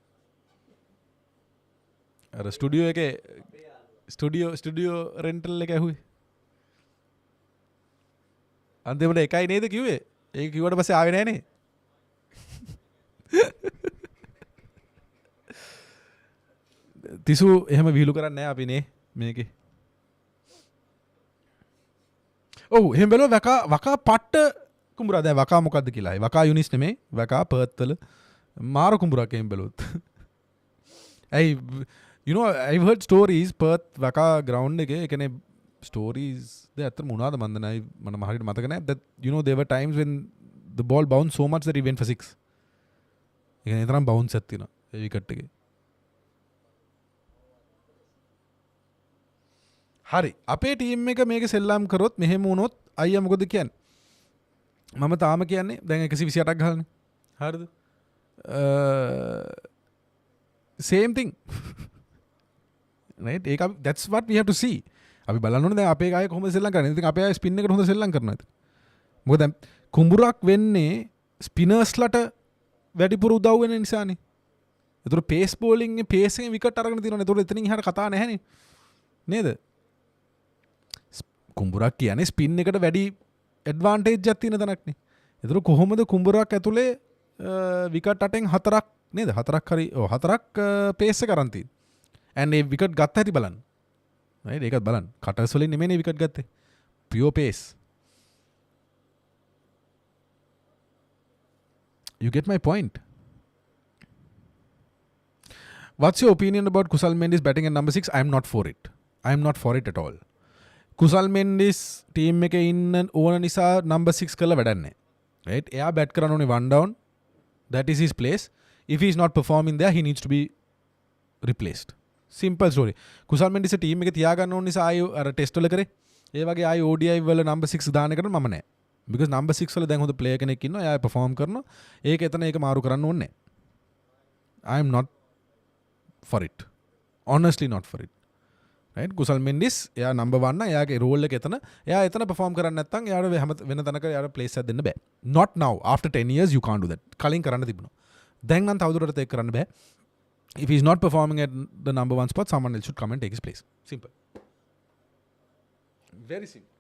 අර ස්ටුඩියෝ එකේ ස්ටුඩියෝ රෙන්ටල් එක ඇහුවේ අන්තිමට එකයි නේද කිව්වේ ඒක කිව්වට පස්සේ ආවේ නෑනේ තිසු එහෙම විහිළු කරන්නේ නැහැ අපි නේ මේකේ. ඔව් එහෙම බැලුවා වකා පට්ට කුඹුරා. දැන් වකා මොකද්ද කියලා. වකා යුනිස් නෙමෙයි. වකා පර්ත් වල මාර කුඹුරක් එහෙම බැලුවොත්. ඇයි you know I've heard stories Perth වකා ground එකේ ඒ කියන්නේ stories දෙයක් අතර මොනවාද මන් දන්නේ මම හරියට මතක නැහැ that you know there were times when the ball bounced so much that he went for 6. ඒ කියන්නේ තරම් bounce එකක් තියෙනවා ඒ විකට් එකේ. හරි අපේ ටීම් එක මේක සෙල්ලම් කරොත් මෙහෙම වුණොත් අයියා මොකද කියන්නේ? මම තාම කියන්නේ දැන් 128ක් ගහලානේ. හරිද? same thing. right? ඒක that's what we have to see. අපි බලන්න ඕනේ දැන් අපේ අය කොහොමද සෙල්ලම් කරන්නේ. ඉතින් අපේ අය ස්පින් එකට හොඳ සෙල්ලම් කරනවා ඉතින්. මොකද දැන් කුඹුරක් වෙන්නේ ස්පිනර්ස්ලට වැඩිපුර උදව් වෙන නිසානේ. ඒතර පේස් බෝලින් එකේ පේස් එකෙන් විකට් අරගෙන තියෙනවනේ. ඒතර එතනින් එහාට කතා නැහැනේ. නේද? කුඹුරක් කියන්නේ ස්පින් එකට වැඩි ඇඩ්වාන්ටේජ් එකක් තියෙන තැනක්නේ. ඒතර කොහොමද කුඹුරක් ඇතුලේ විකට් 8න් 4ක් නේද? 4ක් හරි ඔව් 4ක් පේස් එක අරන් තියෙන්නේ. and ඒ විකට් ගත්ත හැටි බලන්න. right? ඒකත් බලන්න. කටර්ස් වලින් නෙමෙයි විකට් ගත්තේ. pure pace. You get my point. What's your opinion about Kusal Mendes batting at number 6? I am not for it. I am not for it at all. Kusal Mendes team එකේ ඉන්න ඕන නිසා number 6 කරලා වැඩක් නැහැ. right? එයා bat කරන්න ඕනේ one down. That is his place. If he is not performing there, he needs to be replaced. Simple story. Kusal Mendes team එකේ තියාගන්න ඕන නිසා ආයෙ අර ටෙස්ට් වල කරේ. ඒ වගේ ආයෙ ODI වල number 6 දාන එකට මම නැහැ. because number 6 වල දැන් හොඳ player කෙනෙක් ඉන්නවා. එයා perform කරනවා. ඒක එතන ඒක මාරු කරන්න ඕනේ නැහැ. I am not for it. Honestly not for it. right? Kusal Mendes එයා number 1 නා එයාගේ role එක එතන. එයා එතන perform කරන්නේ නැත්නම් එයාට වෙන තැනක එයාට place එකක් දෙන්න බෑ. Not now. After 10 years you can't do that. කලින් කරන්න තිබුණා. දැන් නම් තවදුරටත් ඒක කරන්න බෑ. If he's not performing at the number 1 spot, someone else should come and take his place. Simple. Very simple.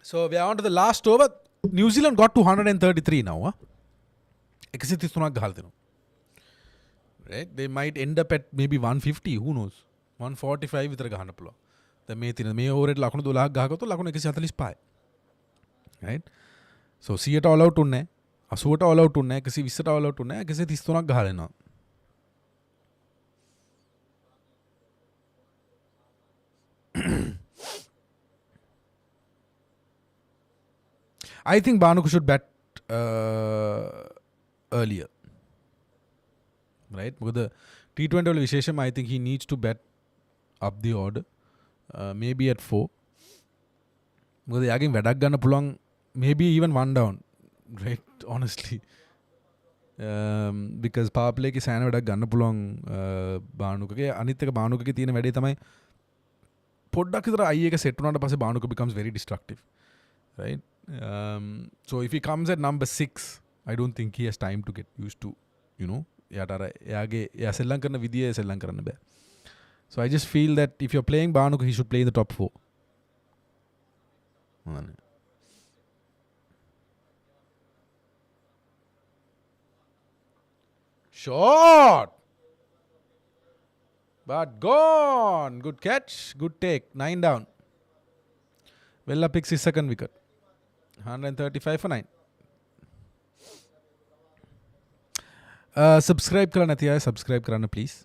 So we are on to the last over. New Zealand got to 133 now. 133 ගහලා දෙනවා. Right? They might end up at maybe 150. Who knows? 145 විතර ගහන්න පුළුවන්. දැන් මේ තියෙන මේ ඕවරේට ලකුණු 12ක් ගහගත්තොත් ලකුණු 145යි. right? So 100ට all out උන්නේ නැහැ. 80ට all out උන්නේ නැහැ. 120ට all out උන්නේ නැහැ. 133ක් ගහලා දෙනවා. I think Banuku should bat earlier. Right? Because the T20 wala vishesham, I think he needs to bat up the order. Maybe at 4. Because yagin wadak ganna puluwan maybe even one down. Right? Honestly. Because power play ki sana wadak ganna puluwan Banuka ke anith එක Banuka ke තියෙන වැඩේ තමයි පොඩ්ඩක් විතර IE එක set වුණාට පස්සේ Banuka becomes very destructive. Right? So if he comes at number 6, I don't think he has time to get used to, you know, එයා සෙල්ලම් කරන විදිය සෙල්ලම් කරන්න බෑ. So I just feel that if you're playing Banuka, he should play in the top 4. Shot! But gone! Good catch, good take. 9 down. Vella picks his second wicket. 135 for 9. Subscribe කරන්න නැති අය subscribe කරන්න please.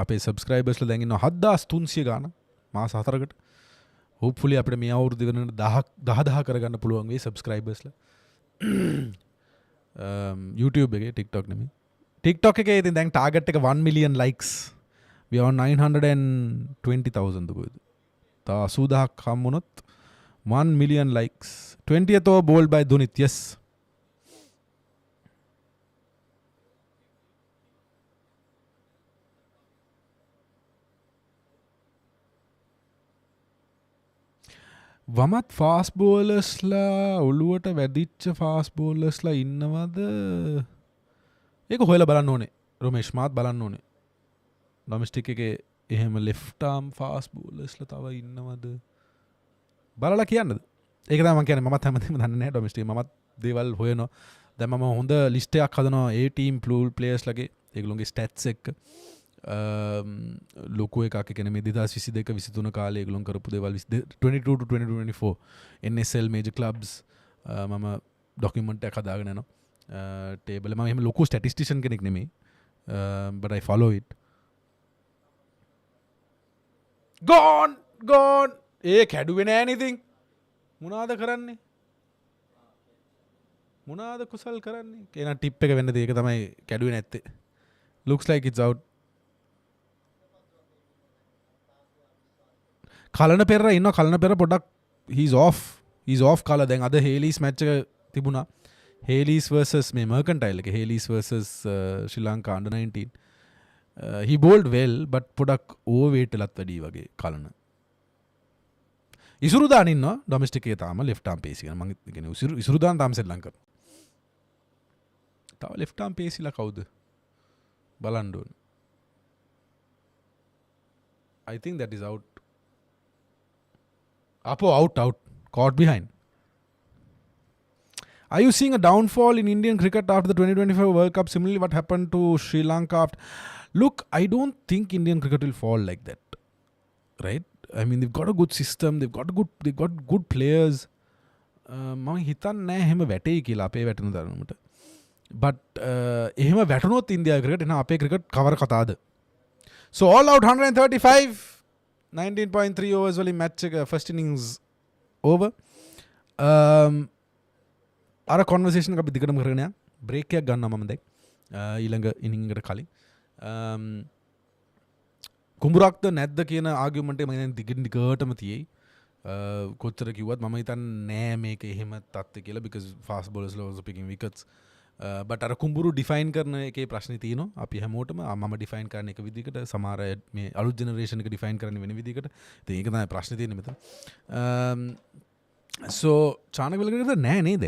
අපේ subscribers ලා දැන් ඉන්නවා 7300 ගාන මාස 4කට. hopefully අපිට මේ අවුරුදු වෙනකොට 10,000 කරගන්න පුළුවන් වෙයි subscribers ලා. YouTube එකේ TikTok නෙමෙයි. TikTok එකේ ඉතින් දැන් target එක 1 million likes. We are on 920,000 දුකද. තා 80000ක් හම්බුනොත් 1 million likes. 20th over bowled by Dunit. Yes. වමත් ෆාස්ට් බෝලර්ස්ලා ඔළුවට වැඩිච්ච ෆාස්ට් බෝලර්ස්ලා ඉන්නවද? ඒක හොයලා බලන්න ඕනේ. රොමේෂ් මාත් බලන්න ඕනේ. ඩොමෙස්ටික් එකේ එහෙම left arm ෆාස්ට් බෝලර්ස්ලා තව ඉන්නවද? බලලා කියන්නද? ඒක තමයි මම කියන්නේ මමත් හැමතිස්සෙම දන්නේ නැහැ ඩොමෙස්ටික් මමත් දේවල් හොයනවා දැන් මම හොඳ ලිස්ට් එකක් හදනවා ඒ ටීම් ප්ලේයර්ස් ලගේ ඒගොල්ලෝගේ ස්ටැට්ස් එක්ක ලොකු එකක් කියන්නේ මේ 2022 23 කාලේ ඒගොල්ලෝ කරපු දේවල් 22 to 2024 NSL major clubs මම ඩොකියුමන්ට් එකක් හදාගෙන යනවා ටේබල් මම එහෙම ලොකු ස්ටැටිස්ටිෂියන් කෙනෙක් නෙමෙයි but I follow it gone ඒ කැඩුවේ නෑ anything මොනාද කරන්නේ මොනාද කුසල් කරන්නේ කියන ටිප් එක වෙන්න දෙයක තමයි කැඩුවේ නැත්තේ looks like it's out කලන පෙර ඉන්නවා කලන පෙර පොඩක් he's off කල දැන් අද හේලිස් මැච් එක තිබුණා හේලිස් versus මේ මර්කන්ටයිල් එක Hayleys versus Sri Lanka under 19 he bowled well but පොඩක් overweight ලත් වැඩි වගේ කලන ඉසුරුදාන ඉන්නවා ඩොමෙස්ටික් එකේ තාම left arm pace එක මම කියන්නේ ඉසුරුදාන තාම ශ්‍රී ලංකා තව left arm pace ලා කවුද බලන්න ඕන I think that is out Apo out caught behind Are you seeing a downfall in Indian cricket after the 2025 World Cup similarly what happened to Sri Lanka after Look I don't think Indian cricket will fall like that right I mean they've got a good system they've got good players මම හිතන්නේ නැහැ එහෙම වැටෙයි කියලා අපේ වැටෙන තරමට but එහෙම වැටුනොත් ඉන්දියාවේ ක්‍රිකට් එන අපේ ක්‍රිකට් කවර කතාවද so all out 135 19.3 overs වලින් match එක first innings over අර conversation එක අපි දිගටම කරගෙන යන්න break එකක් ගන්නවා මම දැන් ඊළඟ inning එකට කලින් කුඹුරක්ද නැද්ද කියන ආගියුමන්ට් එක මම දැන් දිගටම තියෙයි කොච්චර කිව්වත් මම හිතන්නේ නෑ මේක එහෙම තත්ත්වය කියලා because fast bowlers are also picking wickets but අර කුඹුරු define කරන එකේ ප්‍රශ්නේ තියෙනවා අපි හැමෝටම මම define කරන එක විදිහකට සමහර අය මේ අලුත් generation එක define කරන්නේ වෙන විදිහකට ඉතින් ඒක තමයි ප්‍රශ්නේ තියෙන්නේ මෙතන so චානක වලකට නෑ නේද